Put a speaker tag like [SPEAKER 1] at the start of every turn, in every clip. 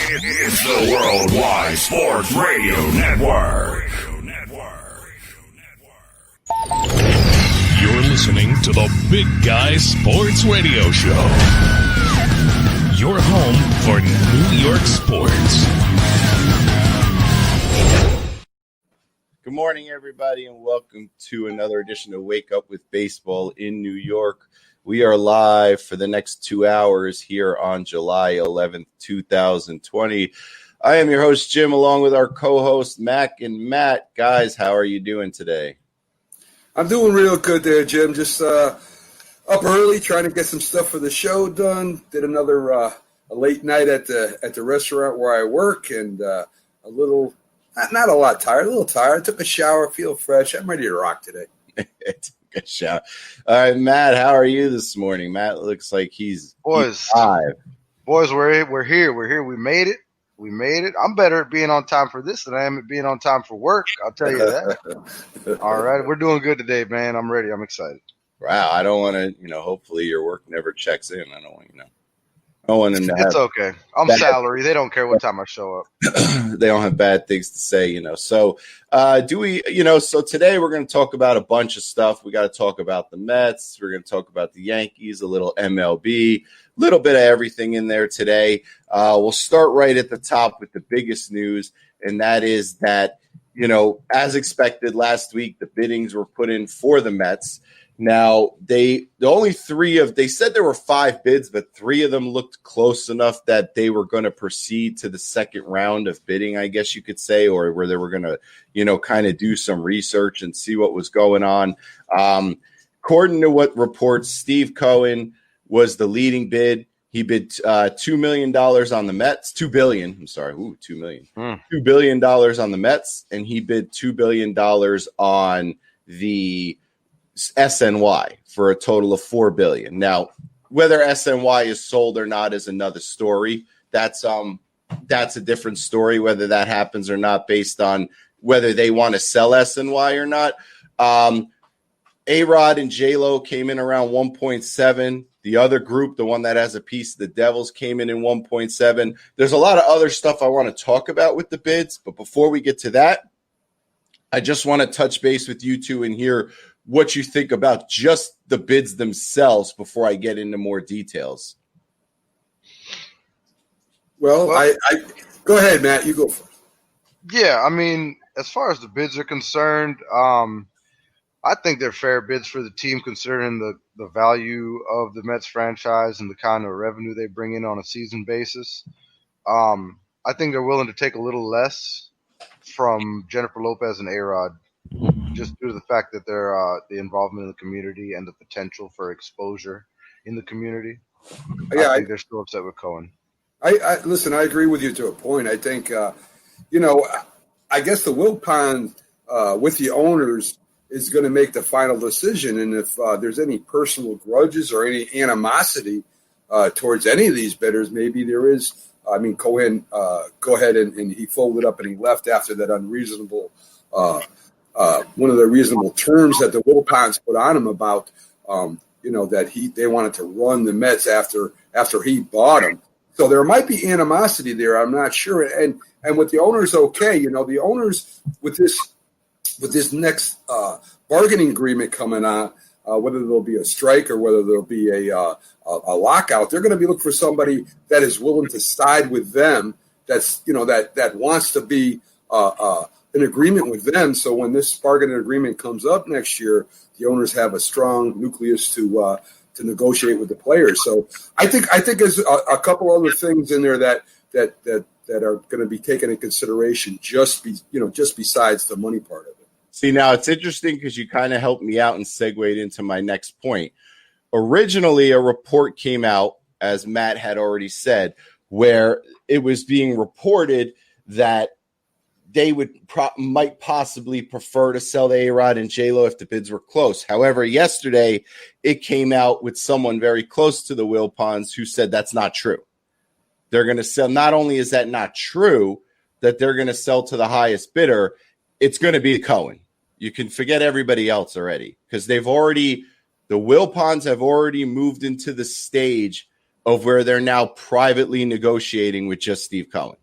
[SPEAKER 1] It's the Worldwide Sports Radio Network.
[SPEAKER 2] You're listening to the Big Guy Sports Radio Show. Your home for New York sports.
[SPEAKER 3] Good morning, everybody, and welcome to another edition of Wake Up with Baseball in New York. We are live for the next 2 hours here on July 11th, 2020. I am your host, Jim, along with our co-host, Mac and Matt. Guys, how are you doing today?
[SPEAKER 4] I'm doing real good there, Jim. Just up early, trying to get some stuff for the show done. Did another a late night at the restaurant where I work, and a little not a lot tired, a little tired. Took a shower, feel fresh. I'm ready to rock today.
[SPEAKER 3] Good shout. All right, Matt, how are you this morning? Matt looks like he's live.
[SPEAKER 5] Boys, we're here. We made it. I'm better at being on time for this than I am at being on time for work. I'll tell you that. All right, we're doing good today, man. I'm ready. I'm excited.
[SPEAKER 3] Wow, I don't want to, hopefully your work never checks in. I don't want,
[SPEAKER 5] It's okay. I'm salary. They don't care what time I show up.
[SPEAKER 3] They don't have bad things to say, So so today we're going to talk about a bunch of stuff. We got to talk about the Mets. We're going to talk about the Yankees, a little MLB, a little bit of everything in there today. We'll start right at the top with the biggest news, and that is that, as expected last week, the biddings were put in for the Mets. Now, they said there were 5 bids, but 3 of them looked close enough that they were going to proceed to the second round of bidding, I guess you could say, or where they were going to, kind of do some research and see what was going on. According to what reports, Steve Cohen was the leading bid. He bid $2 million on the Mets, $2 billion. I'm sorry. Ooh, $2 million. $2 billion on the Mets, and he bid $2 billion on the SNY for a total of $4 billion. Now, whether SNY is sold or not is another story. That's a different story, whether that happens or not, based on whether they want to sell SNY or not. A-Rod and J-Lo came in around 1.7. The other group, the one that has a piece of the Devils, came in 1.7. There's a lot of other stuff I want to talk about with the bids, but before we get to that, I just want to touch base with you two and hear what you think about just the bids themselves before I get into more details.
[SPEAKER 4] Well, I go ahead, Matt. You go first.
[SPEAKER 5] Yeah, I mean, as far as the bids are concerned, I think they're fair bids for the team considering the value of the Mets franchise and the kind of revenue they bring in on a season basis. I think they're willing to take a little less from Jennifer Lopez and A-Rod, just due to the fact that they're the involvement in the community and the potential for exposure in the community.
[SPEAKER 4] Yeah,
[SPEAKER 5] I think they're still upset with Cohen.
[SPEAKER 4] Listen, I agree with you to a point. I think, I guess the Wilpons with the owners is going to make the final decision. And if there's any personal grudges or any animosity towards any of these bidders, maybe there is. I mean, Cohen, go ahead and he folded up and he left after that unreasonable one of the reasonable terms that the Wilpons put on him about, that they wanted to run the Mets after he bought them. So there might be animosity there. I'm not sure. And with the owners, okay, the owners with this next bargaining agreement coming on, whether there'll be a strike or whether there'll be a lockout, they're going to be looking for somebody that is willing to side with them. That's that wants to be an agreement with them. So when this bargaining agreement comes up next year, the owners have a strong nucleus to negotiate with the players. So I think there's a couple other things in there that are going to be taken into consideration just besides the money part of it.
[SPEAKER 3] See, now it's interesting because you kind of helped me out and segued into my next point. Originally, a report came out, as Matt had already said, where it was being reported that they might possibly prefer to sell the A-Rod and J-Lo if the bids were close. However, yesterday it came out with someone very close to the Wilpons who said that's not true. They're going to sell. Not only is that not true, that they're going to sell to the highest bidder, it's going to be Cohen. You can forget everybody else already because the Wilpons have already moved into the stage of where they're now privately negotiating with just Steve Cohen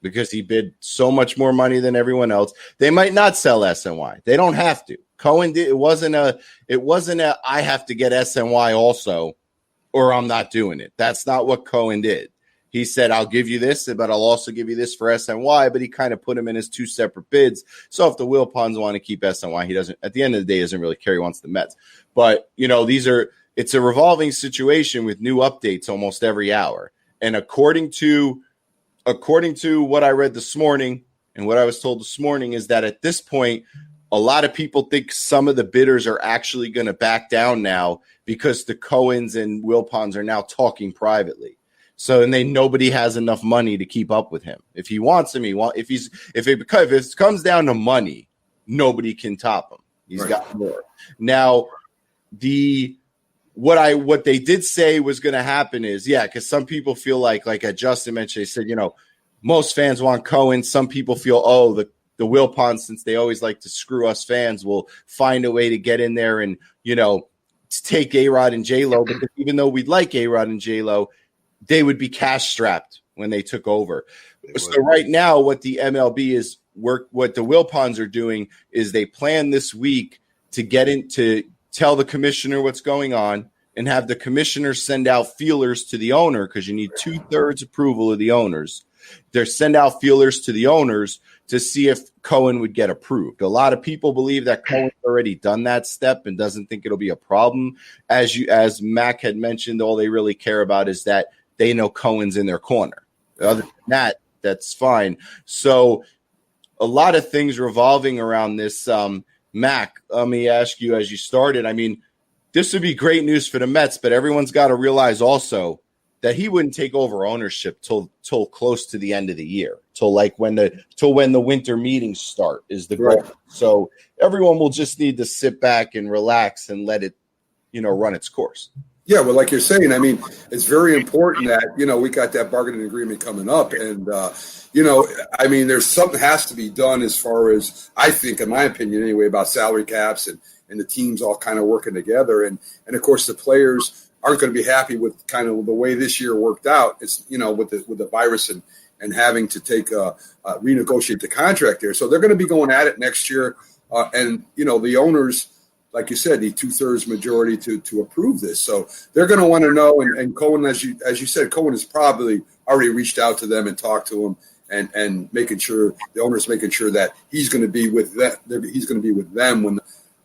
[SPEAKER 3] because he bid so much more money than everyone else. They might not sell SNY. They don't have to. Cohen did. It wasn't a I have to get SNY also or I'm not doing it. That's not what Cohen did. He said, I'll give you this, but I'll also give you this for SNY, but he kind of put him in his two separate bids. So if the Wilpons want to keep SNY, he doesn't, at the end of the day, doesn't really care. He wants the Mets. But, it's a revolving situation with new updates almost every hour. And according to what I read this morning and what I was told this morning is that at this point, a lot of people think some of the bidders are actually going to back down now because the Cohens and Wilpons are now talking privately. So, and nobody has enough money to keep up with him. If he wants him, if it comes down to money, nobody can top him. He's got more. Now, what they did say was going to happen is, because some people feel like Justin mentioned, they said, most fans want Cohen. Some people feel, the Wilpons, since they always like to screw us fans, will find a way to get in there and, take A-Rod and J-Lo. But even though we'd like A-Rod and J-Lo, they would be cash strapped when they took over. So right now, what the MLB is what the Wilpons are doing is they plan this week to get in to tell the commissioner what's going on and have the commissioner send out feelers to the owner because you need 2/3 approval of the owners. They send out feelers to the owners to see if Cohen would get approved. A lot of people believe that Cohen's already done that step and doesn't think it'll be a problem. As Mac had mentioned, all they really care about is that they know Cohen's in their corner. Other than that, that's fine. So a lot of things revolving around this. Mac, let me ask you as you started, this would be great news for the Mets, but everyone's got to realize also that he wouldn't take over ownership till close to the end of the year, till when the winter meetings start is the goal. Right. So everyone will just need to sit back and relax and let it, run its course.
[SPEAKER 4] Yeah, well, like you're saying, it's very important that, we got that bargaining agreement coming up. And, there's something has to be done as far as, I think, in my opinion anyway, about salary caps and the teams all kind of working together. And of course, the players aren't going to be happy with kind of the way this year worked out. It's, with the virus and having to renegotiate the contract there. So they're going to be going at it next year. And the owners, like you said, need 2/3 majority to approve this. So they're going to want to know. And Cohen, as you said, Cohen has probably already reached out to them and talked to them and making sure the owner's making sure that he's going to be with them. He's going to be with them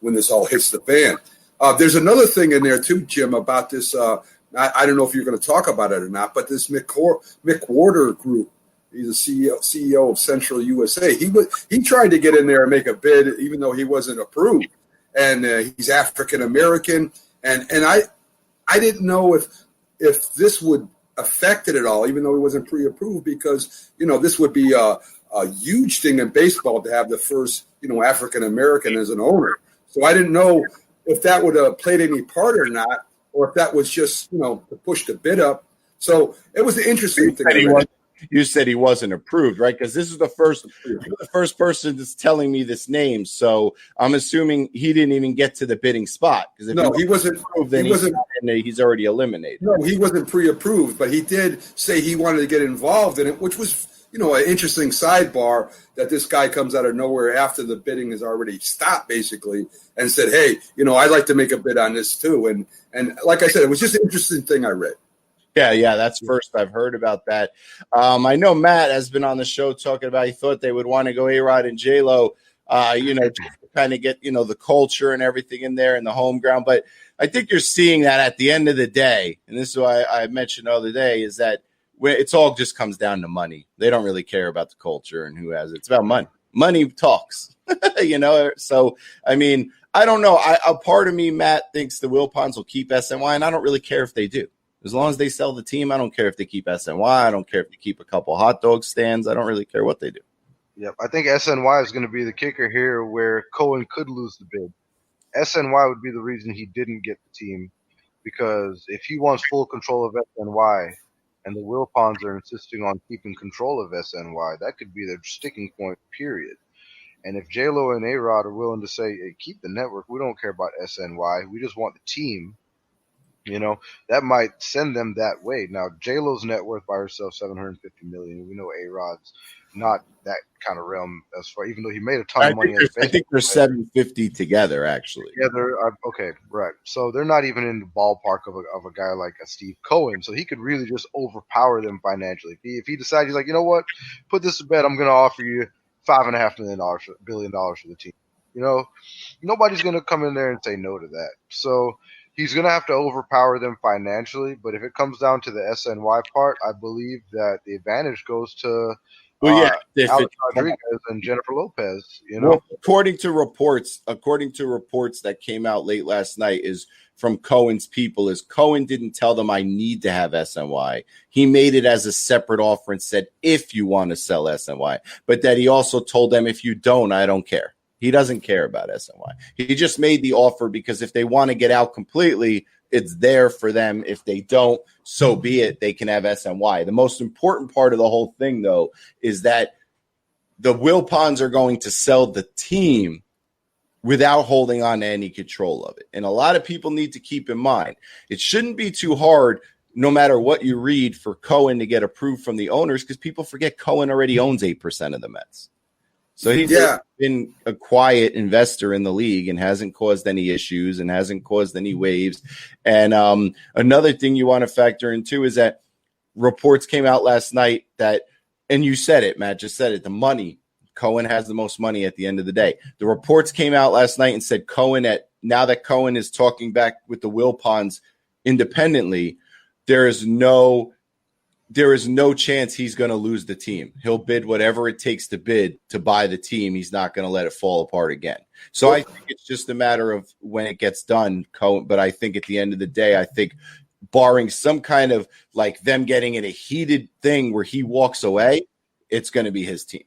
[SPEAKER 4] when this all hits the fan. There's another thing in there too, Jim, about this. I don't know if you're going to talk about it or not, but this Mick Warder group. He's a CEO of Central USA. He tried to get in there and make a bid, even though he wasn't approved. And he's African American, and I didn't know if this would affect it at all, even though he wasn't pre-approved, because this would be a huge thing in baseball to have the first African American as an owner. So I didn't know if that would have played any part or not, or if that was just to push the bid up. So it was an interesting thing.
[SPEAKER 3] You said he wasn't approved, right? Because this is the first person that's telling me this name. So I'm assuming he didn't even get to the bidding spot. Because
[SPEAKER 4] he wasn't approved. Then
[SPEAKER 3] he's already eliminated.
[SPEAKER 4] No, he wasn't pre-approved, but he did say he wanted to get involved in it, which was an interesting sidebar that this guy comes out of nowhere after the bidding has already stopped, basically, and said, "Hey, I'd like to make a bid on this too." And like I said, it was just an interesting thing I read.
[SPEAKER 3] Yeah, that's first I've heard about that. I know Matt has been on the show talking about he thought they would want to go A-Rod and J-Lo, just to kind of get, the culture and everything in there and the home ground. But I think you're seeing that at the end of the day, and this is why I mentioned the other day, is that it's all just comes down to money. They don't really care about the culture and who has it. It's about money. Money talks, So, I don't know. A part of me, Matt, thinks the Wilpons will keep SNY, and I don't really care if they do. As long as they sell the team, I don't care if they keep SNY. I don't care if they keep a couple hot dog stands. I don't really care what they do.
[SPEAKER 5] Yep, I think SNY is going to be the kicker here where Cohen could lose the bid. SNY would be the reason he didn't get the team, because if he wants full control of SNY and the Wilpons are insisting on keeping control of SNY, that could be their sticking point, period. And if J-Lo and A-Rod are willing to say, hey, keep the network, we don't care about SNY, we just want the team, that might send them that way. Now, J-Lo's net worth by herself, $750 million. We know A-Rod's not that kind of realm as far, even though he made a ton of money.
[SPEAKER 3] I think they're 750 together, actually.
[SPEAKER 5] Yeah, okay, right. So they're not even in the ballpark of a guy like a Steve Cohen. So he could really just overpower them financially. If he decides, he's like, you know what, put this to bed, I'm going to offer you $5.5 billion for the team. Nobody's going to come in there and say no to that. So he's going to have to overpower them financially. But if it comes down to the SNY part, I believe that the advantage goes to Alex Rodriguez and Jennifer Lopez.
[SPEAKER 3] Well, according to reports that came out late last night is from Cohen's people, is Cohen didn't tell them I need to have SNY. He made it as a separate offer and said, if you want to sell SNY, but that he also told them, if you don't, I don't care. He doesn't care about SNY. He just made the offer because if they want to get out completely, it's there for them. If they don't, so be it. They can have SNY. The most important part of the whole thing, though, is that the Wilpons are going to sell the team without holding on to any control of it. And a lot of people need to keep in mind, it shouldn't be too hard, no matter what you read, for Cohen to get approved from the owners, because people forget Cohen already owns 8% of the Mets. So he's been a quiet investor in the league and hasn't caused any issues and hasn't caused any waves. And another thing you want to factor in too is that reports came out last night that, and you said it, Matt just said it, the money. Cohen has the most money at the end of the day. The reports came out last night and said now that Cohen is talking back with the Wilpons independently, there is no chance he's going to lose the team. He'll bid whatever it takes to bid to buy the team. He's not going to let it fall apart again. So I think it's just a matter of when it gets done, Cohen. But I think at the end of the day, I think barring some kind of like them getting in a heated thing where he walks away, it's going to be his team.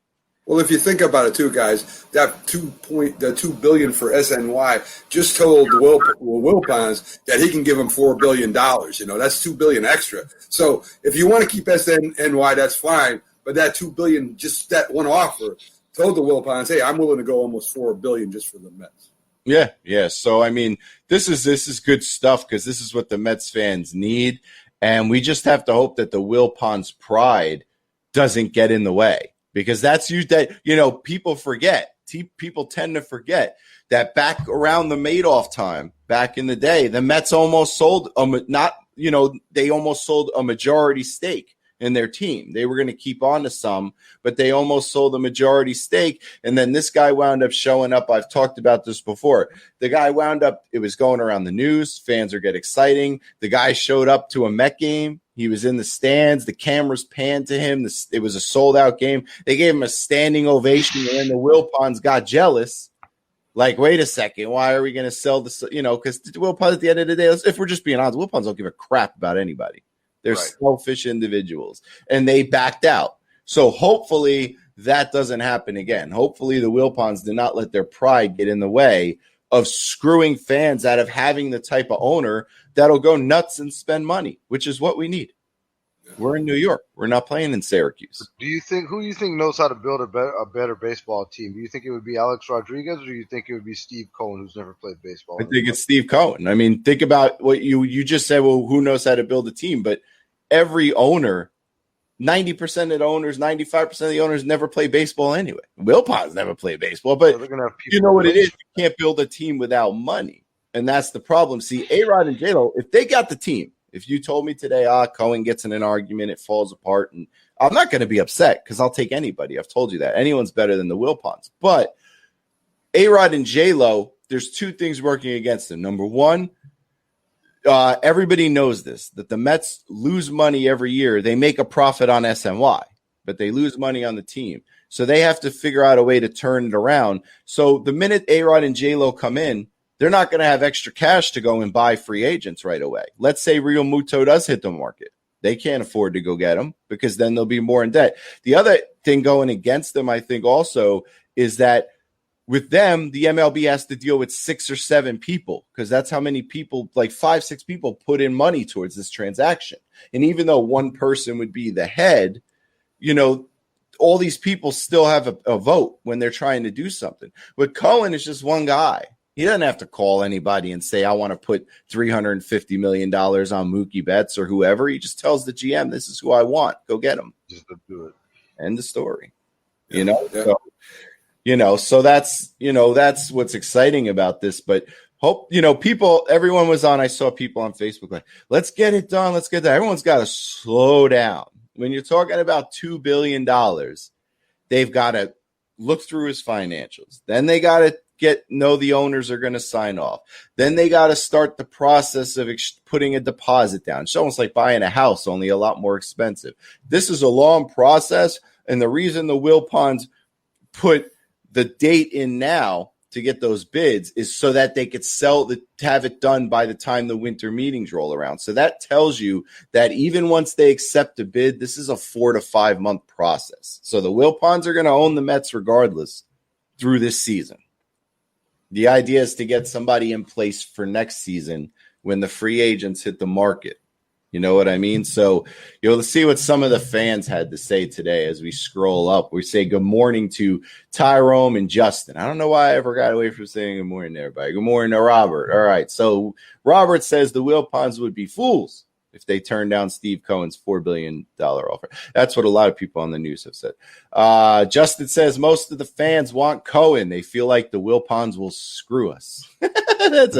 [SPEAKER 4] Well, if you think about it too, guys, that $2 billion for SNY just told the Wilpons that he can give them $4 billion. That's $2 billion extra. So if you want to keep SNY, that's fine. But that $2 billion, just that one offer, told the Wilpons, hey, I'm willing to go almost $4 billion just for the Mets.
[SPEAKER 3] Yeah. So I mean, this is good stuff because this is what the Mets fans need, and we just have to hope that the Wilpons' pride doesn't get in the way. Because people forget. People tend to forget that back around the Madoff time, back in the day, the Mets almost sold they almost sold a majority stake in their team. They were going to keep on to some, but they almost sold a majority stake. And then this guy wound up showing up. I've talked about this before. The guy wound up, it was going around the news. Fans are getting exciting. The guy showed up to a Met game. He was in the stands. The cameras panned to him. It was a sold-out game. They gave him a standing ovation, and then the Wilpons got jealous. Like, wait a second, why are we going to sell this? Because the Wilpons, at the end of the day, if we're just being honest, Wilpons don't give a crap about anybody. They're selfish individuals, and they backed out. So hopefully that doesn't happen again. Hopefully the Wilpons do not let their pride get in the way of screwing fans out of having the type of owner that'll go nuts and spend money, which is what we need. We're in New York. We're not playing in Syracuse.
[SPEAKER 5] Who do you think knows how to build a better baseball team? Do you think it would be Alex Rodriguez, or do you think it would be Steve Cohen, who's never played baseball?
[SPEAKER 3] I think it's Steve Cohen. I mean, think about what you just said. Well, who knows how to build a team? But every owner, 90% of the owners, 95% of the owners never play baseball anyway. Wilpons never play baseball, but you know what it is? You can't build a team without money. And that's the problem. See, A-Rod and J-Lo, if they got the team, if you told me today, Cohen gets in an argument, it falls apart, and I'm not going to be upset because I'll take anybody. I've told you that. Anyone's better than the Wilpons. But A-Rod and J-Lo, there's two things working against them. Number one, everybody knows this, that the Mets lose money every year. They make a profit on SNY, but they lose money on the team. So they have to figure out a way to turn it around. So the minute A-Rod and J-Lo come in, they're not going to have extra cash to go and buy free agents right away. Let's say Real Muto does hit the market. They can't afford to go get him because then they'll be more in debt. The other thing going against them, I think also, is that with them, the MLB has to deal with 6 or 7 people because that's how many people, like 5, 6 people put in money towards this transaction. And even though one person would be the head, all these people still have a vote when they're trying to do something. With Cohen, it's just one guy. He doesn't have to call anybody and say, I want to put $350 million on Mookie Betts or whoever. He just tells the GM, this is who I want. Go get him.
[SPEAKER 5] Just to do it.
[SPEAKER 3] End the story.
[SPEAKER 4] Yeah.
[SPEAKER 3] So that's what's exciting about this. But everyone was on. I saw people on Facebook like, let's get it done. Let's get that. Everyone's got to slow down. When you're talking about $2 billion, they've got to look through his financials. Then they got to know the owners are going to sign off. Then they got to start the process of putting a deposit down. It's almost like buying a house, only a lot more expensive. This is a long process. And the reason the Wilpons put the date in now to get those bids is so that they could have it done by the time the winter meetings roll around. So that tells you that even once they accept a bid, this is a 4 to 5 month process. So the Wilpons are going to own the Mets regardless through this season. The idea is to get somebody in place for next season when the free agents hit the market. You know what I mean? So let's see what some of the fans had to say today as we scroll up. We say good morning to Tyrone and Justin. I don't know why I ever got away from saying good morning to everybody. Good morning to Robert. All right. So Robert says the Wilpons would be fools if they turn down Steve Cohen's $4 billion offer. That's what a lot of people on the news have said. Justin says most of the fans want Cohen. They feel like the Wilpons will screw us. That's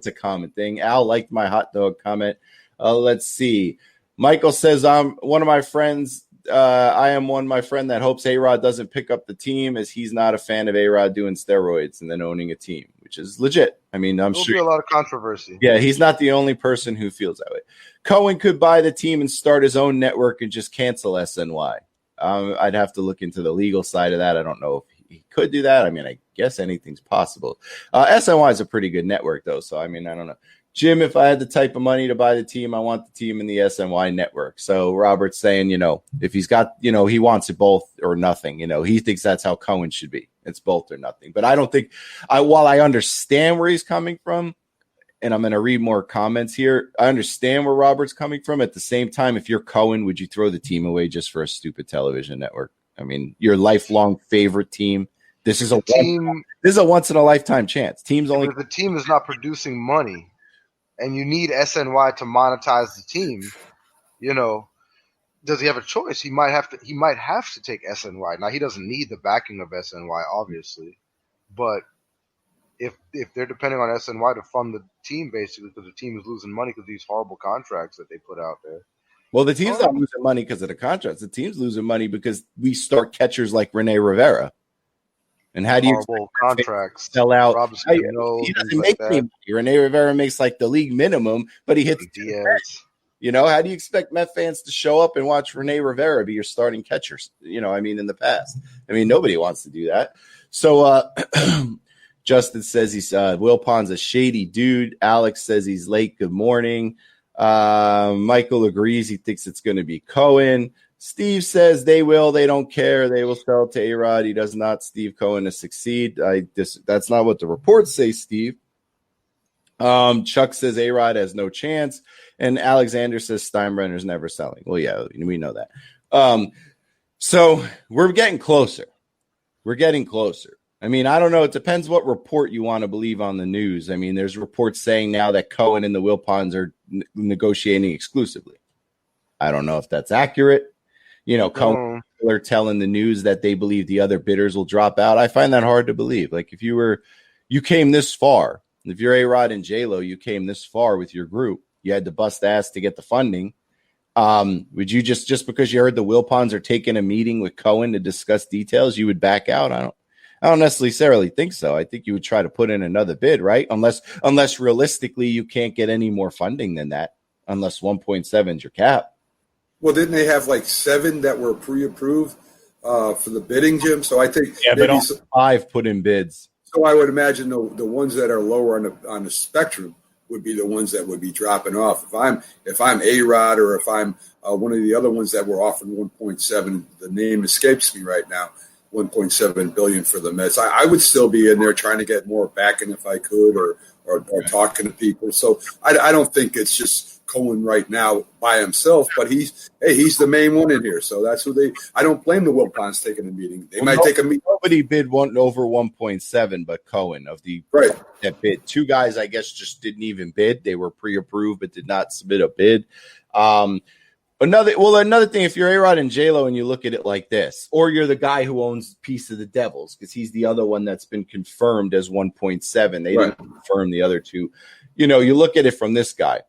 [SPEAKER 3] a common thing. Al liked my hot dog comment. Let's see. Michael says I am one my friend that hopes A-Rod doesn't pick up the team as he's not a fan of A-Rod doing steroids and then owning a team, which is legit. I mean, I'm sure
[SPEAKER 5] there'll be a lot of controversy.
[SPEAKER 3] Yeah, he's not the only person who feels that way. Cohen could buy the team and start his own network and just cancel SNY. I'd have to look into the legal side of that. I don't know if he could do that. I mean, I guess anything's possible. SNY is a pretty good network, though. So, I mean, I don't know. Jim, if I had the type of money to buy the team, I want the team in the SNY network. So Robert's saying, if he's got, he wants it both or nothing. He thinks that's how Cohen should be. It's both or nothing. But I don't think, while I understand where he's coming from, and I'm going to read more comments here, I understand where Robert's coming from. At the same time, if you're Cohen, would you throw the team away just for a stupid television network? I mean, your lifelong favorite team. This is a once in a lifetime chance.
[SPEAKER 5] If the team is not producing money, and you need SNY to monetize the team, does he have a choice? He might have to take SNY. Now he doesn't need the backing of SNY, obviously, but if they're depending on SNY to fund the team, basically, because the team is losing money because of these horrible contracts that they put out there.
[SPEAKER 3] Well, the team's not losing money because of the contracts. The team's losing money because we start catchers like Rene Rivera. And how do you
[SPEAKER 5] contracts
[SPEAKER 3] sell out?
[SPEAKER 5] He
[SPEAKER 3] doesn't make any money. Rene Rivera makes like the league minimum, but he hits
[SPEAKER 5] Diaz.
[SPEAKER 3] How do you expect Met fans to show up and watch Rene Rivera be your starting catcher? In the past. Nobody wants to do that. So Justin says he's Wilpon's a shady dude. Alex says he's late. Good morning. Michael agrees. He thinks it's going to be Cohen. Steve says they don't care. They will sell to A-Rod. He does not Steve Cohen to succeed. That's not what the reports say, Steve. Chuck says A-Rod has no chance. And Alexander says Steinbrenner's never selling. Well, yeah, we know that. So we're getting closer. I don't know. It depends what report you want to believe on the news. There's reports saying now that Cohen and the Wilpons are negotiating exclusively. I don't know if that's accurate. Cohen are telling the news that they believe the other bidders will drop out. I find that hard to believe. Like if you came this far, if you're A-Rod and J-Lo, you came this far with your group, you had to bust ass to get the funding. Would you just because you heard the Wilpons are taking a meeting with Cohen to discuss details, you would back out? I don't necessarily think so. I think you would try to put in another bid, right? Unless realistically you can't get any more funding than that, unless 1.7 is your cap.
[SPEAKER 4] Well, didn't they have like 7 that were pre-approved for the bidding, Jim? So I think
[SPEAKER 3] but 5 put in bids.
[SPEAKER 4] So I would imagine the ones that are lower on the spectrum would be the ones that would be dropping off. If I'm A-Rod or if I'm one of the other ones that were offering 1.7, the name escapes me right now, 1.7 billion for the Mets. I would still be in there trying to get more backing if I could, or talking to people. So I don't think it's just Cohen right now by himself, but he's the main one in here. So that's who I don't blame the Wilpons taking a meeting. They might take a meeting.
[SPEAKER 3] Nobody bid over 1.7, but Cohen of the
[SPEAKER 4] right
[SPEAKER 3] that bid. Two guys, I guess, just didn't even bid. They were pre-approved, but did not submit a bid. Another thing, if you're A-Rod and J-Lo and you look at it like this, or you're the guy who owns a piece of the Devils, because he's the other one that's been confirmed as 1.7. They didn't confirm the other two. You look at it from this guy.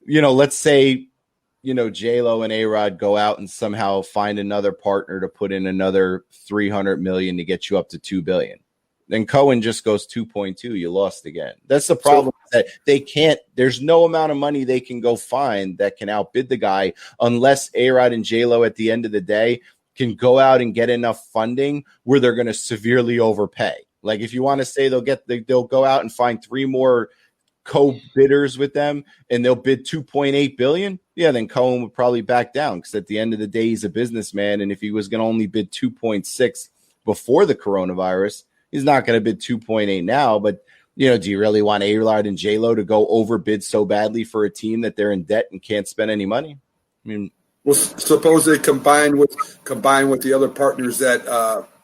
[SPEAKER 3] Let's say, J-Lo and A-Rod go out and somehow find another partner to put in another $300 million to get you up to $2 billion. Then Cohen just goes 2.2. You lost again. That's the problem. That they can't. There's no amount of money they can go find that can outbid the guy unless A-Rod and J-Lo at the end of the day can go out and get enough funding where they're going to severely overpay. Like if you want to say they'll go out and find 3 more co-bidders with them and they'll bid 2.8 billion. Yeah, then Cohen would probably back down because at the end of the day he's a businessman, and if he was going to only bid 2.6 before the coronavirus, he's not going to bid 2.8 now. But do you really want A-Rod and J-Lo to go overbid so badly for a team that they're in debt and can't spend any money? I mean,
[SPEAKER 4] well, suppose they combine with the other partners that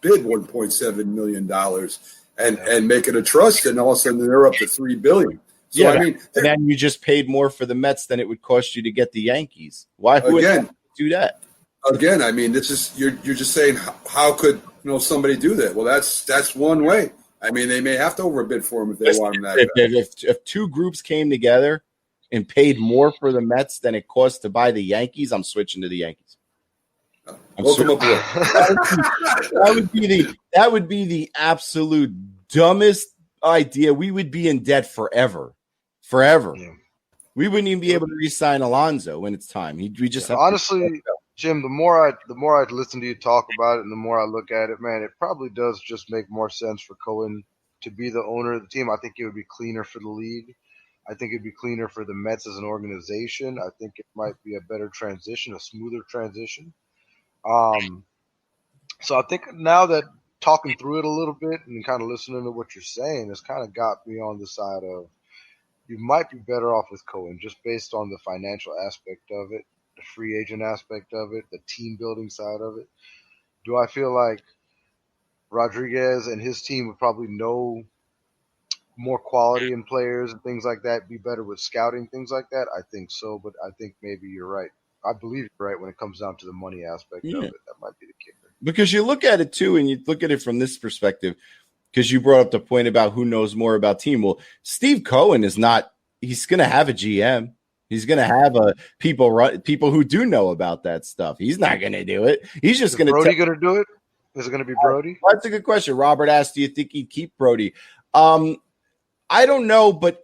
[SPEAKER 4] bid $1.7 million and make it a trust, and all of a sudden they're up to $3 billion. So
[SPEAKER 3] yeah,
[SPEAKER 4] and
[SPEAKER 3] then you just paid more for the Mets than it would cost you to get the Yankees. Why would do that?
[SPEAKER 4] Again, I mean, this is you're just saying how could somebody do that? Well, that's one way. I mean, they may have to overbid for him if they want him that bad.
[SPEAKER 3] If two groups came together and paid more for the Mets than it cost to buy the Yankees, I'm switching to the Yankees.
[SPEAKER 4] Welcome aboard.
[SPEAKER 3] That would be the absolute dumbest idea. We would be in debt forever. Yeah. We wouldn't even be able to re-sign Alonso when it's time. We just
[SPEAKER 5] honestly, Jim, the more I listen to you talk about it and the more I look at it, man, it probably does just make more sense for Cohen to be the owner of the team. I think it would be cleaner for the league. I think it'd be cleaner for the Mets as an organization. I think it might be a better transition, a smoother transition. So I think now that talking through it a little bit and kind of listening to what you're saying has kind of got me on the side of you might be better off with Cohen just based on the financial aspect of it, the free agent aspect of it, the team building side of it. Do I feel like Rodriguez and his team would probably know more quality in players and things like that, be better with scouting, things like that? I think so, but I think maybe you're right. I believe you're right when it comes down to the money aspect of it. That might be the kicker.
[SPEAKER 3] Because you look at it too, and you look at it from this perspective, because you brought up the point about who knows more about team. Well, Steve Cohen is not. He's going to have a GM. He's going to have people who do know about that stuff. He's not going to do it. He's just going to.
[SPEAKER 5] Brody going to do it? Is it going to be Brody?
[SPEAKER 3] That's a good question. Robert asked, "Do you think he'd keep Brody?" I don't know, but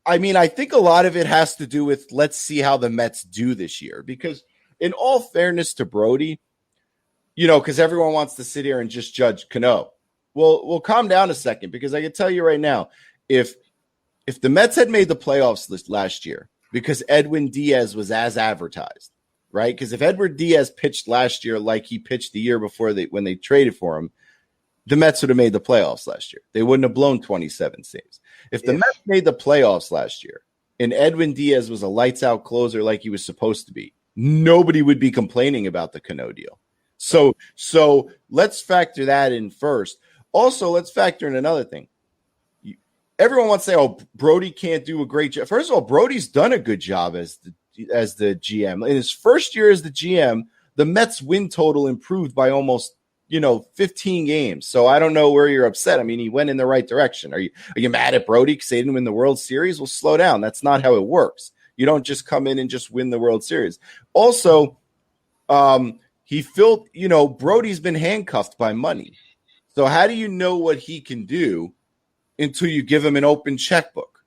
[SPEAKER 3] I think a lot of it has to do with let's see how the Mets do this year. Because in all fairness to Brody, because everyone wants to sit here and just judge Cano. Well, calm down a second, because I can tell you right now, if the Mets had made the playoffs last year because Edwin Diaz was as advertised, right? Because if Edwin Diaz pitched last year like he pitched the year before when they traded for him, the Mets would have made the playoffs last year. They wouldn't have blown 27 saves. If the Mets made the playoffs last year and Edwin Diaz was a lights-out closer like he was supposed to be, nobody would be complaining about the Cano deal. So let's factor that in first. Also, let's factor in another thing. Everyone wants to say, "Oh, Brody can't do a great job." First of all, Brody's done a good job as the GM. In his first year as the GM, the Mets win total improved by almost 15 games. So I don't know where you're upset. I mean, he went in the right direction. Are you mad at Brody because they didn't win the World Series? Well, slow down. That's not how it works. You don't just come in and just win the World Series. Also, Brody's been handcuffed by money. So how do you know what he can do until you give him an open checkbook?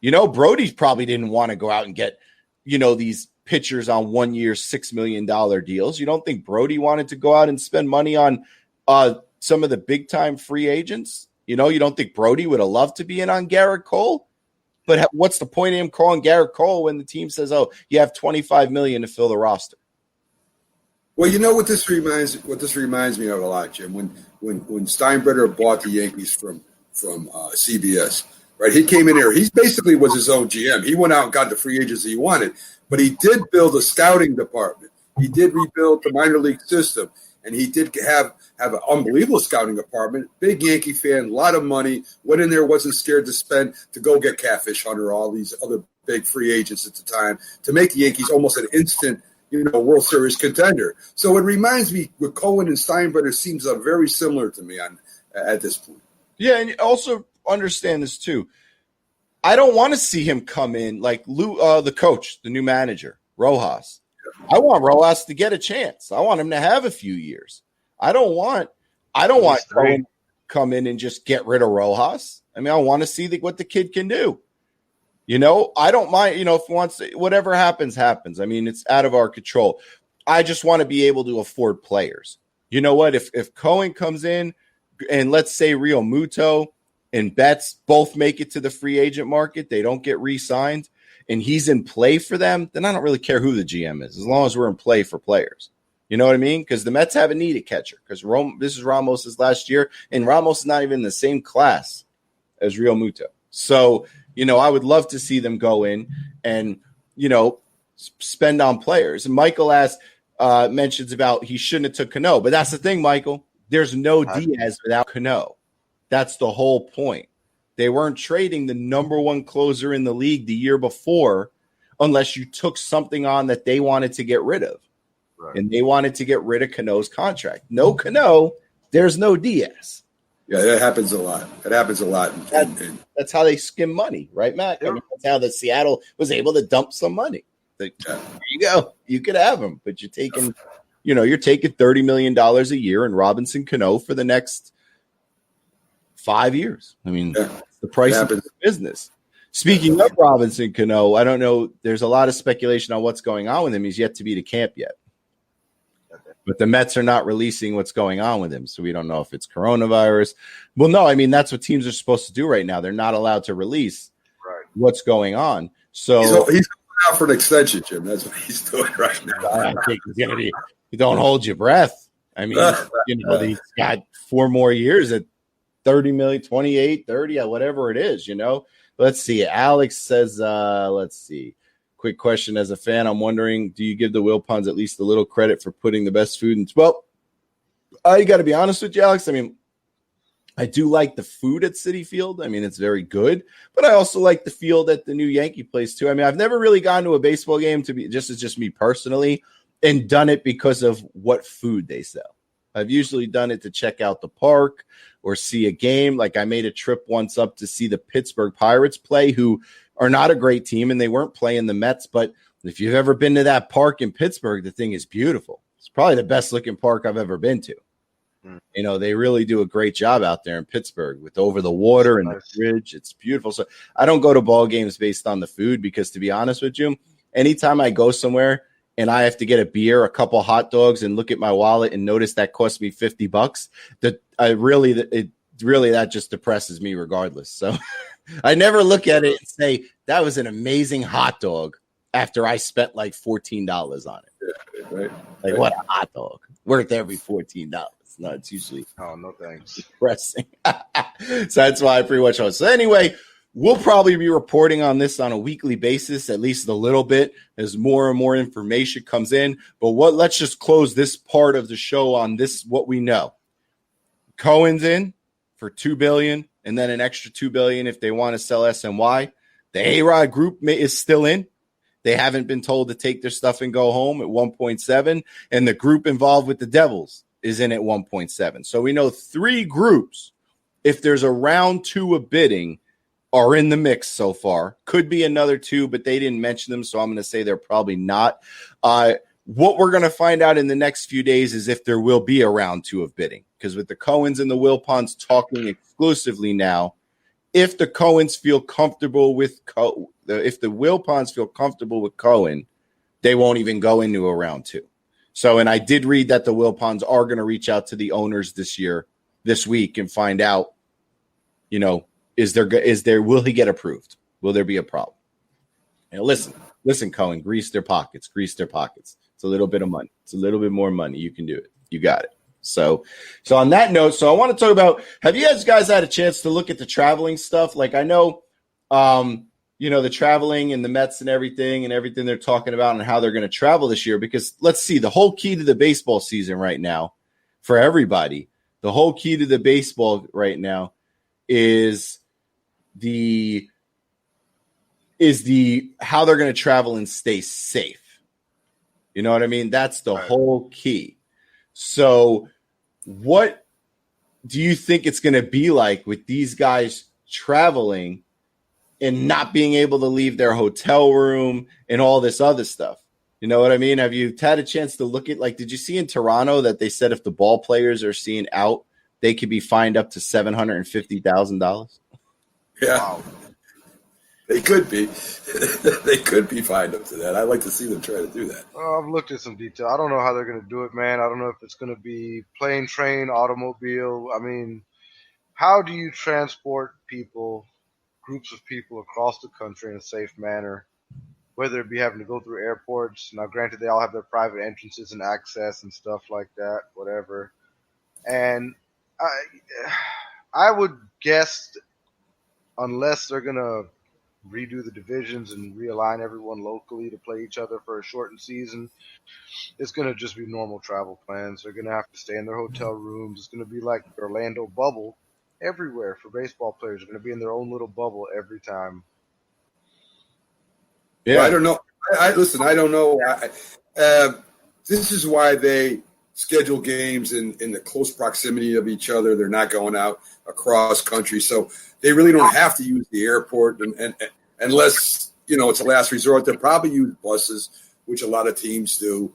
[SPEAKER 3] Brody probably didn't want to go out and get, these pitchers on 1 year, $6 million deals. You don't think Brody wanted to go out and spend money on some of the big time free agents? You don't think Brody would have loved to be in on Garrett Cole? But what's the point of him calling Garrett Cole when the team says, "Oh, you have $25 million to fill the roster"?
[SPEAKER 4] Well, what this reminds me of a lot, Jim. When Steinbrenner bought the Yankees from CBS, right? He came in here. He basically was his own GM. He went out and got the free agents he wanted, but he did build a scouting department. He did rebuild the minor league system, and he did have an unbelievable scouting department. Big Yankee fan, a lot of money. Went in there, wasn't scared to spend to go get Catfish Hunter, all these other big free agents at the time to make the Yankees almost an instant, World Series contender. So it reminds me with Cohen and Steinbrenner seems very similar to me at this point.
[SPEAKER 3] Yeah, and also understand this too. I don't want to see him come in like the coach, the new manager, Rojas. I want Rojas to get a chance. I want him to have a few years. I don't want Cohen to come in and just get rid of Rojas. I mean, I want to see what the kid can do. I don't mind, if he wants to, whatever happens, happens. I mean, it's out of our control. I just want to be able to afford players. You know what? If Cohen comes in and let's say Real Muto and Betts both make it to the free agent market, they don't get re-signed, and he's in play for them, then I don't really care who the GM is, as long as we're in play for players. You know what I mean? Because the Mets have a needed catcher. Because this is Ramos's last year, and Ramos is not even in the same class as Real Muto. So, I would love to see them go in and, spend on players. And Michael mentions about he shouldn't have took Cano. But that's the thing, Michael. There's no Diaz without Cano. That's the whole point. They weren't trading the number one closer in the league the year before unless you took something on that they wanted to get rid of. Right. And they wanted to get rid of Cano's contract. No Cano, there's no Diaz.
[SPEAKER 4] Yeah, that happens a lot.
[SPEAKER 3] That's how they skim money, right, Matt? I mean, that's how the Seattle was able to dump some money. There you go. You could have him, but you're taking $30 million a year in Robinson Cano for the next 5 years. I mean, the price of the business. Speaking of Robinson Cano, I don't know. There's a lot of speculation on what's going on with him. He's yet to be to camp yet. But the Mets are not releasing what's going on with him, so we don't know if it's coronavirus. Well, no, I mean, that's what teams are supposed to do right now. They're not allowed to release what's going on. So
[SPEAKER 4] he's going out for an extension, Jim. That's what he's doing right now.
[SPEAKER 3] I think he's going to be – you don't hold your breath. I mean, he's got 4 more years at $30 million, 28, 30, whatever it is, Let's see. Alex says, let's see. Quick question. As a fan, I'm wondering, do you give the Wilpons at least a little credit for putting the best food in? Well, I got to be honest with you, Alex. I mean, I do like the food at Citi Field. I mean, it's very good, but I also like the field at the new Yankee place too. I mean, I've never really gone to a baseball game just me personally and done it because of what food they sell. I've usually done it to check out the park or see a game. Like I made a trip once up to see the Pittsburgh Pirates play, who are not a great team, and they weren't playing the Mets. But if you've ever been to that park in Pittsburgh, the thing is beautiful. It's probably the best looking park I've ever been to. They really do a great job out there in Pittsburgh with over the water and the bridge. It's beautiful. So I don't go to ball games based on the food because, to be honest with you, anytime I go somewhere and I have to get a beer, a couple hot dogs, and look at my wallet and notice that cost me $50, that just depresses me regardless. So I never look at it and say that was an amazing hot dog after I spent like $14 on it. What a hot dog worth every $14. No, it's usually
[SPEAKER 5] no thanks.
[SPEAKER 3] Depressing. So that's why I pretty much host. So anyway, we'll probably be reporting on this on a weekly basis, at least a little bit, as more and more information comes in. But let's just close this part of the show on this, what we know. Cohen's in for $2 billion, and then an extra $2 billion if they want to sell SNY. The A-Rod group is still in. They haven't been told to take their stuff and go home at 1.7, and the group involved with the Devils is in at 1.7. So we know 3 groups, if there's a round 2 of bidding, are in the mix so far. Could be another 2, but they didn't mention them, so I'm going to say they're probably not. What we're going to find out in the next few days is if there will be a round 2 of bidding, because with the Cohens and the Wilpons talking exclusively now, if the Cohens feel comfortable with if the Wilpons feel comfortable with Cohen, they won't even go into a round 2. So, and I did read that the Wilpons are going to reach out to the owners this week and find out, will he get approved? Will there be a problem? Listen, Cohen, grease their pockets. It's a little bit of money. It's a little bit more money. You can do it. You got it. So on that note, I want to talk about, have you guys had a chance to look at the traveling stuff? Like, I know The traveling and the Mets and everything they're talking about and how they're going to travel this year. Because let's see, the whole key to the baseball season right now for everybody, the whole key to the baseball right now is the how they're going to travel and stay safe. You know what I mean? That's the whole key. So what do you think it's going to be like with these guys traveling and not being able to leave their hotel room and all this other stuff? You know what I mean? Have you had a chance to look at, did you see in Toronto that they said if the ball players are seen out, they could be fined up to $750,000?
[SPEAKER 4] Yeah.
[SPEAKER 5] Wow.
[SPEAKER 4] They could be. They could be fined up to that. I'd like to see them try to do that.
[SPEAKER 5] I've looked at some detail. I don't know how they're going to do it, man. I don't know if it's going to be plane, train, automobile. I mean, how do you transport people, groups of people across the country in a safe manner, whether it be having to go through airports? Now, granted, they all have their private entrances and access and stuff like that, whatever. And I would guess, unless they're going to redo the divisions and realign everyone locally to play each other for a shortened season, it's going to just be normal travel plans. They're going to have to stay in their hotel rooms. It's going to be like the Orlando bubble everywhere for baseball players. They're going to be in their own little bubble every time.
[SPEAKER 4] Yeah, I don't know. Listen, I don't know. This is why they schedule games in the close proximity of each other. They're not going out across country, so they really don't have to use the airport, and unless it's a last resort. They'll probably use buses, which a lot of teams do.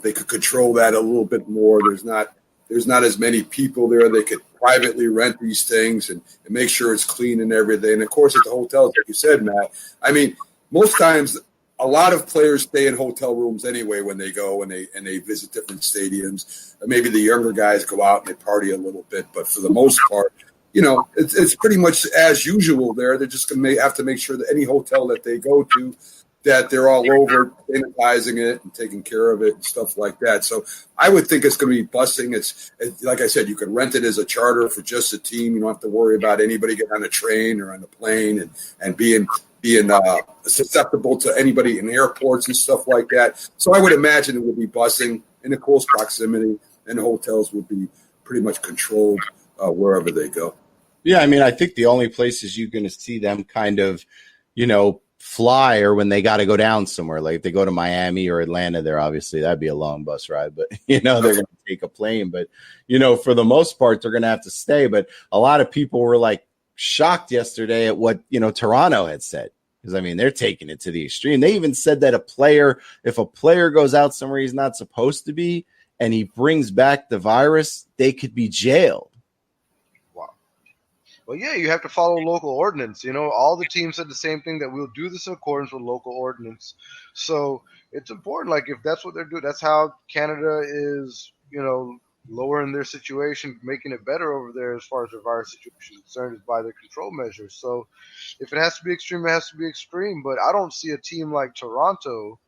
[SPEAKER 4] They could control that a little bit more. There's not as many people there. They could privately rent these things and make sure it's clean and everything. And of course, at the hotels, like you said, Matt, I mean, most times a lot of players stay in hotel rooms anyway when they go and they visit different stadiums. Maybe the younger guys go out and they party a little bit, but for the most part, it's pretty much as usual there. They're just going to have to make sure that any hotel that they go to, that they're all over sanitizing it and taking care of it and stuff like that. So I would think it's going to be busing. It's like I said, you can rent it as a charter for just a team. You don't have to worry about anybody getting on a train or on a plane and being susceptible to anybody in airports and stuff like that. So I would imagine it would be busing in a close proximity, and the hotels would be pretty much controlled wherever they go.
[SPEAKER 3] Yeah, I mean, I think the only places you're going to see them kind of, fly or when they got to go down somewhere. Like if they go to Miami or Atlanta, that'd be a long bus ride, but they're going to take a plane. But for the most part, they're going to have to stay. But a lot of people were shocked yesterday at what Toronto had said, because I mean they're taking it to the extreme. They even said that if a player goes out somewhere he's not supposed to be and he brings back the virus, they could be jailed.
[SPEAKER 5] Well, yeah, you have to follow local ordinance. All the teams said the same thing, that we'll do this in accordance with local ordinance. So it's important. If that's what they're doing, that's how Canada is, lowering their situation, making it better over there as far as the virus situation is concerned, is by their control measures. So if it has to be extreme, it has to be extreme. But I don't see a team like Toronto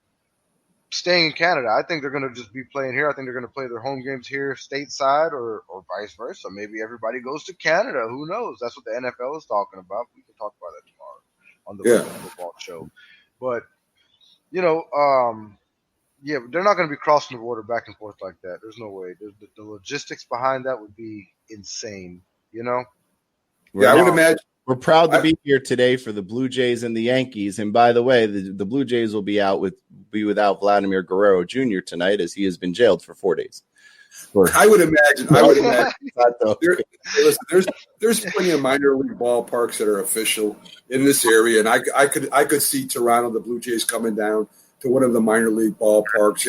[SPEAKER 5] staying in Canada. I think they're going to just be playing here. I think they're going to play their home games here stateside or vice versa. Maybe everybody goes to Canada. Who knows? That's what the NFL is talking about. We can talk about that tomorrow on the football show. But, they're not going to be crossing the border back and forth like that. There's no way. The logistics behind that would be insane,
[SPEAKER 4] Yeah, I would imagine.
[SPEAKER 3] We're proud to be here today for the Blue Jays and the Yankees. And by the way, the Blue Jays will be without Vladimir Guerrero Jr. tonight, as he has been jailed for 4 days.
[SPEAKER 4] I would imagine. There's plenty of minor league ballparks that are official in this area, and I could see Toronto, the Blue Jays, coming down to one of the minor league ballparks,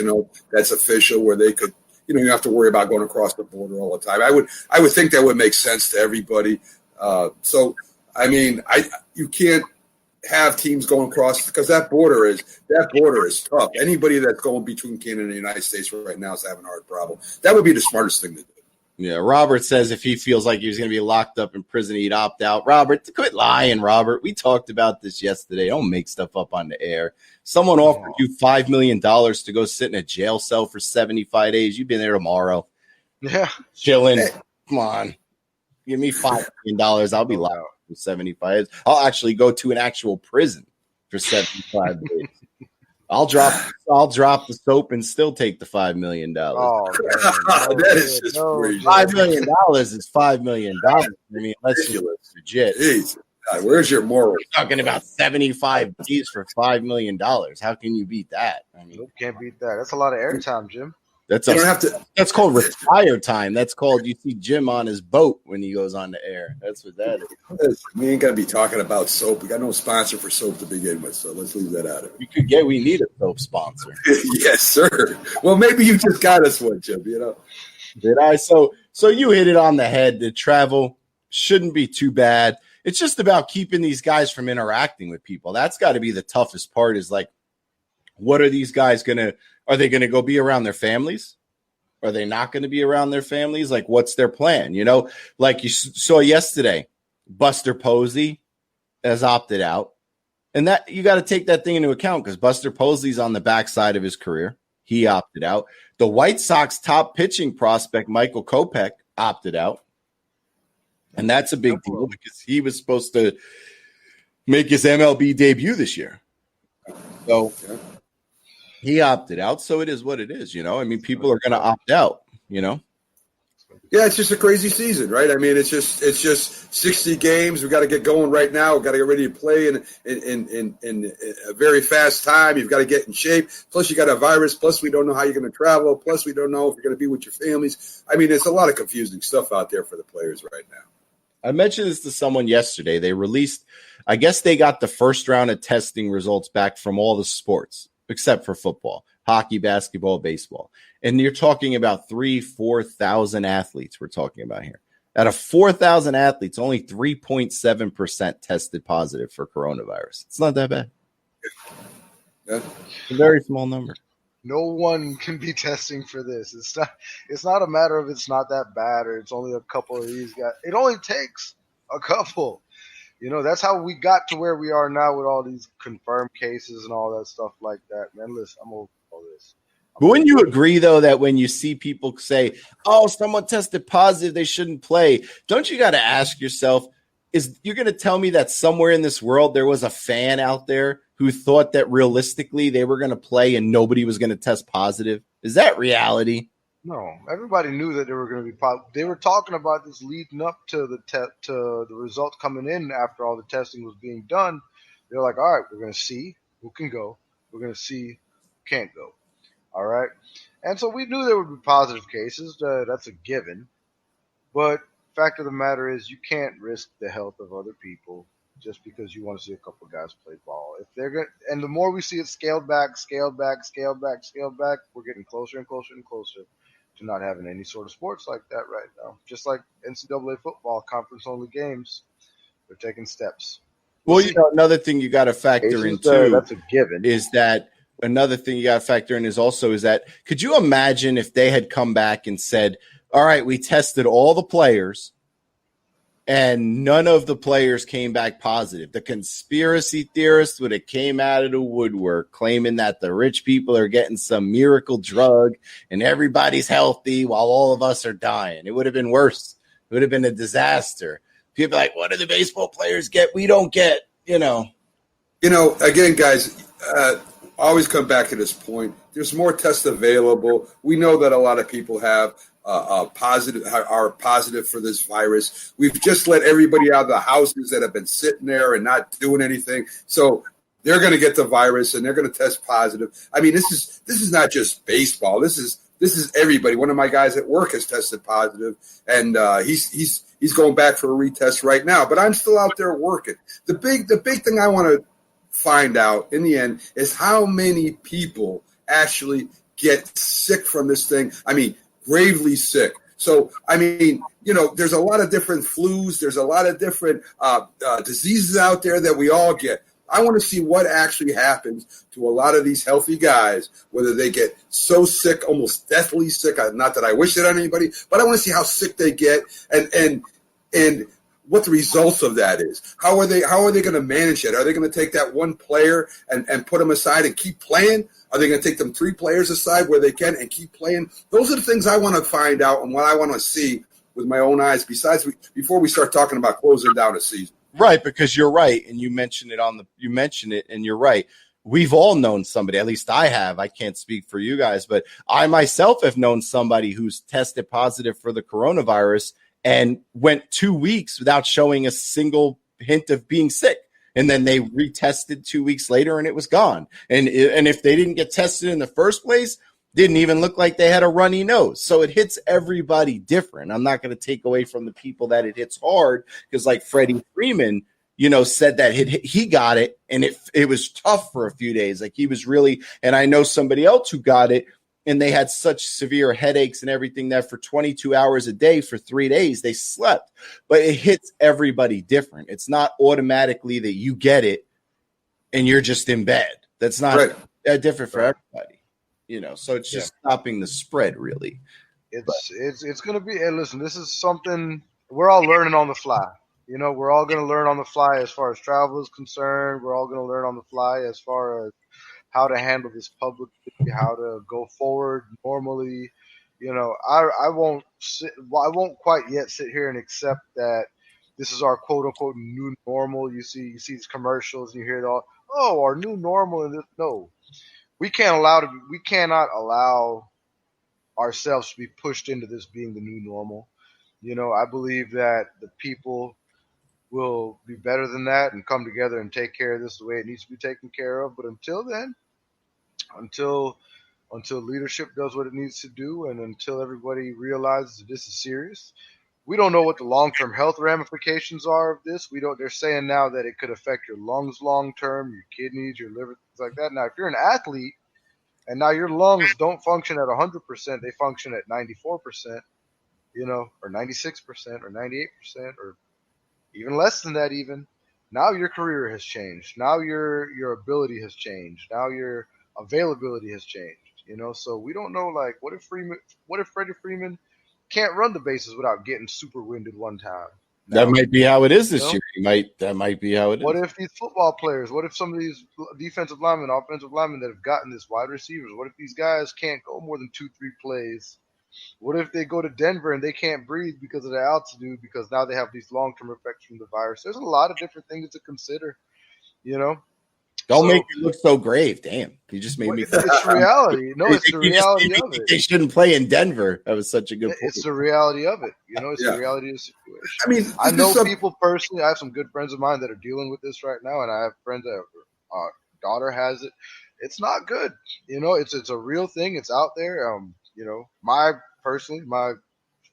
[SPEAKER 4] that's official, where they could, you have to worry about going across the border all the time. I would think that would make sense to everybody. So. I mean, you can't have teams going across, because that border is tough. Anybody that's going between Canada and the United States right now is having a hard problem. That would be the smartest thing to do.
[SPEAKER 3] Yeah, Robert says if he feels like he's going to be locked up in prison, he'd opt out. Robert, quit lying, Robert. We talked about this yesterday. Don't make stuff up on the air. Someone offered you $5 million to go sit in a jail cell for 75 days. You've been there tomorrow.
[SPEAKER 5] Yeah.
[SPEAKER 3] Chilling. Hey. Come on. Give me $5 million. I'll be locked. for 75 days. I'll actually go to an actual prison for 75 days. I'll drop the soap and still take the $5 million.
[SPEAKER 5] Oh, man.
[SPEAKER 4] That is just crazy.
[SPEAKER 3] $5 million is $5 million. I mean, let's be legit.
[SPEAKER 4] Jeez. Where's your morals?
[SPEAKER 3] We're talking about 75 Gs for $5 million. How can you beat that? I mean,
[SPEAKER 5] Nope, can't beat that. That's a lot of airtime, Jim.
[SPEAKER 3] that's
[SPEAKER 4] You don't have to.
[SPEAKER 3] that's called retire time. That's called you see Jim on his boat when he goes on the air. That's what that is.
[SPEAKER 4] We ain't gonna be talking about soap. We got no sponsor for soap to begin with, so let's leave that out of
[SPEAKER 3] We need a soap sponsor.
[SPEAKER 4] it. Yes, sir. Well, maybe you just got us one, Jim. You know.
[SPEAKER 3] Did I? So you hit it on the head. The travel shouldn't be too bad. It's just about keeping these guys from interacting with people. That's got to be the toughest part is like, what are these guys are they going to go be around their families? Are they not going to be around their families? Like, what's their plan? You know, like you saw yesterday, Buster Posey has opted out. And that you got to take that thing into account because Buster Posey's on the backside of his career. He opted out. The White Sox top pitching prospect, Michael Kopech, opted out. And that's a big deal because he was supposed to make his MLB debut this year. So he opted out. So it is what it is, you know. I mean, people are going to opt out, you know.
[SPEAKER 4] Yeah, it's just a crazy season, right? I mean, it's just 60 games. We got to get going right now. We got to get ready to play in a very fast time. You've got to get in shape. Plus, you got a virus. Plus, we don't know how you're going to travel. Plus, we don't know if you're going to be with your families. I mean, there's a lot of confusing stuff out there for the players right now.
[SPEAKER 3] I mentioned this to someone yesterday. They released, I guess they got the first round of testing results back from all the sports, except for football, hockey, basketball, baseball. And you're talking about 4,000 athletes we're talking about here. Out of 4,000 athletes, only 3.7% tested positive for coronavirus. It's not that bad.
[SPEAKER 4] Yeah.
[SPEAKER 3] It's a very small number.
[SPEAKER 5] No one can be testing for this. It's not a matter of it's not that bad or it's only a couple of these guys. It only takes a couple. You know, that's how we got to where we are now with all these confirmed cases and all that stuff like that. Man, listen, I'm over all this.
[SPEAKER 3] But wouldn't you agree, though, that when you see people say, oh, someone tested positive, they shouldn't play, don't you got to ask yourself, you're going to tell me that somewhere in this world there was a fan out there who thought that realistically they were going to play and nobody was going to test positive? Is that reality?
[SPEAKER 5] No, everybody knew that they were going to be positive. They were talking about this leading up to the results coming in after all the testing was being done. They're like, all right, we're going to see who can go. We're going to see who can't go. All right. And so we knew there would be positive cases. That's a given. But fact of the matter is you can't risk the health of other people just because you want to see a couple of guys play ball. If they're good, and the more we see it scaled back, we're getting closer and closer and closer to not having any sort of sports like that right now. Just like NCAA football, conference-only games, they're taking steps.
[SPEAKER 3] Well, you know, another thing you got to factor in too.
[SPEAKER 5] That's a given.
[SPEAKER 3] Is that another thing you got to factor in is that could you imagine if they had come back and said, all right, we tested all the players and none of the players came back positive. The conspiracy theorists would have came out of the woodwork claiming that the rich people are getting some miracle drug and everybody's healthy while all of us are dying. It would have been worse. It would have been a disaster. People are like, what do the baseball players get? We don't get, you know.
[SPEAKER 4] You know, again, guys, always come back to this point. There's more tests available. We know that a lot of people are positive for this virus. We've just let everybody out of the houses that have been sitting there and not doing anything. So they're going to get the virus and they're going to test positive. I mean, this is not just baseball. This is everybody. One of my guys at work has tested positive, and he's going back for a retest right now. But I'm still out there working. The big thing I want to find out in the end is how many people actually get sick from this thing. I mean, gravely sick. So, I mean, you know, there's a lot of different flus. There's a lot of different diseases out there that we all get. I want to see what actually happens to a lot of these healthy guys, whether they get so sick, almost deathly sick. Not that I wish it on anybody, but I want to see how sick they get and what the results of that is. How are they going to manage it? Are they going to take that one player and put them aside and keep playing? Are they going to take them 3 players aside where they can and keep playing? Those are the things I want to find out and what I want to see with my own eyes before we start talking about closing down a season.
[SPEAKER 3] Right, because you're right, and you mentioned it, and you're right. We've all known somebody, at least I have. I can't speak for you guys, but I myself have known somebody who's tested positive for the coronavirus and went 2 weeks without showing a single hint of being sick. And then they retested 2 weeks later and it was gone. And if they didn't get tested in the first place, didn't even look like they had a runny nose. So it hits everybody different. I'm not going to take away from the people that it hits hard, because like Freddie Freeman, said that he got it and it was tough for a few days. Like he was really, and I know somebody else who got it and they had such severe headaches and everything that for 22 hours a day for 3 days, they slept. But it hits everybody different. It's not automatically that you get it and you're just in bed. That's not different for everybody, so it's just stopping the spread really.
[SPEAKER 5] It's going to be, and listen, this is something we're all learning on the fly. We're all going to learn on the fly as far as travel is concerned. We're all going to learn on the fly as far as how to handle this publicly, how to go forward normally. I won't quite yet sit here and accept that this is our quote unquote new normal. You see these commercials and you hear it all. Oh, our new normal. And no, we cannot allow ourselves to be pushed into this being the new normal. I believe that the people will be better than that and come together and take care of this the way it needs to be taken care of. But until then, until leadership does what it needs to do, and until everybody realizes that this is serious, we don't know what the long-term health ramifications are of this. They're saying now that it could affect your lungs long-term, your kidneys, your liver, things like that. Now, if you're an athlete and now your lungs don't function at 100%, they function at 94%, or 96% or 98% or even less than that even, now your career has changed. Now your ability has changed. Now your availability has changed. So we don't know, like, what if Freddie Freeman can't run the bases without getting super winded one time?
[SPEAKER 3] That might be how it is this year. That might be how it is.
[SPEAKER 5] What if these football players, what if some of these defensive linemen, offensive linemen that have gotten this, wide receivers, what if these guys can't go more than 2-3 plays? What if they go to Denver and they can't breathe because of the altitude, because now they have these long-term effects from the virus? There's a lot of different things to consider,
[SPEAKER 3] Don't make it look so grave. Damn. You just made me think.
[SPEAKER 5] It's reality. No, it's the reality of it.
[SPEAKER 3] They shouldn't play in Denver. That was such a good point.
[SPEAKER 5] It's the reality of it. It's the reality of the situation. I know people personally. I have some good friends of mine that are dealing with this right now, and I have friends that daughter has it. It's not good. It's a real thing. It's out there. My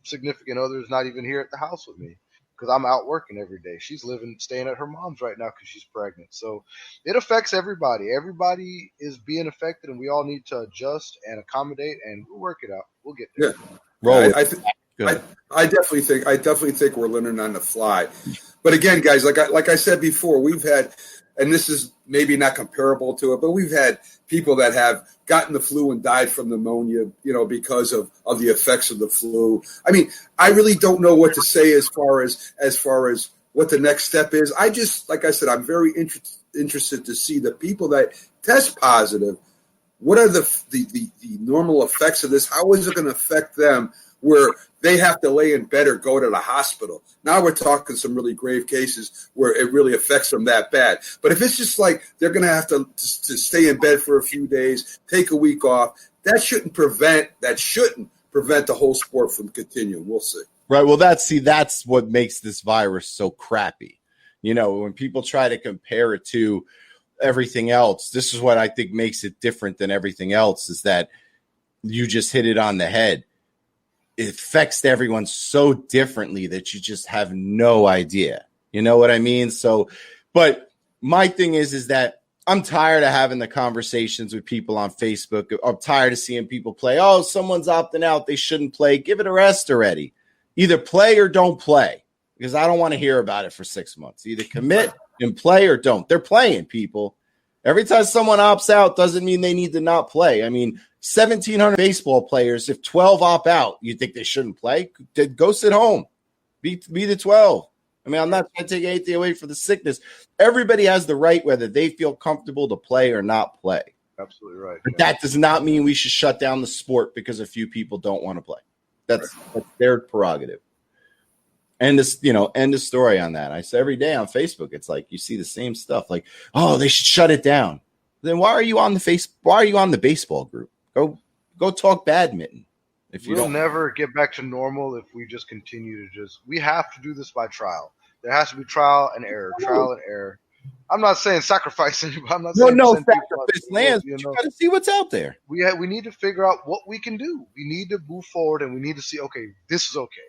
[SPEAKER 5] significant other is not even here at the house with me because I'm out working every day. She's staying at her mom's right now because she's pregnant. So it affects everybody. Everybody is being affected, and we all need to adjust and accommodate, and we'll work it out. We'll get there.
[SPEAKER 4] Yeah. I definitely think we're learning on the fly. But again, guys, like I said before, we've had, and this is maybe not comparable to it, but we've had people that have gotten the flu and died from pneumonia, because of the effects of the flu. I really don't know what to say as far as what the next step is. I just, like I said, I'm very interested to see the people that test positive. What are the normal effects of this? How is it going to affect them where they have to lay in bed or go to the hospital? Now we're talking some really grave cases where it really affects them that bad. But if it's just like they're going to have to stay in bed for a few days, take a week off, that shouldn't prevent the whole sport from continuing. We'll see.
[SPEAKER 3] Right. Well, that's what makes this virus so crappy. When people try to compare it to everything else, this is what I think makes it different than everything else, is that you just hit it on the head. It affects everyone so differently that you just have no idea. You know what I mean? So, but my thing is that I'm tired of having the conversations with people on Facebook. I'm tired of seeing people play. Oh, someone's opting out. They shouldn't play. Give it a rest already. Either play or don't play, because I don't want to hear about it for 6 months. Either commit and play or don't. They're playing, people. Every time someone opts out doesn't mean they need to not play. 1,700 baseball players, if 12 opt out, you think they shouldn't play? Go sit home. Be the 12. I'm not trying to take anything away from the sickness. Everybody has the right, whether they feel comfortable, to play or not play.
[SPEAKER 5] Absolutely right.
[SPEAKER 3] But that does not mean we should shut down the sport because a few people don't want to play. That's their prerogative. And this, end of story on that. I say every day on Facebook, it's like you see the same stuff. Like, oh, they should shut it down. Then why are you on the baseball group? Go talk badminton. If
[SPEAKER 5] we'll never get back to normal if we just continue to we have to do this by trial. There has to be trial and error. I'm not saying sacrifice anybody. I'm not saying
[SPEAKER 3] sacrifice lands. You got to see what's out there.
[SPEAKER 5] We need to figure out what we can do. We need to move forward, and we need to see. Okay, this is okay.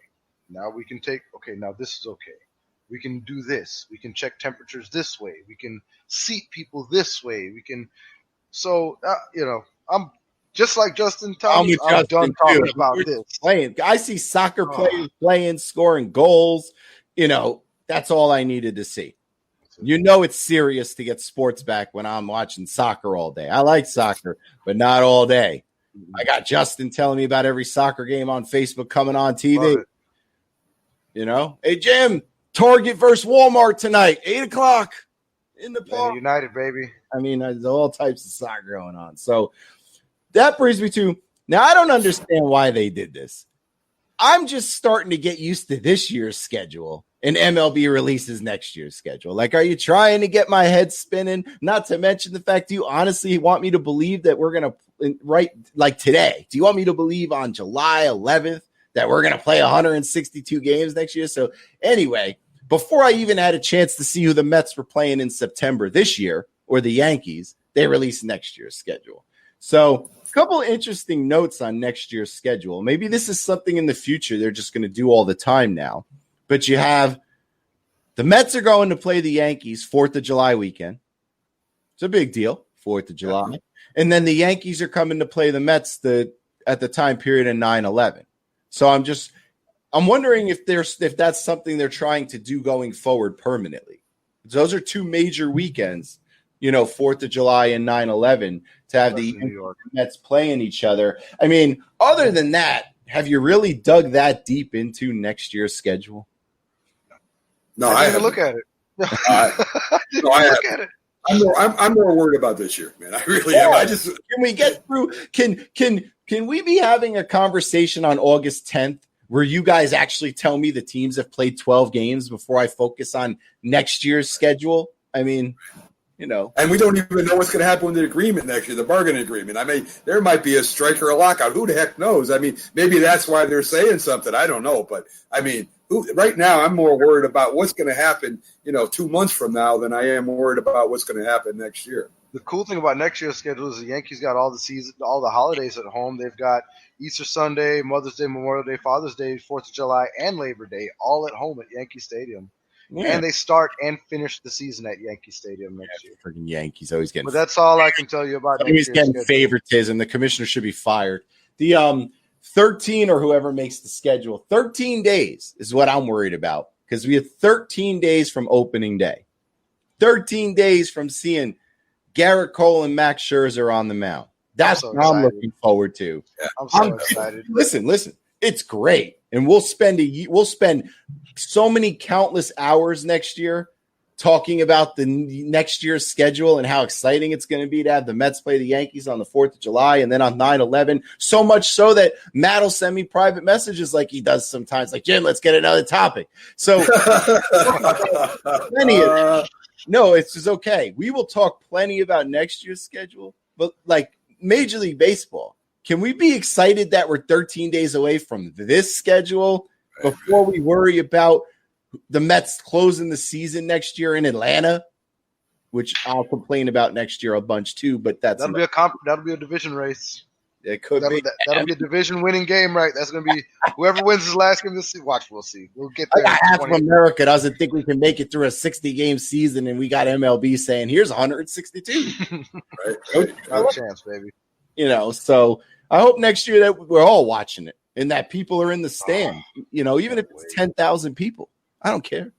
[SPEAKER 5] Now we can take. Okay, now this is okay. We can do this. We can check temperatures this way. We can seat people this way. We can. So I'm just like Justin Thomas. I'm done talking about this.
[SPEAKER 3] I see soccer players playing, scoring goals. That's all I needed to see. It's serious to get sports back when I'm watching soccer all day. I like soccer, but not all day. I got Justin telling me about every soccer game on Facebook coming on TV. Hey, Jim, Target versus Walmart tonight, 8:00 in the park.
[SPEAKER 5] United, baby.
[SPEAKER 3] I mean, there's all types of soccer going on. So that brings me to now. I don't understand why they did this. I'm just starting to get used to this year's schedule, and MLB releases next year's schedule. Like, are you trying to get my head spinning? Not to mention the fact, do you honestly want me to believe that we're going to write like today? Do you want me to believe on July 11th that we're going to play 162 games next year? So anyway, before I even had a chance to see who the Mets were playing in September this year or the Yankees, they released next year's schedule. So a couple of interesting notes on next year's schedule. Maybe this is something in the future they're just going to do all the time now. But you have the Mets are going to play the Yankees 4th of July weekend. It's a big deal, 4th of July. Yeah. And then the Yankees are coming to play the Mets at the time period of 9/11. So I'm wondering if that's something they're trying to do going forward permanently. Those are two major weekends, 4th of July and 9/11, to have the Mets playing each other. I mean, other than that, have you really dug that deep into next year's schedule?
[SPEAKER 4] No, I
[SPEAKER 5] haven't. Look at it.
[SPEAKER 4] No, I look at it. I'm more worried about this year, man. I really am.
[SPEAKER 3] Can we get through? Can we be having a conversation on August 10th where you guys actually tell me the teams have played 12 games before I focus on next year's schedule? I mean,
[SPEAKER 4] And we don't even know what's going to happen with the agreement next year, the bargaining agreement. I mean, there might be a strike or a lockout. Who the heck knows? I mean, maybe that's why they're saying something. I don't know. But, I mean, right now I'm more worried about what's going to happen, 2 months from now than I am worried about what's going to happen next year.
[SPEAKER 5] The cool thing about next year's schedule is the Yankees got all the holidays at home. They've got Easter Sunday, Mother's Day, Memorial Day, Father's Day, 4th of July, and Labor Day all at home at Yankee Stadium. Yeah. And they start and finish the season at Yankee Stadium next year.
[SPEAKER 3] Freaking Yankees always getting.
[SPEAKER 5] But that's all I can tell you about.
[SPEAKER 3] Always getting favoritism. The commissioner should be fired. The 13 or whoever makes the schedule, 13 days is what I'm worried about, because we have 13 days from opening day, 13 days from seeing Garrett Cole and Max Scherzer on the mound. That's what I'm looking forward to.
[SPEAKER 5] Yeah, I'm so excited.
[SPEAKER 3] Listen. It's great. And we'll spend so many countless hours next year talking about the next year's schedule and how exciting it's going to be to have the Mets play the Yankees on the 4th of July and then on 9/11. So much so that Matt will send me private messages like he does sometimes, like, Jim, let's get another topic. So plenty of no, it's just okay. We will talk plenty about next year's schedule, but like Major League Baseball, can we be excited that we're 13 days away from this schedule before we worry about the Mets closing the season next year in Atlanta, which I'll complain about next year a bunch too, but that'll
[SPEAKER 5] be a division race.
[SPEAKER 3] It could be.
[SPEAKER 5] That'll be a division-winning game, right? That's going to be whoever wins his last game this season. Watch, we'll see. We'll get there.
[SPEAKER 3] Half of America doesn't think we can make it through a 60-game season, and we got MLB saying, "Here's 162."
[SPEAKER 5] Right? No chance, baby.
[SPEAKER 3] So I hope next year that we're all watching it and that people are in the stand. Even if it's 10,000 people, I don't care.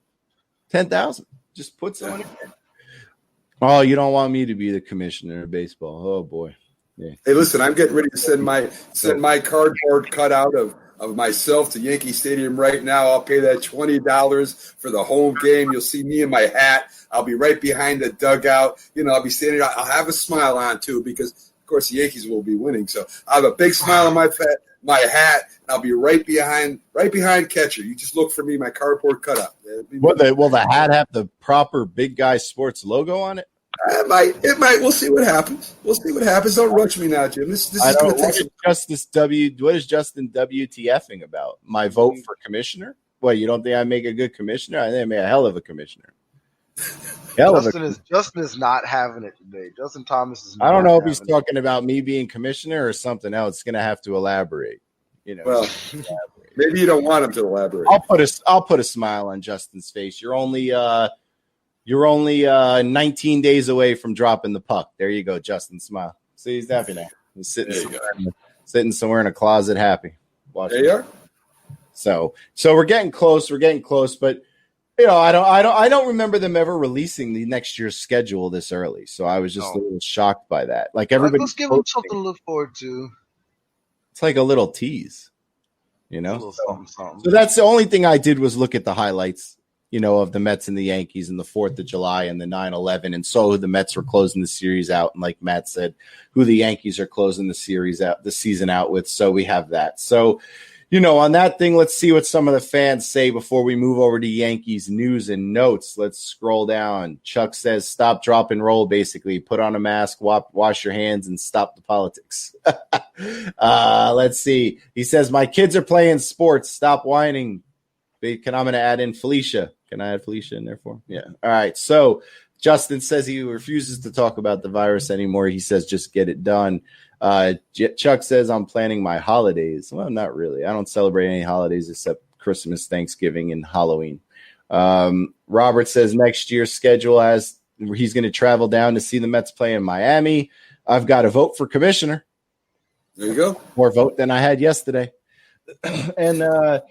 [SPEAKER 3] 10,000, just put someone in there. Oh, you don't want me to be the commissioner of baseball? Oh boy. Yeah.
[SPEAKER 4] Hey, listen, I'm getting ready to send my cardboard cutout of myself to Yankee Stadium right now. I'll pay that $20 for the home game. You'll see me in my hat. I'll be right behind the dugout. I'll be standing. I'll have a smile on too, because of course the Yankees will be winning. So I have a big smile on my my hat, and I'll be right behind catcher. You just look for me, my cardboard cutout.
[SPEAKER 3] Will the hat have the proper Big Guy Sports logo on it?
[SPEAKER 4] It might. We'll see what happens. Don't rush me now, Jim. This is going to take some.
[SPEAKER 3] What is Justin WTFing about? My vote for commissioner? What, you don't think I make a good commissioner? I think I make a hell of a commissioner.
[SPEAKER 5] Justin is not having it today. Justin Thomas is.
[SPEAKER 3] I don't know if he's talking about me being commissioner or something else. It's going to have to elaborate.
[SPEAKER 4] Well, maybe you don't want him to elaborate.
[SPEAKER 3] I'll put a smile on Justin's face. You're only 19 days away from dropping the puck. There you go, Justin. Smile. See, he's happy now. He's sitting somewhere in a closet, happy.
[SPEAKER 4] There you are.
[SPEAKER 3] So we're getting close. But I don't remember them ever releasing the next year's schedule this early. So I was just a little shocked by that. Like everybody,
[SPEAKER 5] let's give them something to look forward to.
[SPEAKER 3] It's like a little tease,
[SPEAKER 5] something.
[SPEAKER 3] So that's the only thing I did was look at the highlights, of the Mets and the Yankees and the 4th of July and the 9/11, and so the Mets were closing the series out, and like Matt said, who the Yankees are closing the season out with. So we have that. So. On that thing, let's see what some of the fans say before we move over to Yankees news and notes. Let's scroll down. Chuck says, stop, drop, and roll, basically. Put on a mask, wash your hands, and stop the politics. Let's see. He says, my kids are playing sports. Stop whining. I'm going to add in Felicia. Can I add Felicia in there for him? Yeah. All right. So Justin says he refuses to talk about the virus anymore. He says, just get it done. Chuck says, I'm planning my holidays. Well, not really. I don't celebrate any holidays except Christmas, Thanksgiving, and Halloween. Robert says next year's schedule he's going to travel down to see the Mets play in Miami. I've got a vote for commissioner.
[SPEAKER 4] There you go.
[SPEAKER 3] More vote than I had yesterday. And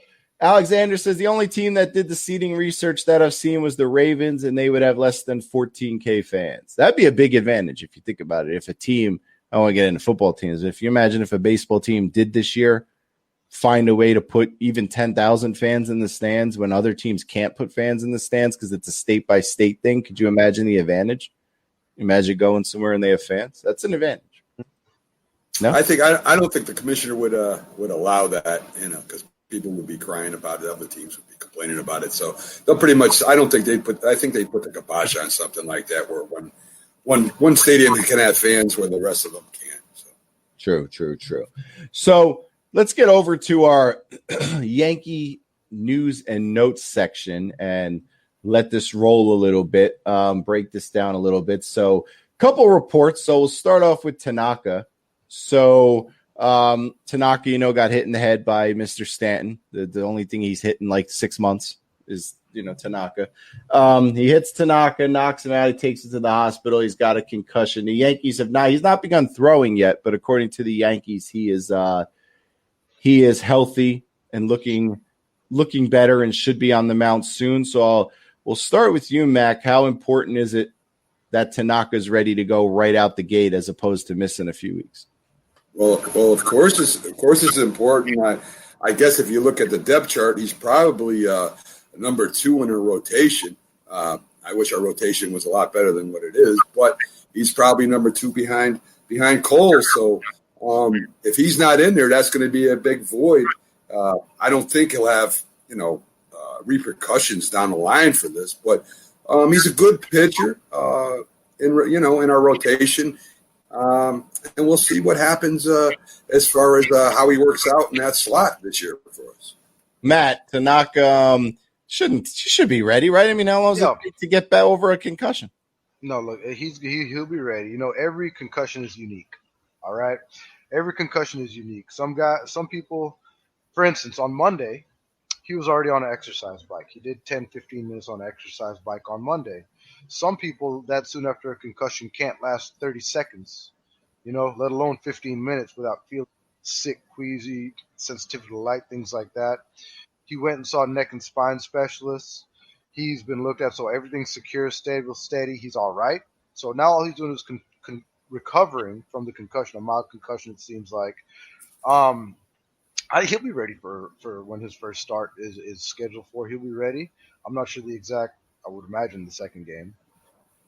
[SPEAKER 3] Alexander says the only team that did the seating research that I've seen was the Ravens, and they would have less than 14K fans. That'd be a big advantage if you think about it. If a team – I want to get into football teams. If you imagine if a baseball team did this year find a way to put even 10,000 fans in the stands when other teams can't put fans in the stands because it's a state-by-state thing, could you imagine the advantage? Imagine going somewhere and they have fans. That's an advantage. No,
[SPEAKER 4] I don't think the commissioner would allow that, because people would be crying about it. Other teams would be complaining about it. So they'll pretty much. I think they put the kibosh on something like that where one stadium can have fans where the rest of them can't. So.
[SPEAKER 3] True. So let's get over to our Yankee news and notes section and let this roll a little bit, break this down a little bit. So a couple reports. So we'll start off with Tanaka. So Tanaka, got hit in the head by Mr. Stanton. The only thing he's hit in like 6 months is Tanaka. He hits Tanaka, knocks him out. He takes him to the hospital. He's got a concussion. The Yankees he's not begun throwing yet, but according to the Yankees, he is healthy and looking better and should be on the mound soon. So we'll start with you, Mac. How important is it that Tanaka's ready to go right out the gate as opposed to missing a few weeks?
[SPEAKER 4] Well, of course it's important. I guess if you look at the depth chart, he's probably number 2 in a rotation. I wish our rotation was a lot better than what it is, but he's probably number 2 behind Cole. So if he's not in there, that's going to be a big void. I don't think he'll have repercussions down the line for this, but he's a good pitcher in our rotation, and we'll see what happens as far as how he works out in that slot this year for us.
[SPEAKER 3] Matt, Tanaka should be ready, right? I mean, how long does it take to get back over a concussion?
[SPEAKER 5] No, look, he'll be ready. Every concussion is unique. All right, every concussion is unique. Some people, for instance, on Monday, he was already on an exercise bike. He did 10, 15 minutes on an exercise bike on Monday. Some people that soon after a concussion can't last 30 seconds, let alone 15 minutes without feeling sick, queasy, sensitivity to light, things like that. He went and saw a neck and spine specialist. He's been looked at, so everything's secure, stable, steady. He's all right. So now all he's doing is recovering from the concussion, a mild concussion, it seems like. He'll be ready for when his first start is scheduled for. He'll be ready. I'm not sure the exact, I would imagine the second game.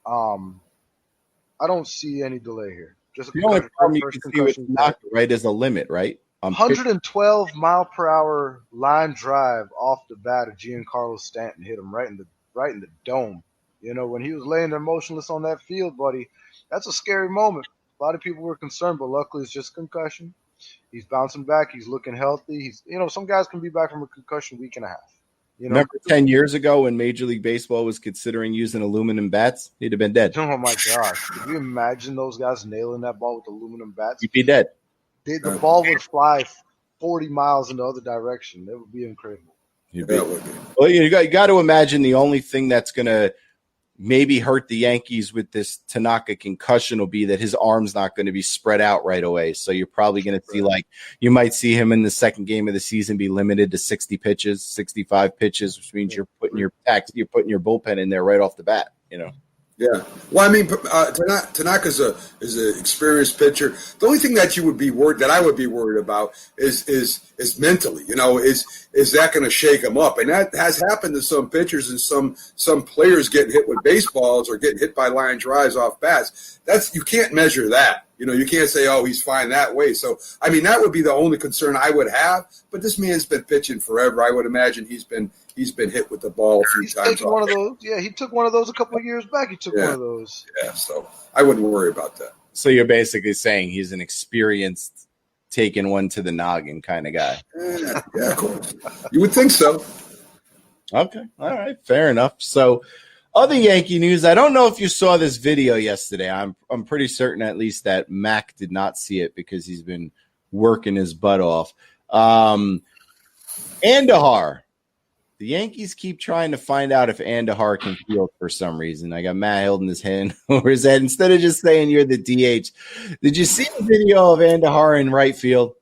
[SPEAKER 5] I don't see any delay here. Just
[SPEAKER 3] the only problem you can see with Tanaka, right, is a limit, right?
[SPEAKER 5] 112 mile per hour line drive off the bat of Giancarlo Stanton hit him right in the dome. You know, when he was laying there motionless on that field, buddy, that's a scary moment. A lot of people were concerned, but luckily it's just concussion. He's bouncing back. He's looking healthy. Some guys can be back from a concussion week and a half.
[SPEAKER 3] Remember 10 years ago when Major League Baseball was considering using aluminum bats? He'd have been dead.
[SPEAKER 5] Oh, my gosh. Could you imagine those guys nailing that ball with aluminum bats?
[SPEAKER 3] You'd be dead.
[SPEAKER 5] The ball would fly 40 miles in the other direction. That would be incredible.
[SPEAKER 3] Well, you got to imagine the only thing that's going to maybe hurt the Yankees with this Tanaka concussion will be that his arm's not going to be spread out right away. So you're probably going to see you might see him in the second game of the season be limited to 60 pitches, 65 pitches, which means you're putting your bullpen in there right off the bat,
[SPEAKER 4] Yeah. Well, I mean, Tanaka's is an experienced pitcher. The only thing that I would be worried about is mentally. Is that going to shake him up? And that has happened to some pitchers and some players getting hit with baseballs or getting hit by line drives off bats. You can't measure that. You can't say, oh, he's fine that way. So, I mean, that would be the only concern I would have. But this man's been pitching forever. I would imagine he's been hit with the ball a few times.
[SPEAKER 5] One of those. Yeah, he took one of those a couple of years back. He took one of those.
[SPEAKER 4] Yeah, so I wouldn't worry about that.
[SPEAKER 3] So you're basically saying he's an experienced taking one to the noggin kind of guy.
[SPEAKER 4] Yeah, of course. You would think so.
[SPEAKER 3] Okay. All right. Fair enough. So other Yankee news. I don't know if you saw this video yesterday. I'm pretty certain at least that Mac did not see it because he's been working his butt off. Andahar. The Yankees keep trying to find out if Andahar can field for some reason. I got Matt holding his hand over his head instead of just saying you're the DH. Did you see the video of Andahar in right field?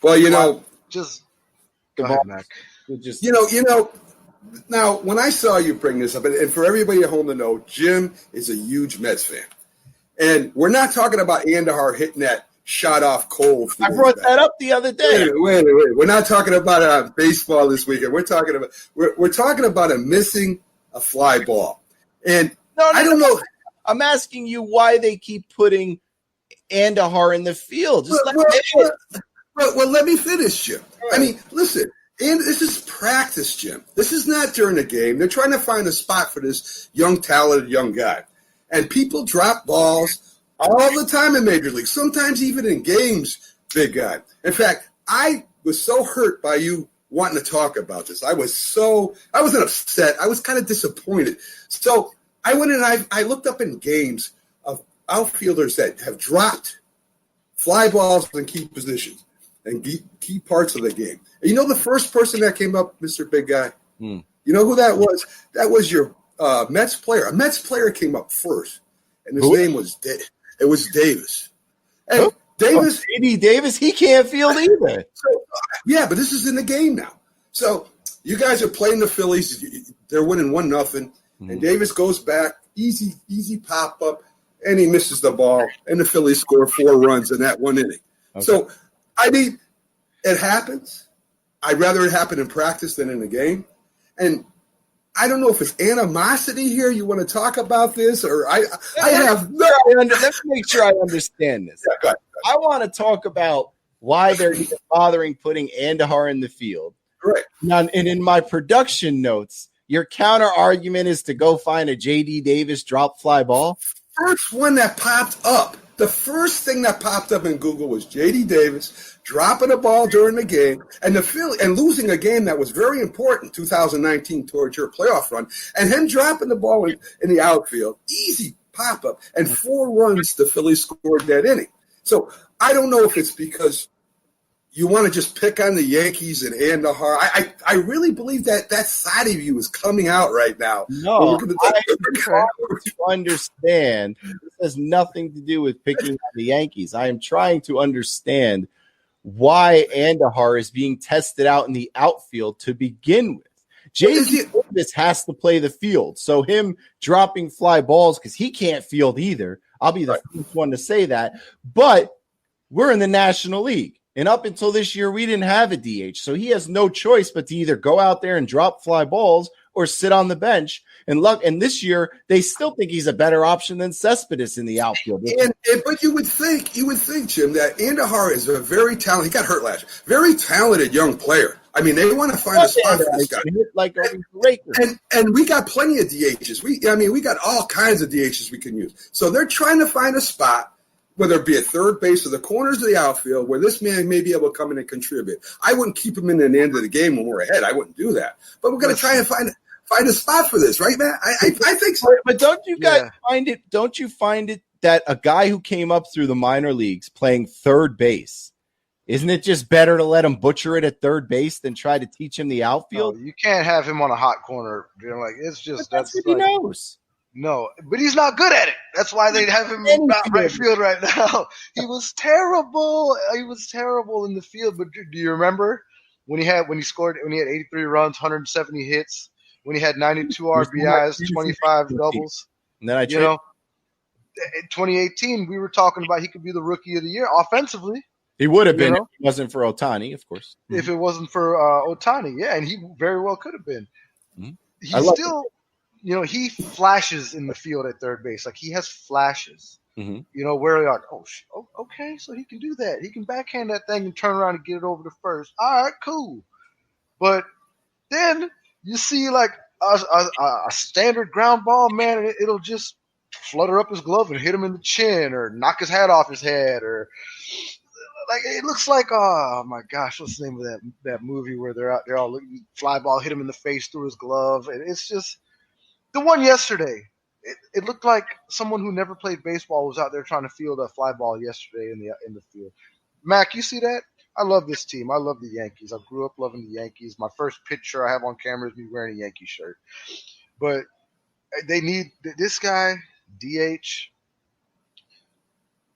[SPEAKER 4] Well,
[SPEAKER 5] just go ahead, Mac.
[SPEAKER 4] Now, when I saw you bring this up, and for everybody at home to know, Jim is a huge Mets fan. And we're not talking about Andahar hitting that shot off cold.
[SPEAKER 3] I brought that up the other day.
[SPEAKER 4] Wait. We're not talking about baseball this weekend. We're talking about him missing a fly ball. And I don't know.
[SPEAKER 3] I'm asking you why they keep putting Andahar in the field.
[SPEAKER 4] Let me finish, Jim. Right. I mean, listen. And this is practice, Jim. This is not during the game. They're trying to find a spot for this young, talented young guy. And people drop balls all the time in Major League, sometimes even in games, big guy. In fact, I was so hurt by you wanting to talk about this. I wasn't upset. I was kind of disappointed. So I went and I looked up in games of outfielders that have dropped fly balls in key positions and key parts of the game. And the first person that came up, Mr. Big Guy? You know who that was? That was your Mets player. A Mets player came up first, and his name was It was Davis. Hey, Davis.
[SPEAKER 3] J.D. Davis, he can't field either.
[SPEAKER 4] Yeah, but this is in the game now. So you guys are playing the Phillies. They're winning 1-0. And Davis goes back, easy pop up, and he misses the ball. And the Phillies score 4 runs in that one inning. Okay. So, I mean, it happens. I'd rather it happen in practice than in the game. And I don't know if it's animosity here. You want to talk about this, or I have no.
[SPEAKER 3] Let's make sure I understand this.
[SPEAKER 4] Yeah, go ahead.
[SPEAKER 3] I want to talk about why they're even bothering putting Andahar in the field.
[SPEAKER 4] Right.
[SPEAKER 3] Now, and in my production notes, your counter argument is to go find a J.D. Davis drop fly ball.
[SPEAKER 4] First one that popped up. The first thing that popped up in Google was J.D. Davis dropping a ball during the game and losing a game that was very important, 2019 towards your playoff run, and him dropping the ball in the outfield, easy pop-up, and 4 runs the Phillies scored that inning. So I don't know if it's because you want to just pick on the Yankees and Andahar. I really believe that side of you is coming out right now.
[SPEAKER 3] No, I try to understand. This has nothing to do with picking on the Yankees. I am trying to understand why Andahar is being tested out in the outfield to begin with. J.D. Davis has to play the field. So him dropping fly balls because he can't field either. I'll be the first one to say that. But we're in the National League. And up until this year, we didn't have a DH. So he has no choice but to either go out there and drop fly balls or sit on the bench. And this year, they still think he's a better option than Cespedes in the outfield.
[SPEAKER 4] But you would think, Jim, that Andahar is a very talented. He got hurt last year. Very talented young player. I mean, they want to find a spot for this guy.
[SPEAKER 3] Like Raker.
[SPEAKER 4] And we got plenty of DHs. We got all kinds of DHs we can use. So they're trying to find a spot, whether it be at third base or the corners of the outfield, where this man may be able to come in and contribute. I wouldn't keep him in at the end of the game when we're ahead. I wouldn't do that. But we're going to try and find a spot for this, right, Matt? I think so.
[SPEAKER 3] But don't you guys find it? Don't you find it that a guy who came up through the minor leagues playing third base, isn't it just better to let him butcher it at third base than try to teach him the outfield?
[SPEAKER 5] No, you can't have him on a hot corner. Like it's just
[SPEAKER 3] that's what he knows.
[SPEAKER 5] No, but he's not good at it. That's why they have him in right field right now. He was terrible. He was terrible in the field. But do you remember when he had 83 runs, 170 hits, when he had 92 RBIs, 25 doubles?
[SPEAKER 3] And then
[SPEAKER 5] in 2018, we were talking about he could be the rookie of the year offensively.
[SPEAKER 3] He would have been if it wasn't for Ohtani, of course.
[SPEAKER 5] If it wasn't for Ohtani, yeah, and he very well could have been.
[SPEAKER 3] Mm-hmm.
[SPEAKER 5] He's still. He flashes in the field at third base. Like, he has flashes, where you're like, okay, so he can do that. He can backhand that thing and turn around and get it over to first. All right, cool. But then you see, like, a standard ground ball, man, and it'll just flutter up his glove and hit him in the chin or knock his hat off his head or – like, it looks like, oh, my gosh, what's the name of that movie where they're all looking, fly ball hit him in the face through his glove. And it's just – the one yesterday, it looked like someone who never played baseball was out there trying to field a fly ball yesterday in the field. Mac, you see that? I love this team. I love the Yankees. I grew up loving the Yankees. My first picture I have on camera is me wearing a Yankee shirt. But they need this guy, DH,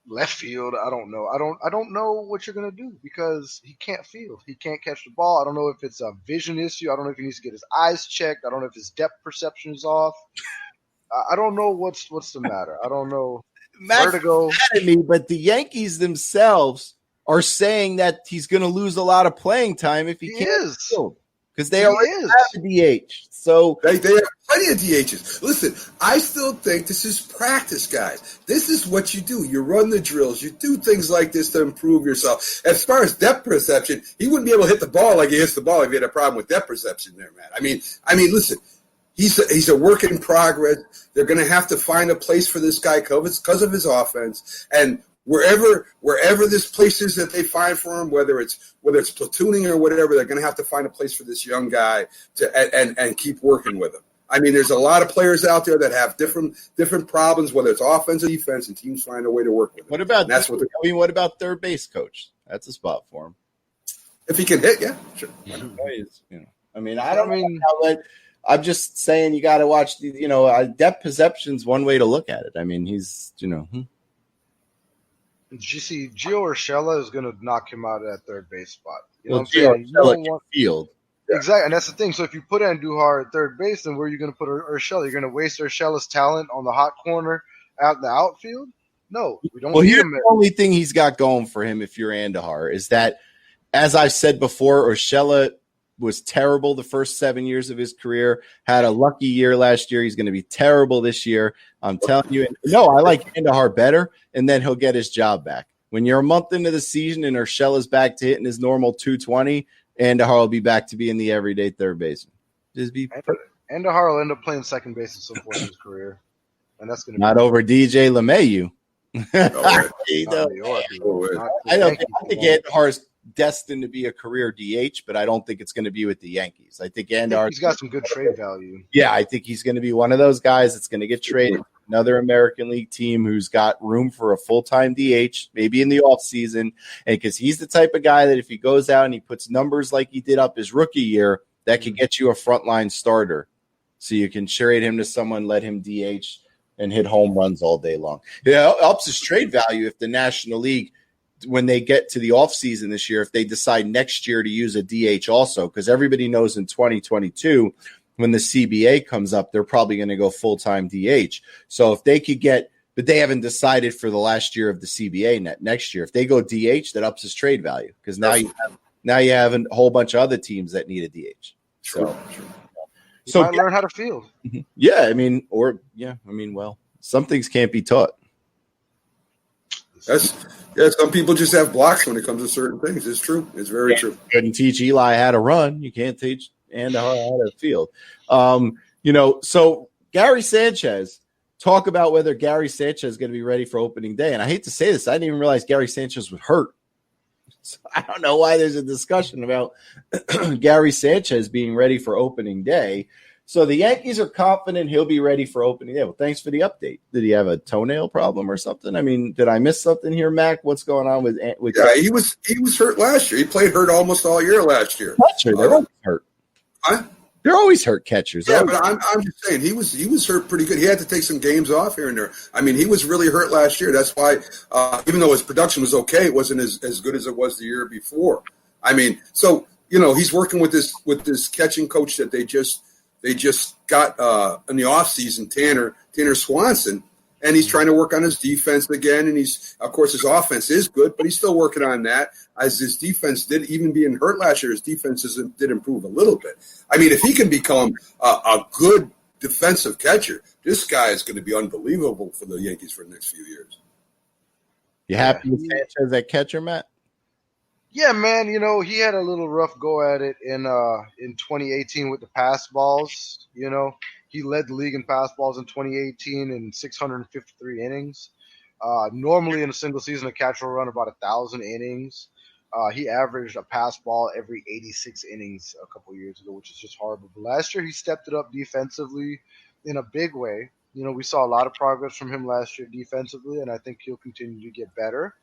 [SPEAKER 5] left field. I don't know. I don't know what you're gonna do because he can't field. He can't catch the ball. I don't know if it's a vision issue. I don't know if he needs to get his eyes checked. I don't know if his depth perception is off. I don't know what's the matter. I don't know. Vertigo.
[SPEAKER 3] But the Yankees themselves are saying that he's going to lose a lot of playing time if he can't field because they already have a DH. So
[SPEAKER 4] they have plenty of DHs. Listen, I still think this is practice, guys. This is what you do. You run the drills. You do things like this to improve yourself. As far as depth perception, he wouldn't be able to hit the ball like he hits the ball if he had a problem with depth perception there, man. I mean, listen, he's a work in progress. They're going to have to find a place for this guy because of his offense. And wherever this place is that they find for him, whether it's platooning or whatever, they're going to have to find a place for this young guy and keep working with him. I mean, there's a lot of players out there that have different problems, whether it's offense or defense, and teams find a way to work with it.
[SPEAKER 3] What about third base coach? That's a spot for him.
[SPEAKER 4] If he can hit, yeah, sure.
[SPEAKER 3] I'm just saying you got to watch depth perception's one way to look at it. I mean, he's
[SPEAKER 5] Did you see Gio Urshela is going to knock him out at that third base spot?
[SPEAKER 3] Gio Urshela can field.
[SPEAKER 5] Exactly, and that's the thing. So if you put Andujar at third base, then where are you going to put Urshela? You're going to waste Urshela's talent on the hot corner out in the outfield? No, we don't.
[SPEAKER 3] Well, here's the only thing he's got going for him if you're Andujar is that, as I've said before, Urshela was terrible the first 7 years of his career, had a lucky year last year. He's going to be terrible this year. I'm telling you. No, I like Andujar better, and then he'll get his job back. When you're a month into the season and Urshela's back to hitting his normal 220, Andujar will be back to being the everyday third baseman.
[SPEAKER 5] Andujar will end up playing second base at some point in his career, and that's going to
[SPEAKER 3] not over DJ LeMahieu.
[SPEAKER 5] I
[SPEAKER 3] think Andujar's destined to be a career DH, but I don't think it's going to be with the Yankees. I think
[SPEAKER 5] he's got some good trade value.
[SPEAKER 3] Yeah, I think he's going to be one of those guys that's going to get traded to another American League team who's got room for a full-time DH, maybe in the offseason. And because he's the type of guy that if he goes out and he puts numbers like he did up his rookie year, that could get you a frontline starter. So you can trade him to someone, let him DH, and hit home runs all day long. Yeah, it helps his trade value if the National League, when they get to the offseason this year, if they decide next year to use a DH also, because everybody knows in 2022, when the CBA comes up, they're probably going to go full-time DH. So if they could get, but they haven't decided for the last year of the CBA next year. If they go DH, that ups his trade value because now you have a whole bunch of other teams that need a DH. So,
[SPEAKER 5] He might learn how to field.
[SPEAKER 3] Yeah, well, some things can't be taught.
[SPEAKER 4] Some people just have blocks when it comes to certain things. It's true. It's very true.
[SPEAKER 3] Couldn't teach Eli how to run. You can't teach Andujar how to field. So Gary Sanchez, talk about whether Gary Sanchez is going to be ready for opening day. And I hate to say this, I didn't even realize Gary Sanchez was hurt. So I don't know why there's a discussion about Gary Sanchez being ready for opening day. So the Yankees are confident he'll be ready for opening day. Well, thanks for the update. Did he have a toenail problem or something? I mean, did I miss something here, Mac? What's going on with?
[SPEAKER 4] Yeah, he was hurt last year. He played hurt almost all year last year.
[SPEAKER 3] Catcher, they're always hurt.
[SPEAKER 4] Huh?
[SPEAKER 3] They're always hurt catchers.
[SPEAKER 4] Yeah, but I'm just saying he was hurt pretty good. He had to take some games off here and there. I mean, he was really hurt last year. That's why, even though his production was okay, it wasn't as good as it was the year before. I mean, so he's working with this catching coach that they just got in the offseason, Tanner Swanson, and he's trying to work on his defense again. And of course, his offense is good, but he's still working on that. As his defense did, even being hurt last year, his defense did improve a little bit. I mean, if he can become a good defensive catcher, this guy is going to be unbelievable for the Yankees for the next few years.
[SPEAKER 3] You happy with Sanchez at catcher, Matt?
[SPEAKER 5] Yeah, man. He had a little rough go at it in 2018 with the pass balls. He led the league in pass balls in 2018 in 653 innings. Normally in a single season, a catcher will run about 1,000 innings. He averaged a pass ball every 86 innings a couple years ago, which is just horrible. But last year, he stepped it up defensively in a big way. We saw a lot of progress from him last year defensively, and I think he'll continue to get better.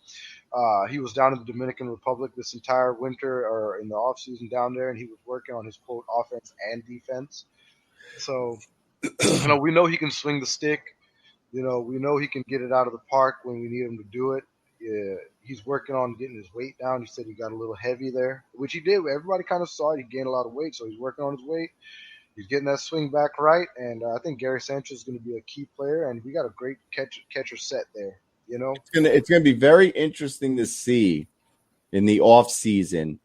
[SPEAKER 5] He was down in the Dominican Republic this entire winter or in the offseason down there, and he was working on his, quote, offense and defense. So, we know he can swing the stick. We know he can get it out of the park when we need him to do it. Yeah, he's working on getting his weight down. He said he got a little heavy there, which he did. Everybody kind of saw it. He gained a lot of weight, so he's working on his weight. He's getting that swing back right, and I think Gary Sanchez is going to be a key player, and we got a great catcher set there.
[SPEAKER 3] It's going to be very interesting to see in the off season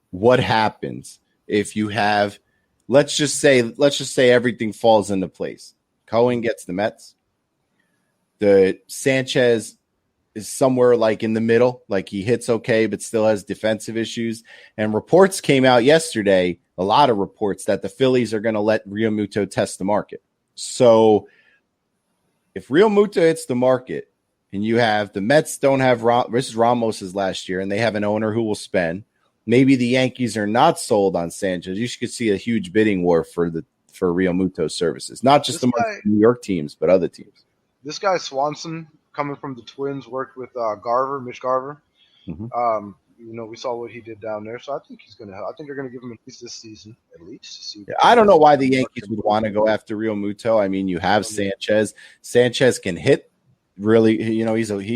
[SPEAKER 3] what happens if you have. Let's just say everything falls into place. Cohen gets the Mets. The Sanchez is somewhere like in the middle, like he hits okay, but still has defensive issues. And reports came out yesterday, a lot of reports that the Phillies are going to let Real Muto test the market. So if Real Muto hits the market and you have the Mets don't have this is Ramos's last year and they have an owner who will spend, maybe the Yankees are not sold on Sanchez. You could see a huge bidding war for Real Muto's services, not just among New York teams, but other teams.
[SPEAKER 5] This guy Swanson, coming from the Twins, worked with Mitch Garver.
[SPEAKER 3] Mm-hmm.
[SPEAKER 5] We saw what he did down there, so I think he's going to. I think they're going to give him at least this season, at least.
[SPEAKER 3] I don't know why the Yankees would want to go after Real Muto. I mean, you have Sanchez. Sanchez can hit. Really, he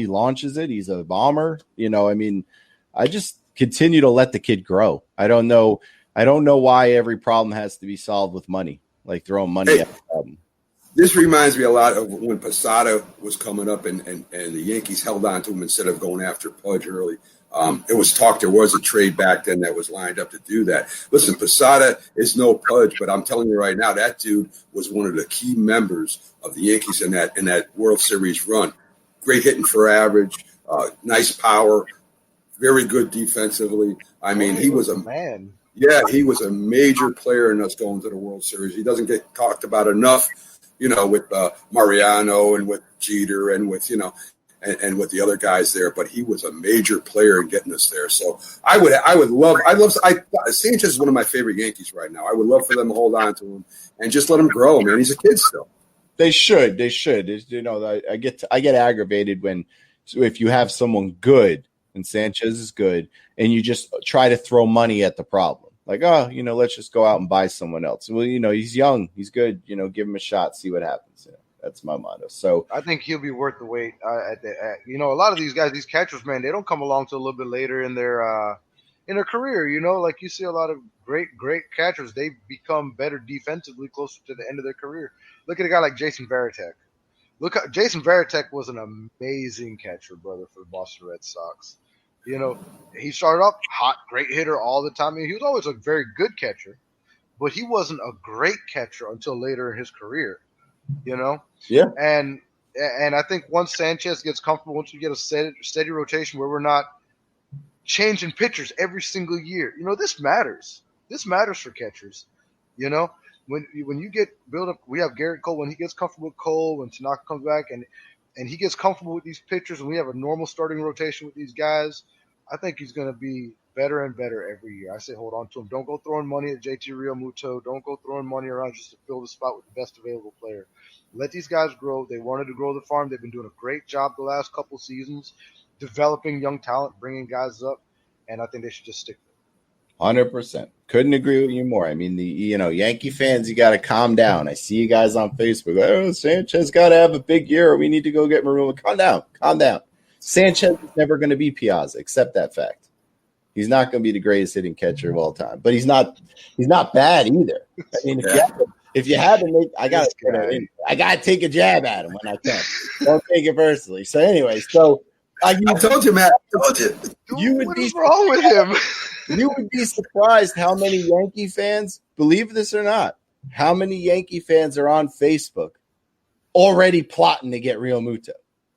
[SPEAKER 3] launches it. He's a bomber. I just continue to let the kid grow. I don't know why every problem has to be solved with money, like throwing money at the problem.
[SPEAKER 4] This reminds me a lot of when Posada was coming up and the Yankees held on to him instead of going after Pudge early. It was talk there was a trade back then that was lined up to do that. Listen, Posada is no Pudge, but I'm telling you right now, that dude was one of the key members of the Yankees in that World Series run. Great hitting for average, nice power, very good defensively. I mean, he was a man. Yeah, he was a major player in us going to the World Series. He doesn't get talked about enough. With Mariano and with Jeter and with, and with the other guys there, but he was a major player in getting us there. So I'd love Sanchez is one of my favorite Yankees right now. I would love for them to hold on to him and just let him grow, man. He's a kid still.
[SPEAKER 3] They should. I get aggravated if you have someone good and Sanchez is good and you just try to throw money at the problem. Like, let's just go out and buy someone else. Well, he's young. He's good. Give him a shot. See what happens. That's my motto. So
[SPEAKER 5] I think he'll be worth the wait. A lot of these guys, these catchers, man, they don't come along till a little bit later in their career. Like you see a lot of great catchers. They become better defensively closer to the end of their career. Look at a guy like Jason Varitek. Jason Varitek was an amazing catcher, brother, for the Boston Red Sox. He started off hot, great hitter all the time. I mean, he was always a very good catcher, but he wasn't a great catcher until later in his career, you know?
[SPEAKER 3] Yeah.
[SPEAKER 5] And I think once Sanchez gets comfortable, once we get a steady rotation where we're not changing pitchers every single year, this matters. This matters for catchers, When you get built up, we have Garrett Cole. When he gets comfortable with Cole, when Tanaka comes back, and he gets comfortable with these pitchers, and we have a normal starting rotation with these guys, I think he's going to be better and better every year. I say hold on to him. Don't go throwing money at JT Realmuto. Don't go throwing money around just to fill the spot with the best available player. Let these guys grow. They wanted to grow the farm. They've been doing a great job the last couple seasons, developing young talent, bringing guys up, and I think they should just stick with it.
[SPEAKER 3] 100%. Couldn't agree with you more. I mean, the Yankee fans, you got to calm down. I see you guys on Facebook. Oh, Sanchez got to have a big year. We need to go get Maroon. Calm down. Sanchez is never going to be Piazza. Accept that fact. He's not going to be the greatest hitting catcher of all time, but he's not bad either. I mean, if you haven't, I got to take a jab at him when I can. Don't take it personally. So anyway, I
[SPEAKER 4] told you, Matt. I told you.
[SPEAKER 3] You would
[SPEAKER 5] What
[SPEAKER 3] be
[SPEAKER 5] is wrong with him?
[SPEAKER 3] You would be surprised how many Yankee fans, believe this or not, how many Yankee fans are on Facebook already plotting to get Realmuto.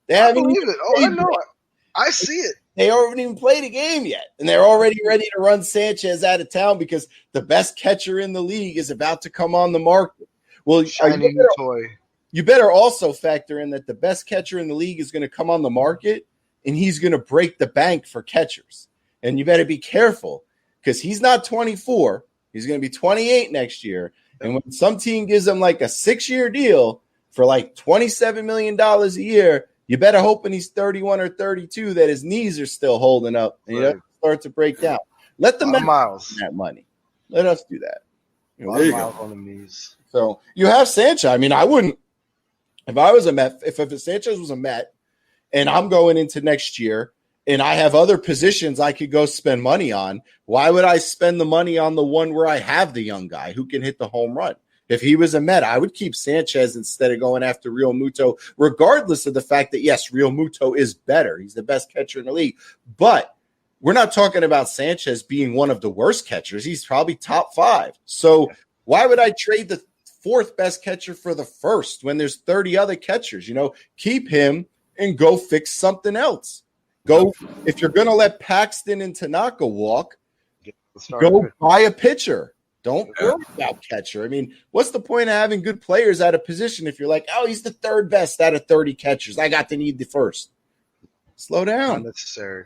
[SPEAKER 3] They
[SPEAKER 5] I
[SPEAKER 3] haven't
[SPEAKER 5] believe
[SPEAKER 3] even
[SPEAKER 5] it. Oh, I
[SPEAKER 3] played
[SPEAKER 5] know
[SPEAKER 3] yet.
[SPEAKER 5] it. I see it.
[SPEAKER 3] They haven't even played a game yet, and they're already ready to run Sanchez out of town because the best catcher in the league is about to come on the market. Well,
[SPEAKER 5] Shiny new toy.
[SPEAKER 3] you better also factor in that the best catcher in the league is going to come on the market, and he's going to break the bank for catchers. And you better be careful because he's not 24. He's going to be 28 next year. And when some team gives him like a 6-year deal for like $27 million a year, you better hope when he's 31 or 32 that his knees are still holding up and he doesn't start to break down. Let the Mets
[SPEAKER 5] miles.
[SPEAKER 3] that money. Let us do that.
[SPEAKER 4] There you
[SPEAKER 5] Miles
[SPEAKER 4] go.
[SPEAKER 5] on the knees.
[SPEAKER 3] So you have Sanchez. I mean, I wouldn't – if I was a Met, if Sanchez was a Met and I'm going into next year and I have other positions I could go spend money on, why would I spend the money on the one where I have the young guy who can hit the home run? If he was a Met, I would keep Sanchez instead of going after Realmuto, regardless of the fact that, yes, Realmuto is better. He's the best catcher in the league. But we're not talking about Sanchez being one of the worst catchers. He's probably top 5. So why would I trade the 4th best catcher for the 1st when there's 30 other catchers? Keep him and go fix something else. Go, if you're going to let Paxton and Tanaka walk, go buy a pitcher. Don't worry about catcher. I mean, what's the point of having good players at a position if you're like, oh, he's the 3rd best out of 30 catchers. I got to need the 1st. Slow down.
[SPEAKER 5] Unnecessary.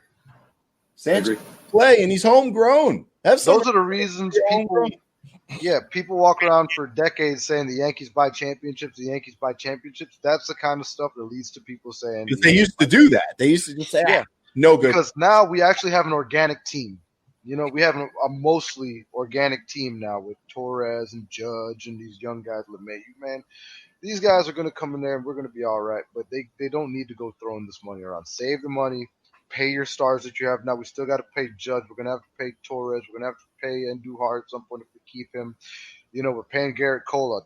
[SPEAKER 3] Sanchez play, and he's homegrown.
[SPEAKER 5] Those are the reasons people walk around for decades saying the Yankees buy championships, That's the kind of stuff that leads to people saying
[SPEAKER 3] they used to do that. They used to just say, no good.
[SPEAKER 5] Because now we actually have an organic team. We have a mostly organic team now with Torres and Judge and these young guys, LeMahieu. Man, these guys are going to come in there and we're going to be all right. But they don't need to go throwing this money around. Save the money. Pay your stars that you have now. We still got to pay Judge. We're going to have to pay Torres. We're going to have to pay Andujar at some point if we keep him. We're paying Garrett Cole a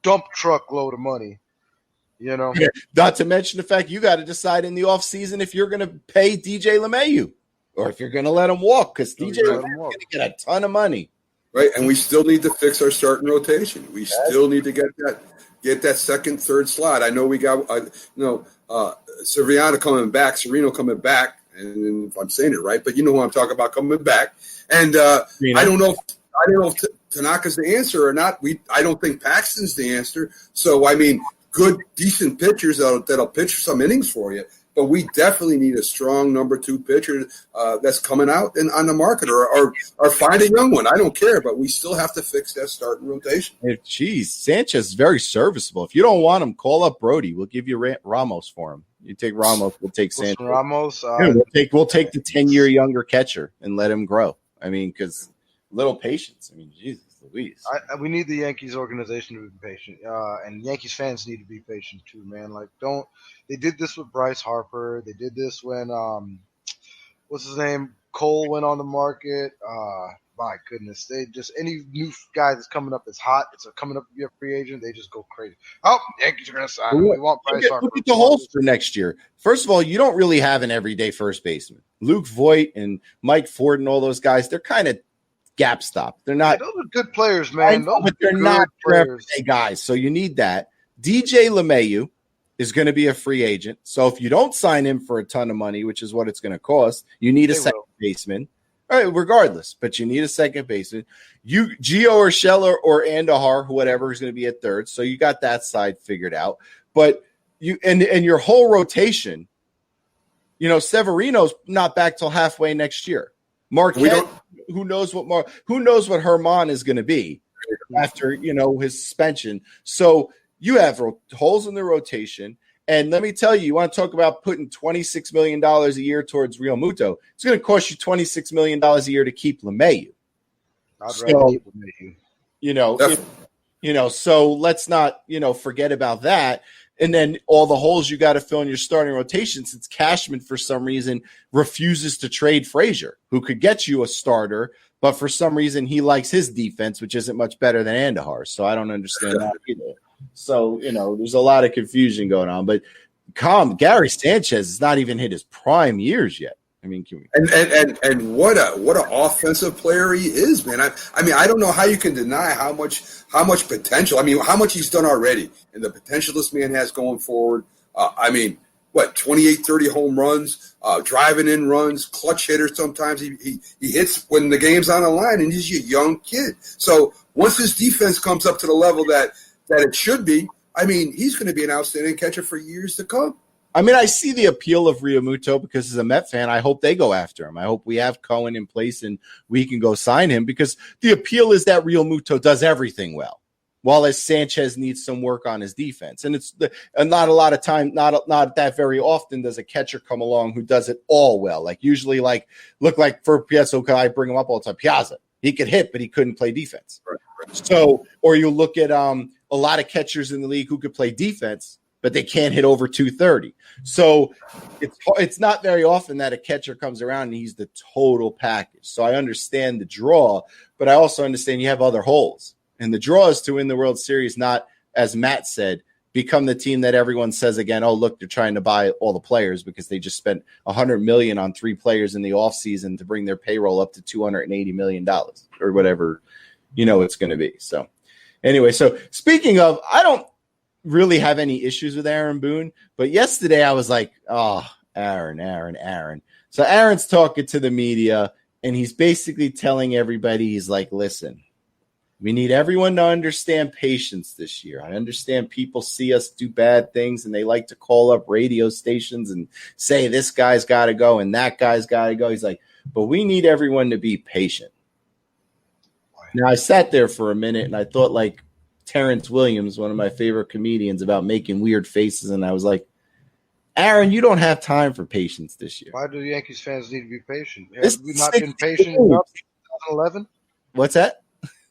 [SPEAKER 5] dump truck load of money.
[SPEAKER 3] Not to mention the fact you got to decide in the offseason if you're going to pay DJ LeMahieu or if you're going to let him walk because DJ LeMahieu is going to get a ton of money.
[SPEAKER 4] Right, and we still need to fix our starting rotation. We still need to get that second, third slot. I know we got Serrano coming back, and if I'm saying it right, but you know who I'm talking about coming back. And I don't know if Tanaka's the answer or not. I don't think Paxton's the answer. So I mean, good, decent pitchers that'll pitch some innings for you. But we definitely need a strong number 2 pitcher that's coming out and on the market, or find a young one. I don't care, but we still have to fix that starting rotation.
[SPEAKER 3] Sanchez is very serviceable. If you don't want him, call up Brody. We'll give you Ramos for him. You take Ramos, we'll take Sanchez.
[SPEAKER 5] Ramos,
[SPEAKER 3] we'll take the 10-year younger catcher and let him grow. I mean, because little patience. I mean, Jesus Louise.
[SPEAKER 5] We need the Yankees organization to be patient, and Yankees fans need to be patient too, man. They did this with Bryce Harper. They did this when what's his name? Cole went on the market. My goodness, any new guy that's coming up is hot. It's coming up to be a free agent. They just go crazy. Oh, Yankees are going to sign him. We want Bryce Harper.
[SPEAKER 3] Look at the holster next year. First of all, you don't really have an everyday first baseman. Luke Voigt and Mike Ford and all those guys, they're kind of gap stop. They're not.
[SPEAKER 5] Those are good players,
[SPEAKER 3] I
[SPEAKER 5] man.
[SPEAKER 3] know,
[SPEAKER 5] Those
[SPEAKER 3] but
[SPEAKER 5] are
[SPEAKER 3] they're
[SPEAKER 5] good
[SPEAKER 3] not
[SPEAKER 5] players.
[SPEAKER 3] everyday guys. So you need that. DJ LeMahieu is going to be a free agent. So if you don't sign him for a ton of money, which is what it's going to cost, you need a second baseman. All right, regardless, but you need a second baseman. You Gio Urshela or Andahar, whatever is going to be at third. So you got that side figured out. But you and your whole rotation, Severino's not back till halfway next year. Marquette, who knows what Herman is going to be after his suspension. So you have holes in the rotation. And let me tell you, you want to talk about putting $26 million a year towards Real Muto. It's going to cost you $26 million a year to keep LeMahieu.
[SPEAKER 5] I'd rather keep LeMahieu.
[SPEAKER 3] So let's not, forget about that. And then all the holes you got to fill in your starting rotation, since Cashman, for some reason, refuses to trade Frazier, who could get you a starter, but for some reason he likes his defense, which isn't much better than Andahar. So I don't understand that either. So, there's a lot of confusion going on. But Gary Sanchez has not even hit his prime years yet. I mean,
[SPEAKER 4] and what a offensive player he is, man. I mean, I don't know how you can deny how much potential. I mean, how much he's done already, and the potential this man has going forward. 28, 30 home runs, driving in runs, clutch hitter. Sometimes he hits when the game's on the line, and he's a young kid. So once his defense comes up to the level that it should be, I mean, he's going to be an outstanding catcher for years to come.
[SPEAKER 3] I mean, I see the appeal of Real Muto because as a Met fan, I hope they go after him. I hope we have Cohen in place and we can go sign him because the appeal is that Real Muto does everything well, while as Sanchez needs some work on his defense. And not a lot of time, not that very often does a catcher come along who does it all well. Like usually look like for Piazza, I bring him up all the time. Piazza, he could hit, but he couldn't play defense.
[SPEAKER 4] Right.
[SPEAKER 3] So, or you look at a lot of catchers in the league who could play defense, but they can't hit over 230. So it's not very often that a catcher comes around and he's the total package. So I understand the draw, but I also understand you have other holes. And the draw is to win the World Series, not, as Matt said, become the team that everyone says again, oh, look, they're trying to buy all the players because they just spent $100 million on 3 players in the offseason to bring their payroll up to $280 million or whatever, it's going to be. So anyway, so speaking of, I don't really have any issues with Aaron Boone, but yesterday I was like, oh, Aaron. So Aaron's talking to the media and he's basically telling everybody, he's like, listen, we need everyone to understand patience this year. I understand people see us do bad things and they like to call up radio stations and say this guy's got to go and that guy's got to go. He's like, but we need everyone to be patient. Now I sat there for a minute and I thought like Terrence Williams, one of my favorite comedians, about making weird faces. And I was like, Aaron, you don't have time for patience this year.
[SPEAKER 5] Why do Yankees fans need to be patient? Have we not been patient enough in 2011?
[SPEAKER 3] What's that?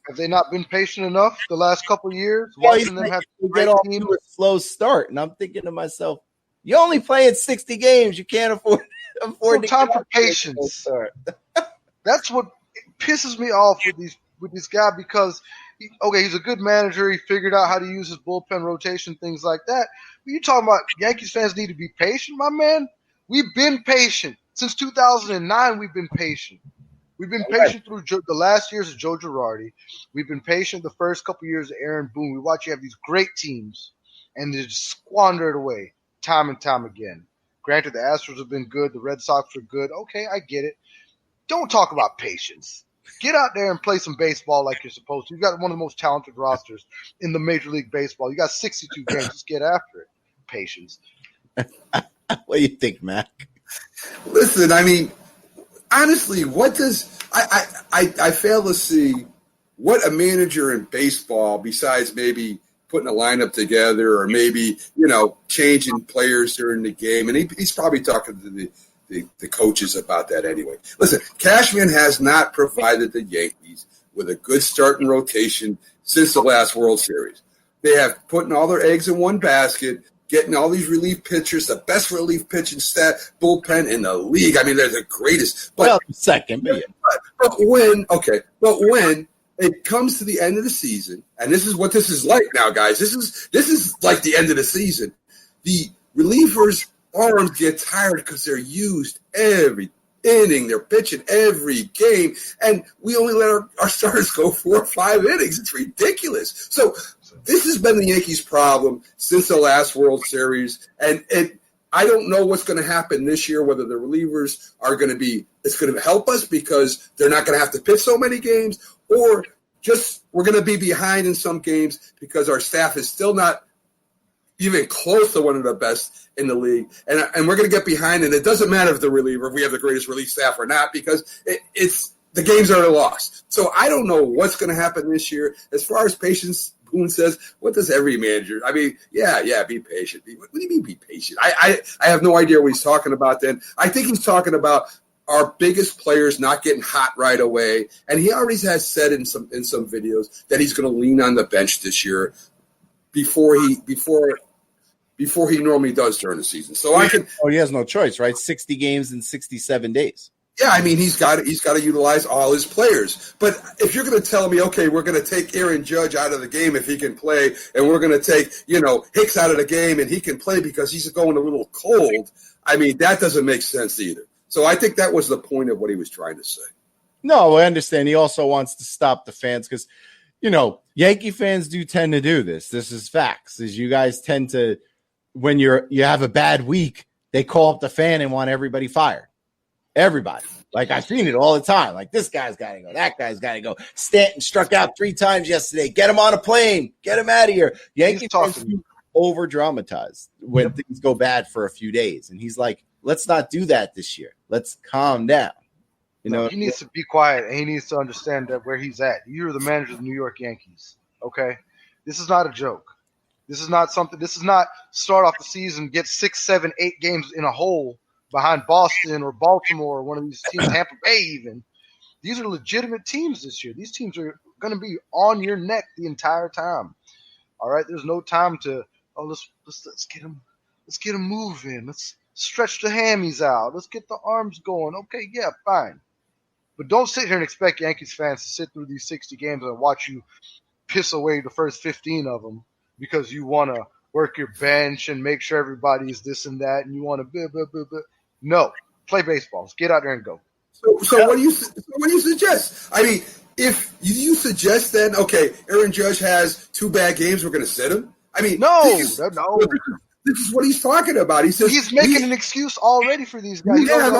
[SPEAKER 5] Have they not been patient enough the last couple of years?
[SPEAKER 3] Well,
[SPEAKER 5] Watching them have
[SPEAKER 3] get off to a slow start. And I'm thinking to myself, you only playing 60 games. You can't afford to
[SPEAKER 5] time for patience. That's what pisses me off with this guy because he's a good manager. He figured out how to use his bullpen rotation, things like that. But you talking about Yankees fans need to be patient, my man? We've been patient. Since 2009, we've been patient. We've been patient through the last years of Joe Girardi. We've been patient the first couple years of Aaron Boone. We watch you have these great teams, and they just squander it away time and time again. Granted, the Astros have been good. The Red Sox are good. Okay, I get it. Don't talk about patience. Get out there and play some baseball like you're supposed to. You've got one of the most talented rosters in the Major League Baseball. You got 62 games. Just get after it. Patience.
[SPEAKER 3] What do you think, Mac?
[SPEAKER 4] Listen, I mean, honestly, what does I fail to see what a manager in baseball, besides maybe putting a lineup together or maybe, changing players during the game. And he's probably talking to the coaches about that anyway. Listen, Cashman has not provided the Yankees with a good starting rotation since the last World Series. They have put all their eggs in one basket, getting all these relief pitchers, the best relief pitching bullpen in the league. I mean, they're the greatest. But
[SPEAKER 3] second, but
[SPEAKER 4] when it comes to the end of the season, and this is what this is like now, guys. This is like the end of the season. The relievers' arms get tired because they're used every inning. They're pitching every game, and we only let our starters go 4 or 5 innings. It's ridiculous. So this has been the Yankees' problem since the last World Series, and I don't know what's going to happen this year, whether the relievers are going to be – it's going to help us because they're not going to have to pitch so many games, or just we're going to be behind in some games because our staff is still not even close to one of the best in the league. And we're going to get behind, and it doesn't matter if the reliever, if we have the greatest relief staff or not, because it's the games are lost. So I don't know what's going to happen this year. As far as patience, Boone says, what does every manager? I mean, yeah, be patient. What do you mean be patient? I have no idea what he's talking about then. I think he's talking about our biggest players not getting hot right away. And he already has said in some videos that he's going to lean on the bench this year before he normally does during the season. So
[SPEAKER 3] he has no choice, right? 60 games in 67 days.
[SPEAKER 4] Yeah, I mean, he's got to utilize all his players. But if you're going to tell me, okay, we're going to take Aaron Judge out of the game if he can play, and we're going to take, Hicks out of the game and he can play because he's going a little cold, I mean, that doesn't make sense either. So I think that was the point of what he was trying to say. No,
[SPEAKER 3] I understand. He also wants to stop the fans because, Yankee fans do tend to do this. This is facts. Is you guys tend to, when you have a bad week, they call up the fan and want everybody fired. Everybody. Like, I've seen it all the time. Like, this guy's got to go. That guy's got to go. Stanton struck out 3 times yesterday. Get him on a plane. Get him out of here. Yankees over-dramatized when things go bad for a few days. And he's like, let's not do that this year. Let's calm down.
[SPEAKER 5] He needs to be quiet, and he needs to understand that where he's at. You're the manager of the New York Yankees, okay? This is not a joke. This is not start off the season, get 6, 7, 8 games in a hole behind Boston or Baltimore or one of these teams, Tampa Bay even. These are legitimate teams this year. These teams are going to be on your neck the entire time. All right, there's no time to let's get them moving. Let's stretch the hammies out. Let's get the arms going. Okay, yeah, fine. But don't sit here and expect Yankees fans to sit through these 60 games and watch you piss away the first 15 of them because you want to work your bench and make sure everybody's this and that, and you want to blah, blah, blah, blah. No, play baseball. Get out there and go.
[SPEAKER 4] So what do you suggest? I mean, if you suggest then, okay, Aaron Judge has 2 bad games, we're going to sit him? I mean,
[SPEAKER 5] no.
[SPEAKER 4] This is what he's talking about. He says
[SPEAKER 5] he's making an excuse already for these guys.
[SPEAKER 4] We have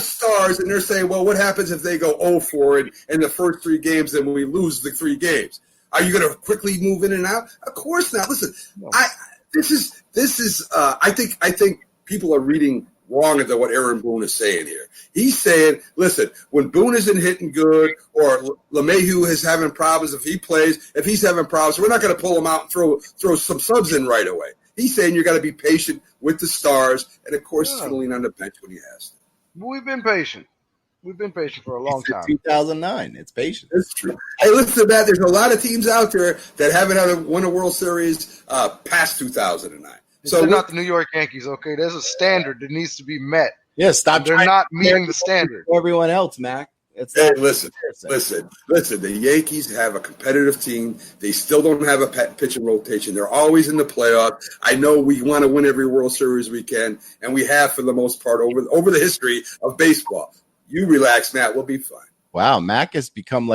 [SPEAKER 4] stars, and they're saying, well, what happens if they go 0-4 in the first 3 games and we lose the 3 games? Are you going to quickly move in and out? Of course not. Listen, no. I think people are reading wrong into what Aaron Boone is saying here. He's saying, listen, when Boone isn't hitting good or LeMahieu is having problems, if he's having problems, we're not going to pull him out and throw some subs in right away. He's saying you got to be patient with the stars, and of course, he's going to lean on the bench when he has to.
[SPEAKER 5] We've been patient. We've been patient for a long time.
[SPEAKER 3] 2009. It's patient.
[SPEAKER 4] That's true. Hey, listen to that. There's a lot of teams out there that haven't won a World Series past 2009.
[SPEAKER 5] So they're not the New York Yankees, okay? There's a standard that needs to be met.
[SPEAKER 3] Yeah, stop.
[SPEAKER 5] They're not meeting the standard.
[SPEAKER 3] Everyone else, Mac.
[SPEAKER 4] Listen. The Yankees have a competitive team. They still don't have a pitching rotation. They're always in the playoffs. I know we want to win every World Series we can, and we have for the most part over the history of baseball. You relax, Matt. We'll be fine.
[SPEAKER 3] Wow, Mac has become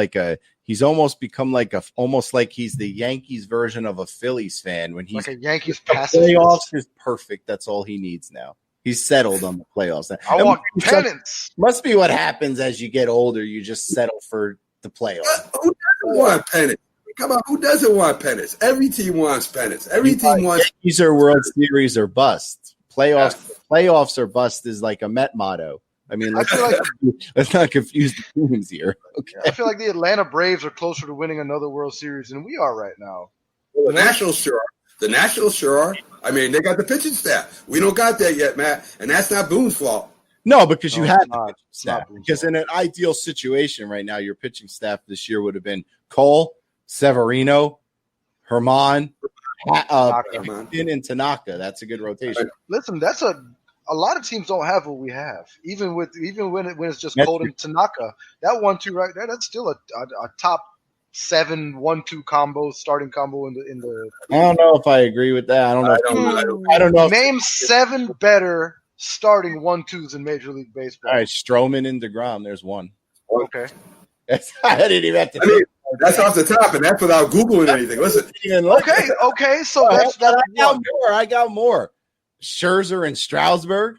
[SPEAKER 3] he's almost become almost like he's the Yankees version of a Phillies fan when he's
[SPEAKER 5] like a Yankees
[SPEAKER 3] pacifist. Playoffs is perfect. That's all he needs now. He's settled on the playoffs.
[SPEAKER 5] I want pennants.
[SPEAKER 3] Must be what happens as you get older. You just settle for the playoffs.
[SPEAKER 4] Who doesn't want pennants? Come on, who doesn't want pennants? Every team wants pennants. Every team wants.
[SPEAKER 3] Yankees are World Series or bust. Playoffs or bust is like a Met motto. I mean, let's not confuse the teams here. Okay.
[SPEAKER 5] I feel like the Atlanta Braves are closer to winning another World Series than we are right now.
[SPEAKER 4] Well, the Nationals sure are. I mean, they got the pitching staff. We don't got that yet, Matt, and that's not Boone's fault.
[SPEAKER 3] No, because you have the pitching staff. Because in an ideal situation right now, your pitching staff this year would have been Cole, Severino, Herman, and Tanaka. That's a good rotation.
[SPEAKER 5] Listen, that's a lot of teams don't have what we have. Even when it's just Cole and Tanaka, that 1-2 right there, that's still a top 7 1-2 combo, starting combo in the.
[SPEAKER 3] I don't know if I agree with that. I don't know.
[SPEAKER 5] I don't know. Name 7 better starting 1-2s in Major League Baseball.
[SPEAKER 3] All right, Stroman and DeGrom. There's one.
[SPEAKER 5] Okay.
[SPEAKER 3] I didn't even have to.
[SPEAKER 4] I mean, that's off the top, and that's without Googling anything. Listen.
[SPEAKER 5] Okay. So that's
[SPEAKER 3] I got more. Scherzer and Strasburg.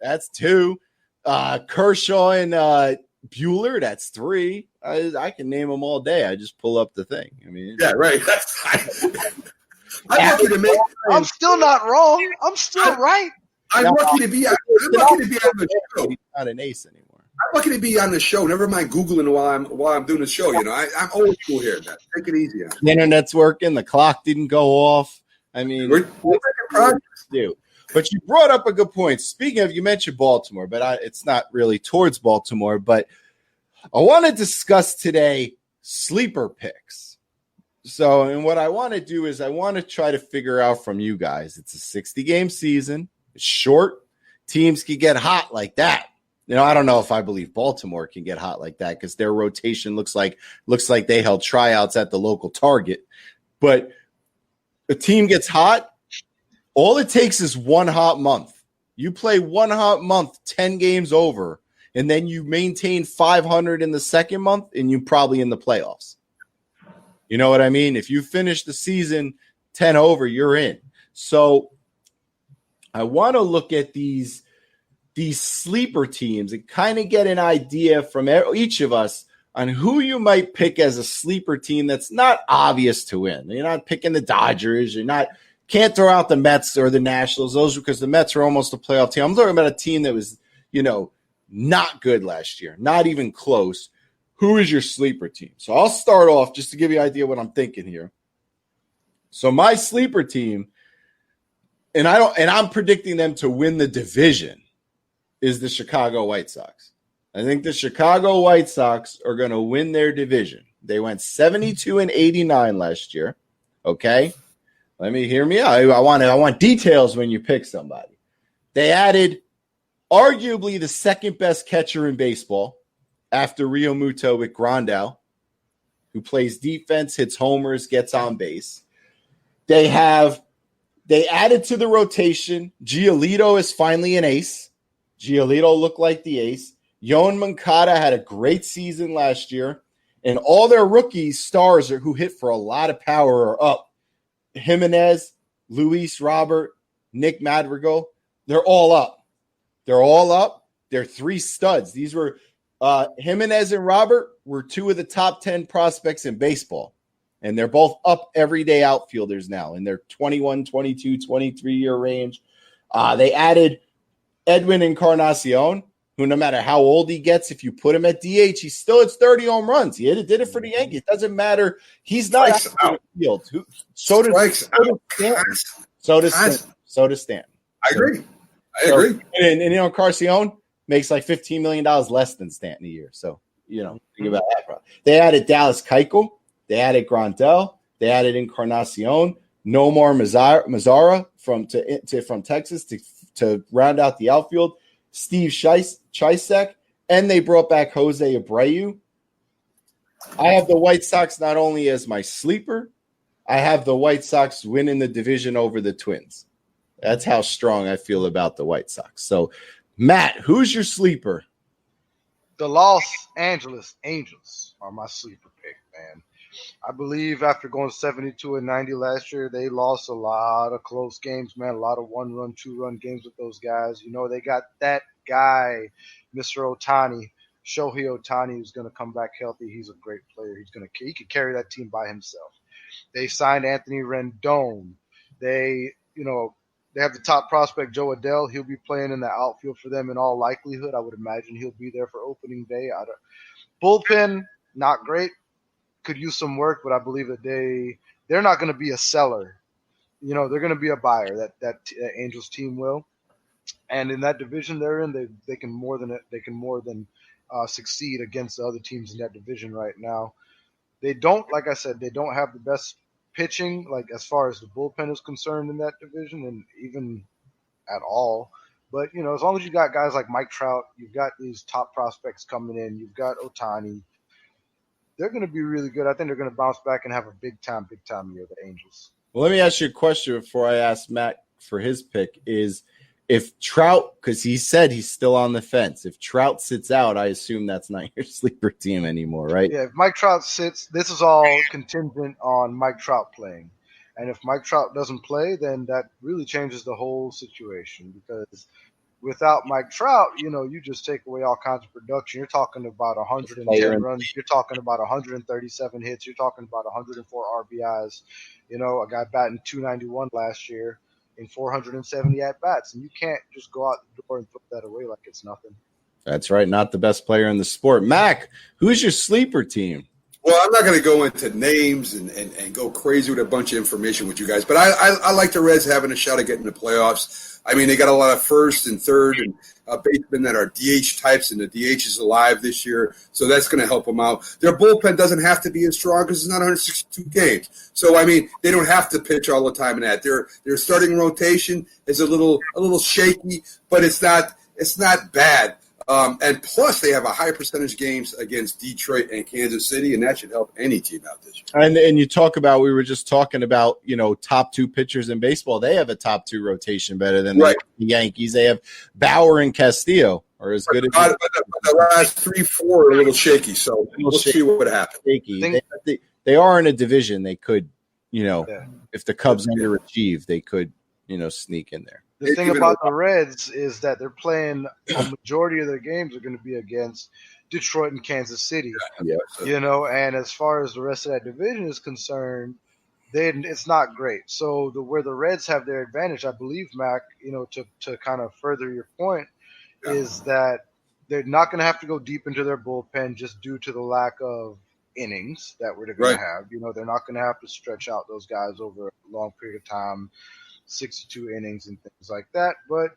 [SPEAKER 3] That's 2. Kershaw and Bueller. That's 3. I can name them all day. I just pull up the thing. I mean,
[SPEAKER 4] yeah, right.
[SPEAKER 5] I'm still not wrong. I'm still right.
[SPEAKER 4] I'm lucky to be on the show.
[SPEAKER 3] He's not an ace anymore.
[SPEAKER 4] I'm lucky to be on the show. Never mind Googling while I'm doing the show. You know, I'm old school here. Man. Take it easy.
[SPEAKER 3] The internet's working. The clock didn't go off. I mean,
[SPEAKER 4] we're making progress.
[SPEAKER 3] But you brought up a good point. Speaking of, you mentioned Baltimore, but it's not really towards Baltimore. But I want to discuss today sleeper picks. So, and what I want to do is I want to try to figure out from you guys. It's a 60-game season. It's short. Teams can get hot like that. You know, I don't know if I believe Baltimore can get hot like that because their rotation looks like they held tryouts at the local Target. But a team gets hot. All it takes is one hot month. You play one hot month, 10 games over, and then you maintain 500 in the second month, and you're probably in the playoffs. You know what I mean? If you finish the season 10 over, you're in. So I want to look at these sleeper teams and kind of get an idea from each of us on who you might pick as a sleeper team that's not obvious to win. You're not picking the Dodgers. Can't throw out the Mets or the Nationals. Those because the Mets are almost a playoff team. I'm talking about a team that was, not good last year, not even close. Who is your sleeper team? So I'll start off just to give you an idea what I'm thinking here. So my sleeper team, and I'm predicting them to win the division, is the Chicago White Sox. I think the Chicago White Sox are going to win their division. They went 72-89 last year. Okay. Let me hear me out. I want details when you pick somebody. They added arguably the second best catcher in baseball after Rio Muto with Grandal, who plays defense, hits homers, gets on base. They added to the rotation. Giolito is finally an ace. Giolito looked like the ace. Yoan Moncada had a great season last year, and all their rookie stars who hit for a lot of power are up. Jimenez, Luis Robert, Nick Madrigal, they're all up. They're 3 studs. These were Jimenez and Robert were 2 of the top 10 prospects in baseball. And they're both up everyday outfielders now in their 21, 22, 23-year range. They added Edwin Encarnacion, who no matter how old he gets, if you put him at DH, he still hits 30 home runs. He did it for the Yankees. It doesn't matter. He's not out the field. So does Stanton.
[SPEAKER 4] I agree.
[SPEAKER 3] And Encarnacion makes like $15 million less than Stanton a year. So, think about that. Problem. They added Dallas Keuchel. They added Grandal. They added Encarnacion. Nomar Mazara from Texas to round out the outfield. Steve Chisek, and they brought back Jose Abreu. I have the White Sox not only as my sleeper, I have the White Sox winning the division over the Twins. That's how strong I feel about the White Sox. So, Matt, who's your sleeper?
[SPEAKER 5] The Los Angeles Angels are my sleeper pick, man. I believe after going 72-90 last year, they lost a lot of close games, man. A lot of 1-run, 2-run games with those guys. They got that guy, Mr. Ohtani, Shohei Ohtani, who's going to come back healthy. He's a great player. He could carry that team by himself. They signed Anthony Rendon. They have the top prospect, Joe Adele. He'll be playing in the outfield for them in all likelihood. I would imagine he'll be there for opening day. Bullpen, not great. Could use some work, but I believe that they're not going to be a seller. They're going to be a buyer. That Angels team will, and in that division they're in, they can more than succeed against the other teams in that division right now. They don't, like I said, they don't have the best pitching, like as far as the bullpen is concerned in that division, and even at all. But as long as you got guys like Mike Trout, you've got these top prospects coming in, you've got Ohtani. They're going to be really good. I think they're going to bounce back and have a big time year, the Angels.
[SPEAKER 3] Well, let me ask you a question before I ask Matt for his pick. Is if Trout, because he said he's still on the fence, if Trout sits out, I assume that's not your sleeper team anymore, right?
[SPEAKER 5] Yeah, if Mike Trout sits, this is all contingent on Mike Trout playing. And if Mike Trout doesn't play, then that really changes the whole situation, because without Mike Trout, you just take away all kinds of production. You're talking about 110 runs. You're talking about 137 hits. You're talking about 104 RBIs. A guy batting 291 last year in 470 at-bats. And you can't just go out the door and put that away like it's nothing.
[SPEAKER 3] That's right. Not the best player in the sport. Mac, who's your sleeper team?
[SPEAKER 4] Well, I'm not going to go into names and go crazy with a bunch of information with you guys, but I like the Reds having a shot at getting the playoffs. I mean, they got a lot of first and third and basemen that are DH types, and the DH is alive this year, so that's going to help them out. Their bullpen doesn't have to be as strong because it's not 162 games. So, I mean, they don't have to pitch all the time in that. Their starting rotation is a little shaky, but it's not bad. And plus, they have a high percentage games against Detroit and Kansas City, and that should help any team out this year.
[SPEAKER 3] And you talk about, we were just talking about, top two pitchers in baseball. They have a top two rotation better than the Yankees. They have Bauer and Castillo are as good as
[SPEAKER 4] the last 3-4 are a little shaky, so we'll see what happens.
[SPEAKER 3] They are in a division. They could, if the Cubs underachieve, they could, sneak in there.
[SPEAKER 5] The thing about the Reds is that they're playing a majority of their games are going to be against Detroit and Kansas City. And as far as the rest of that division is concerned, it's not great. So where the Reds have their advantage, I believe, Mac, to kind of further your point, is that they're not going to have to go deep into their bullpen just due to the lack of innings that we're going to have. They're not going to have to stretch out those guys over a long period of time, 62 innings and things like that, but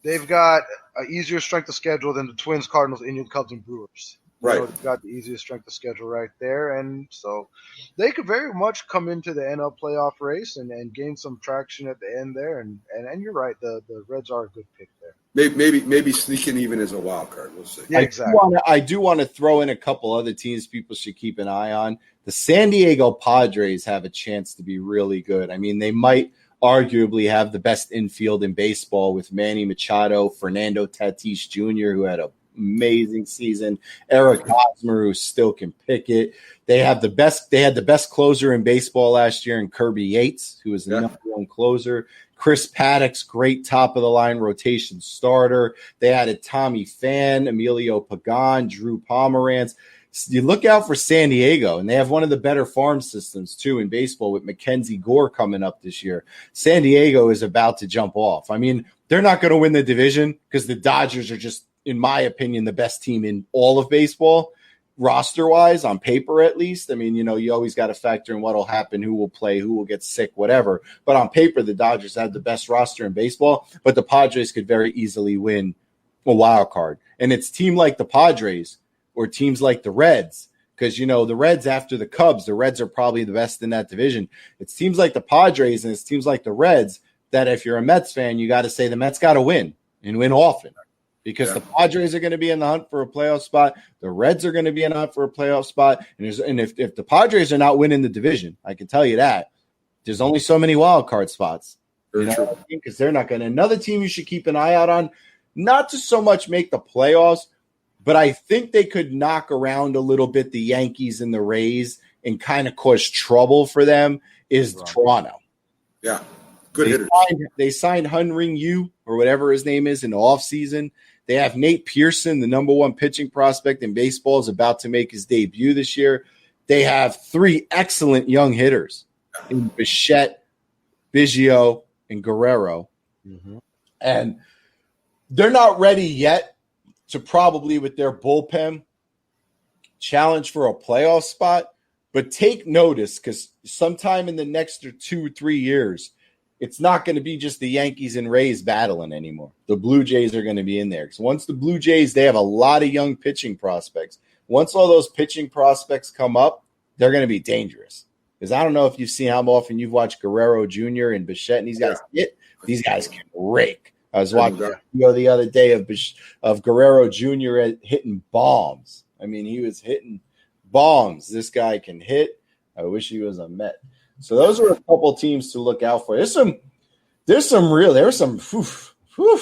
[SPEAKER 5] they've got an easier strength of schedule than the Twins, Cardinals, Indians, Cubs, and Brewers. They've got the easiest strength of schedule right there, and so they could very much come into the NL playoff race and gain some traction at the end there. And you're right, the Reds are a good pick there.
[SPEAKER 4] Maybe sneaking even as a wild card. We'll see.
[SPEAKER 5] Yeah, exactly.
[SPEAKER 3] I do want to throw in a couple other teams people should keep an eye on. The San Diego Padres have a chance to be really good. I mean, they might arguably have the best infield in baseball with Manny Machado, Fernando Tatis Jr., who had an amazing season, Eric Hosmer, who still can pick it. They had the best closer in baseball last year in Kirby Yates, who was the number one closer. Chris Paddock's great top-of-the-line rotation starter. They added Tommy Pham, Emilio Pagan, Drew Pomeranz. You look out for San Diego, and they have one of the better farm systems, too, in baseball with Mackenzie Gore coming up this year. San Diego is about to jump off. I mean, they're not going to win the division because the Dodgers are just, in my opinion, the best team in all of baseball, roster-wise, on paper at least. I mean, you always got to factor in what will happen, who will play, who will get sick, whatever. But on paper, the Dodgers have the best roster in baseball, but the Padres could very easily win a wild card. And it's a team like the Padres or teams like the Reds, because, the Reds after the Cubs, the Reds are probably the best in that division. It's teams like the Padres and it's teams like the Reds that if you're a Mets fan, you got to say the Mets got to win and win often, because the Padres are going to be in the hunt for a playoff spot. The Reds are going to be in the hunt for a playoff spot. And if the Padres are not winning the division, I can tell you that there's only so many wild card spots, because they're not going to. Another team you should keep an eye out on, not to so much make the playoffs, but I think they could knock around a little bit the Yankees and the Rays and kind of cause trouble for them, is Toronto.
[SPEAKER 4] Yeah, good hitters.
[SPEAKER 3] They signed Hyun-Ring Yu, or whatever his name is, in the offseason. They have Nate Pearson, the number one pitching prospect in baseball, is about to make his debut this year. They have three excellent young hitters in Bichette, Biggio, and Guerrero. Mm-hmm. And they're not ready yet to probably, with their bullpen, challenge for a playoff spot. But take notice, because sometime in the next 2 or 3 years, it's not going to be just the Yankees and Rays battling anymore. The Blue Jays are going to be in there. Because once the Blue Jays, they have a lot of young pitching prospects. Once all those pitching prospects come up, they're going to be dangerous. Because I don't know if you've seen how often you've watched Guerrero Jr. and Bichette and these guys hit. These guys can rake. I was watching a video the other day of Guerrero Jr. hitting bombs. I mean, he was hitting bombs. This guy can hit. I wish he was a Met. So those are a couple teams to look out for. There's There's some real. There's some. Whew.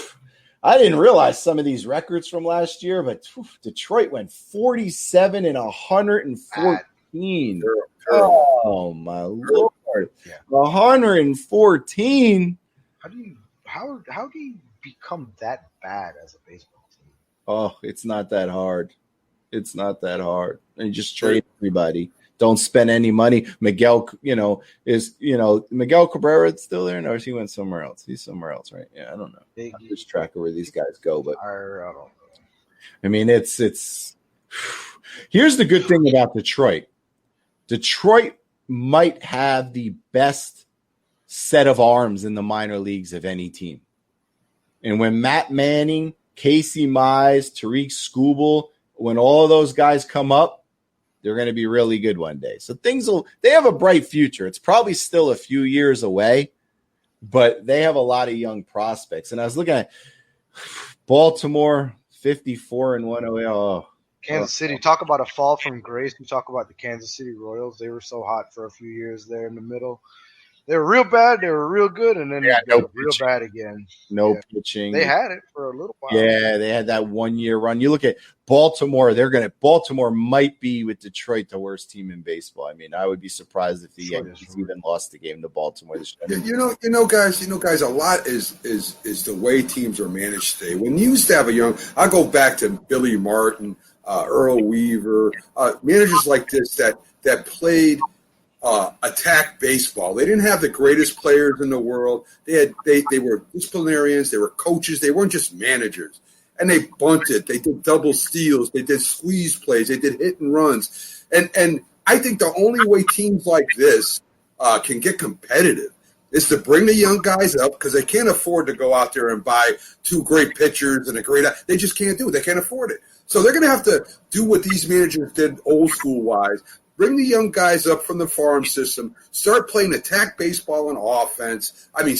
[SPEAKER 3] I didn't realize some of these records from last year, but Detroit went 47 and 114. Oh my Lord!
[SPEAKER 5] Yeah.
[SPEAKER 3] 114.
[SPEAKER 5] How do you become that bad as a baseball team?
[SPEAKER 3] Oh, it's not that hard. It's not that hard. And you just trade everybody. Don't spend any money. Miguel Cabrera still there? No, he went somewhere else. He's somewhere else, right? Yeah, I don't know. I lose track of where these guys go, but
[SPEAKER 5] I don't know.
[SPEAKER 3] I mean, it's. Here's the good thing about Detroit. Detroit might have the best set of arms in the minor leagues of any team. And when Matt Manning, Casey Mize, Tariq Skubal, when all of those guys come up, they're going to be really good one day. So they have a bright future. It's probably still a few years away, but they have a lot of young prospects. And I was looking at Baltimore, 54-108. Oh,
[SPEAKER 5] Kansas City, talk about a fall from grace. We talk about the Kansas City Royals. They were so hot for a few years there in the middle. They were real bad. They were real good, and then they were real bad again.
[SPEAKER 3] Pitching.
[SPEAKER 5] They had it for a little while.
[SPEAKER 3] Yeah, they had that 1 year run. You look at Baltimore. Baltimore might be with Detroit the worst team in baseball. I mean, I would be surprised if the Yankees even lost the game to Baltimore this year.
[SPEAKER 4] Guys. A lot is the way teams are managed today. When you used to have I go back to Billy Martin, Earl Weaver, managers like this that played attack baseball. They didn't have the greatest players in the world. They were disciplinarians. They were coaches. They weren't just managers. And they bunted. They did double steals. They did squeeze plays. They did hit and runs. And I think the only way teams like this can get competitive is to bring the young guys up, because they can't afford to go out there and buy two great pitchers and they just can't do it. They can't afford it. So they're going to have to do what these managers did old school wise. Bring the young guys up from the farm system. Start playing attack baseball and offense. I mean,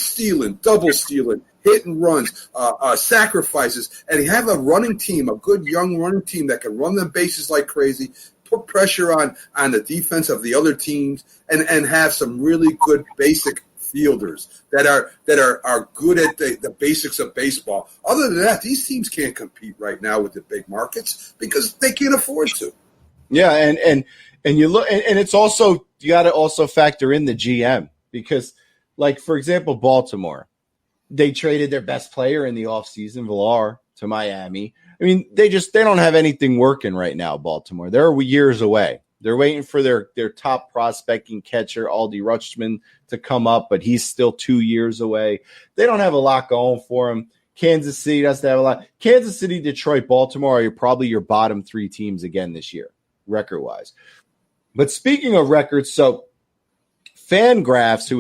[SPEAKER 4] double stealing, hit and runs, sacrifices, and have a running team, a good young running team that can run the bases like crazy, put pressure on the defense of the other teams, and have some really good basic fielders that are good at the basics of baseball. Other than that, these teams can't compete right now with the big markets because they can't afford to.
[SPEAKER 3] Yeah, and you look, and it's also, you got to also factor in the GM, because, like, for example, Baltimore, they traded their best player in the offseason, Villar, to Miami. I mean, they don't have anything working right now, Baltimore. They're years away. They're waiting for their top prospecting catcher, Aldi Rutschman, to come up, but he's still 2 years away. They don't have a lot going for him. Kansas City doesn't have a lot. Kansas City, Detroit, Baltimore are probably your bottom three teams again this year, record-wise. But speaking of records, so Fangraphs,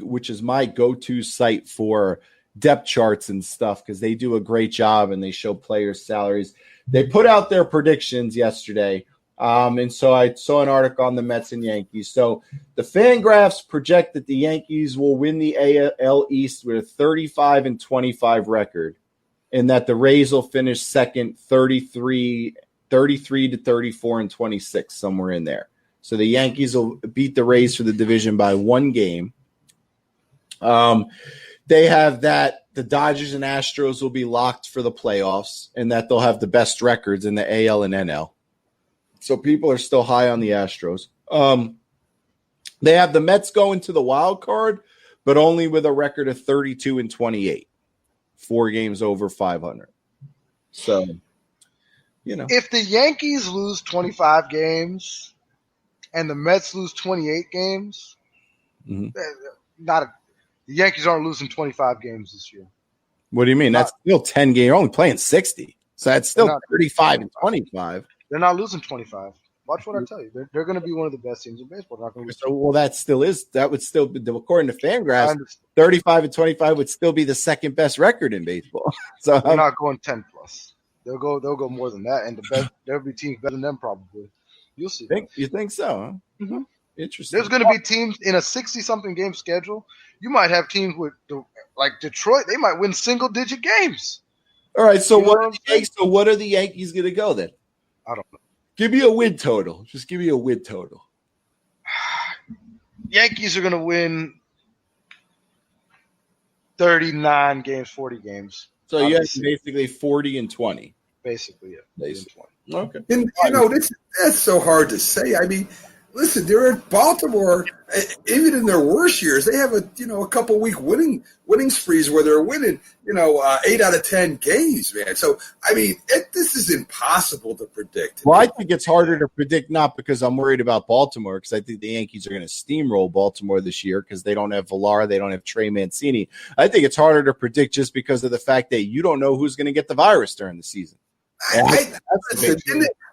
[SPEAKER 3] which is my go-to site for depth charts and stuff, because they do a great job and they show players' salaries. They put out their predictions yesterday, and so I saw an article on the Mets and Yankees. So the Fangraphs project that the Yankees will win the AL East with a 35-25 record, and that the Rays will finish second, 33-34-26, somewhere in there. So the Yankees will beat the Rays for the division by one game. They have that the Dodgers and Astros will be locked for the playoffs, and that they'll have the best records in the AL and NL. So people are still high on the Astros. They have the Mets going to the wild card, but only with a record of 32-28, 4 games over 500. So,
[SPEAKER 5] if the Yankees lose 25 games and the Mets lose 28 games, the Yankees aren't losing 25 games this year.
[SPEAKER 3] What do you mean? That's still 10 games. You're only playing 60. So that's still 35-25.
[SPEAKER 5] They're not losing 25. Watch what I tell you. They're going to be one of the best teams in baseball. They're not going to lose. That would still be, according to Fangraphs, 35-25 would still be the second best record in baseball. So they're not going 10 plus. They'll go more than that, and there'll be teams better than them probably. You'll see.
[SPEAKER 3] You think so? Huh? Mm-hmm. Interesting.
[SPEAKER 5] There's going to be teams in a 60-something game schedule. You might have teams like Detroit. They might win single-digit games.
[SPEAKER 3] All right. So what are the Yankees going to go then?
[SPEAKER 5] I don't know.
[SPEAKER 3] Give me a win total. Just give me a win total.
[SPEAKER 5] Yankees are going to win 39 games, 40 games.
[SPEAKER 3] So you have basically 40 and 20.
[SPEAKER 5] Basically, yeah.
[SPEAKER 3] Basically. Okay.
[SPEAKER 4] And, that's so hard to say. I mean, listen, they're at Baltimore. Even in their worst years, they have a couple week winning sprees where they're winning 8 out of 10 games, man. So I mean, this is impossible to predict.
[SPEAKER 3] Well, I think it's harder to predict, not because I'm worried about Baltimore, because I think the Yankees are going to steamroll Baltimore this year because they don't have Villar, they don't have Trey Mancini. I think it's harder to predict just because of the fact that you don't know who's going to get the virus during the season.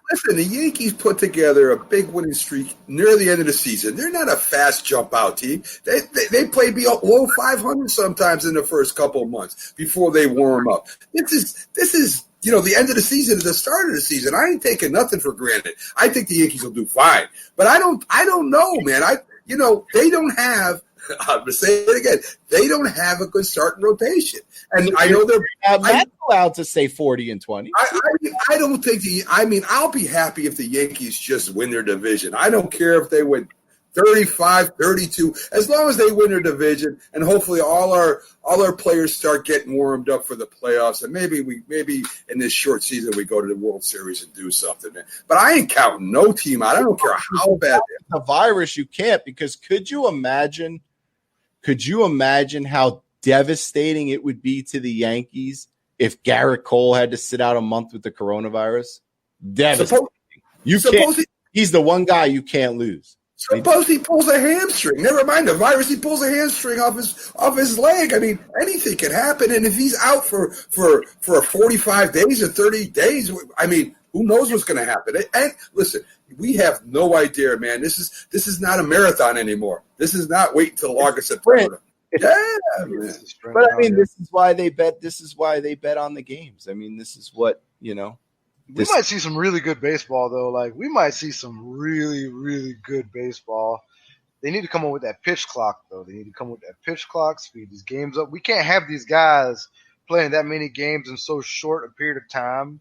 [SPEAKER 4] Listen, the Yankees put together a big winning streak near the end of the season. They're not a fast jump out team. They play below 500 sometimes in the first couple of months before they warm up. This is the end of the season, the start of the season. I ain't taking nothing for granted. I think the Yankees will do fine, but I don't know, man. They don't have. I'm going to say it again. They don't have a good starting rotation. And I know they're
[SPEAKER 3] not allowed to say 40 and 20.
[SPEAKER 4] I don't think I'll be happy if the Yankees just win their division. I don't care if they win 35, 32, as long as they win their division, and hopefully all our players start getting warmed up for the playoffs, and maybe in this short season we go to the World Series and do something, man. But I ain't counting no team out. I don't care how bad
[SPEAKER 3] the virus. You can't, because could you imagine how devastating it would be to the Yankees if Garrett Cole had to sit out a month with the coronavirus? Devastating. He's the one guy you can't lose.
[SPEAKER 4] Suppose he pulls a hamstring. Never mind the virus. He pulls a hamstring off his leg. I mean, anything can happen. And if he's out for 45 days or 30 days, I mean, who knows what's going to happen? And listen, we have no idea, man. This is not a marathon anymore. This is not wait until August, September. Yeah, man.
[SPEAKER 3] But I mean, this is why they bet. This is why they bet on the games. I mean, this is what
[SPEAKER 5] We might see some really good baseball, though. Like, we might see some really, really good baseball. They need to come up with that pitch clock, though. They need to come up with that pitch clock, speed these games up. We can't have these guys playing that many games in so short a period of time.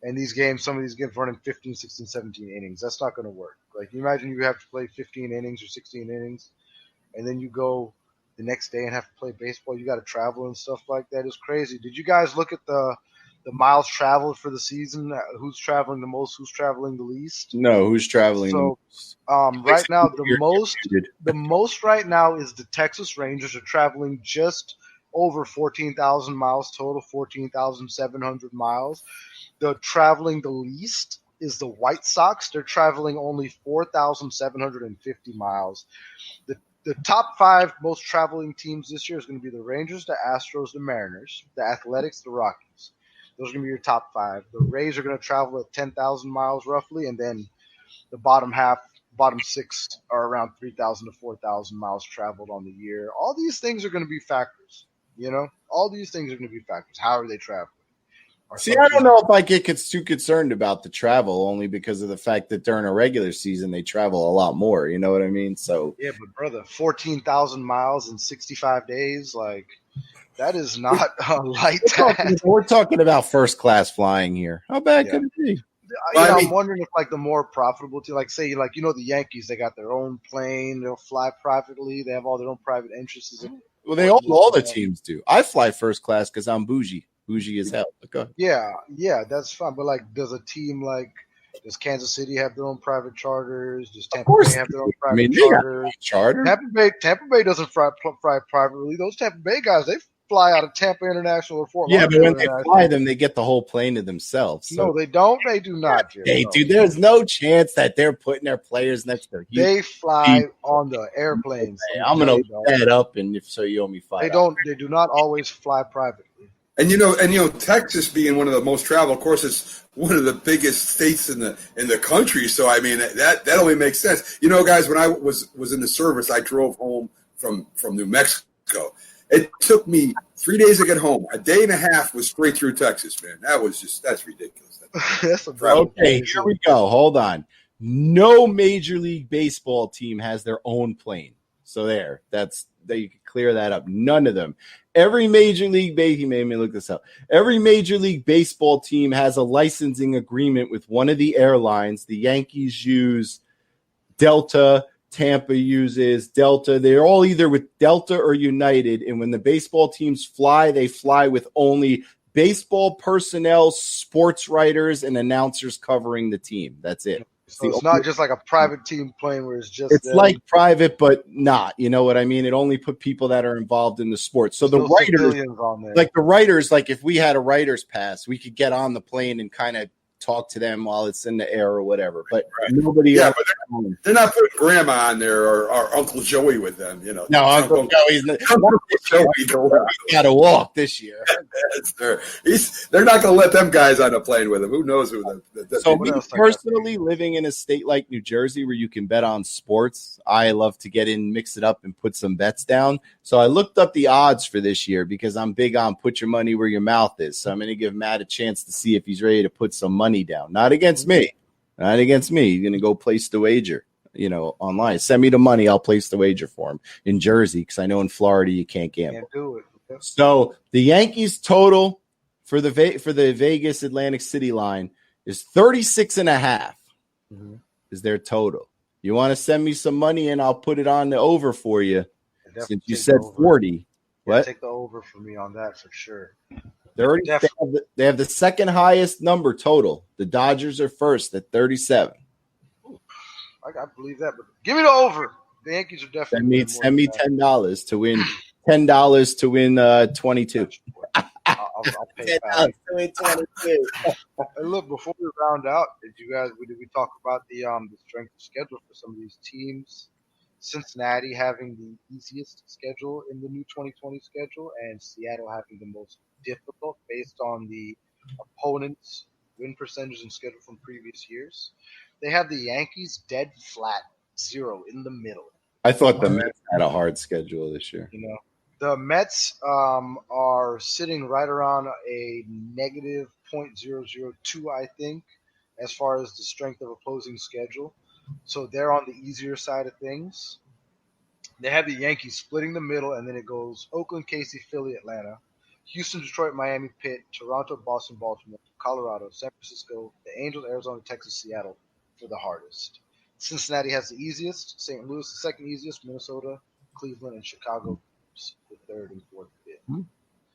[SPEAKER 5] And some of these games running 15, 16, 17 innings. That's not going to work. Like, you imagine you have to play 15 innings or 16 innings, and then you go the next day and have to play baseball. You got to travel and stuff like that. It's crazy. Did you guys look at the miles traveled for the season? Who's traveling the most? Who's traveling the least?
[SPEAKER 3] No, who's traveling?
[SPEAKER 5] So, right now, the most right now is the Texas Rangers are traveling just over 14,000 miles total, 14,700 miles. The traveling the least is the White Sox. They're traveling only 4,750 miles. The top 5 most traveling teams this year is going to be the Rangers, the Astros, the Mariners, the Athletics, the Rockies. Those are going to be your top 5. The Rays are going to travel at 10,000 miles roughly, and then the bottom 6 are around 3,000 to 4,000 miles traveled on the year. All these things are going to be factors, All these things are going to be factors. How are they traveling?
[SPEAKER 3] See, I don't know if I get too concerned about the travel, only because of the fact that during a regular season they travel a lot more. You know what I mean? So
[SPEAKER 5] yeah, but brother, 14,000 miles in 65 days, like that is not a light task.
[SPEAKER 3] We're talking about first class flying here. How bad could it be?
[SPEAKER 5] I'm wondering if like the more profitable team, like say like the Yankees, they got their own plane, they'll fly privately, they have all their own private interests.
[SPEAKER 3] Well, all the teams do. I fly first class because I'm bougie. Bougie as hell. Okay.
[SPEAKER 5] Yeah, that's fine. But like, does Kansas City have their own private charters? Does Tampa Bay have their own private charters? Tampa Bay doesn't fly privately. Those Tampa Bay guys, they fly out of Tampa International or Fort Lauderdale.
[SPEAKER 3] Yeah, but when they fly them, they get the whole plane to themselves. So.
[SPEAKER 5] No, they don't. They do not.
[SPEAKER 3] They do. There's no chance that they're putting their players next to you.
[SPEAKER 5] They fly on the airplanes.
[SPEAKER 3] I'm gonna look that up, and if so, you owe me $5.
[SPEAKER 5] They do not always fly privately.
[SPEAKER 4] And Texas being one of the most traveled, of course, is one of the biggest states in the country. So I mean that only makes sense. Guys, when I was in the service, I drove home from New Mexico. It took me 3 days to get home. A day and a half was straight through Texas, man. That's ridiculous.
[SPEAKER 3] Okay, here we go. Hold on. No Major League Baseball team has their own plane. So there, you can clear that up. None of them. Every Major League he made me look this up. Every Major League Baseball team has a licensing agreement with one of the airlines. The Yankees use Delta. Tampa uses Delta. They're all either with Delta or United. And when the baseball teams fly, they fly with only baseball personnel, sports writers, and announcers covering the team. That's it.
[SPEAKER 5] So it's not just like a private team plane where it's them.
[SPEAKER 3] Like private, but not. You know what I mean? It only put people that are involved in the sport. So the writers,
[SPEAKER 5] on there.
[SPEAKER 3] like the writers, like if we had a writer's pass, we could get on the plane and kind of talk to them while it's in the air or whatever. But nobody else.
[SPEAKER 4] But they're not putting grandma on there or Uncle Joey with them, you know.
[SPEAKER 3] No, Uncle Joey's got to walk this year.
[SPEAKER 4] They're not going to let them guys on a plane with him. Who knows who
[SPEAKER 3] So me personally, living in a state like New Jersey where you can bet on sports, I love to get in, mix it up, and put some bets down. So I looked up the odds for this year because I'm big on put your money where your mouth is. So I'm going to give Matt a chance to see if he's ready to put some money down. Not against me. Not against me. He's going to go place the wager, online. Send me the money. I'll place the wager for him in Jersey because I know in Florida you can't gamble.
[SPEAKER 5] Can't do it.
[SPEAKER 3] So the Yankees total for the Vegas Atlantic City line is 36.5 is their total. You want to send me some money and I'll put it on the over for you. Since you said 40. What?
[SPEAKER 5] Take the over for me on that for sure.
[SPEAKER 3] They have the second highest number total. The Dodgers are first at 37.
[SPEAKER 5] I believe that, but give me the over. The Yankees are definitely.
[SPEAKER 3] Send me $10 to win. $10 to win 22.
[SPEAKER 5] I'll pay back. Hey, look, before we round out, did we talk about the strength of schedule for some of these teams? Cincinnati having the easiest schedule in the new 2020 schedule, and Seattle having the most difficult based on the opponents' win percentage and schedule from previous years. They have the Yankees dead flat, 0 in the middle.
[SPEAKER 3] I thought the Mets had a hard schedule this year.
[SPEAKER 5] The Mets are sitting right around a negative .002, I think, as far as the strength of opposing schedule. So they're on the easier side of things. They have the Yankees splitting the middle, and then it goes Oakland, KC, Philly, Atlanta, Houston, Detroit, Miami, Pitt, Toronto, Boston, Baltimore, Colorado, San Francisco, the Angels, Arizona, Texas, Seattle for the hardest. Cincinnati has the easiest, St. Louis the second easiest, Minnesota, Cleveland, and Chicago the third and fourth, fifth.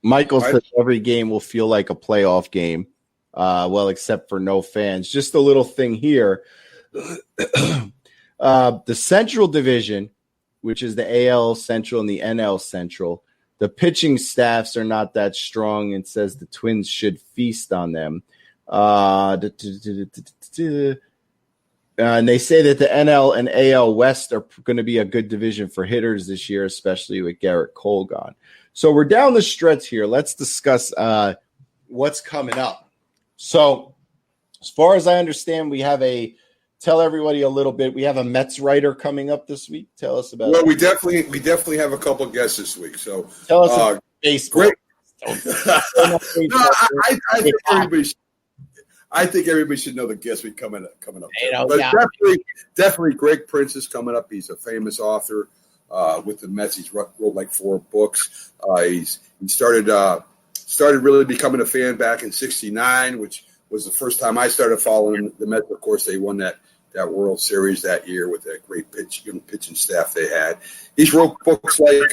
[SPEAKER 3] Michael said every game will feel like a playoff game, except for no fans. Just a little thing here. The Central Division, which is the AL Central and the NL Central, the pitching staffs are not that strong and says the Twins should feast on them. And they say that the NL and AL West are going to be a good division for hitters this year, especially with Garrett Cole gone. So we're down the stretch here. Let's discuss what's coming up. So as far as I understand, tell everybody a little bit. We have a Mets writer coming up this week. Tell us about it.
[SPEAKER 4] Well, we definitely have a couple of guests this week. So
[SPEAKER 3] tell us about baseball.
[SPEAKER 4] Great. I think everybody should know the guest week coming up. But definitely Greg Prince is coming up. He's a famous author with the Mets. He's wrote like 4 books. He started really becoming a fan back in '69, which was the first time I started following the Mets. Of course, they won that World Series that year with that great pitching staff they had. He's wrote books like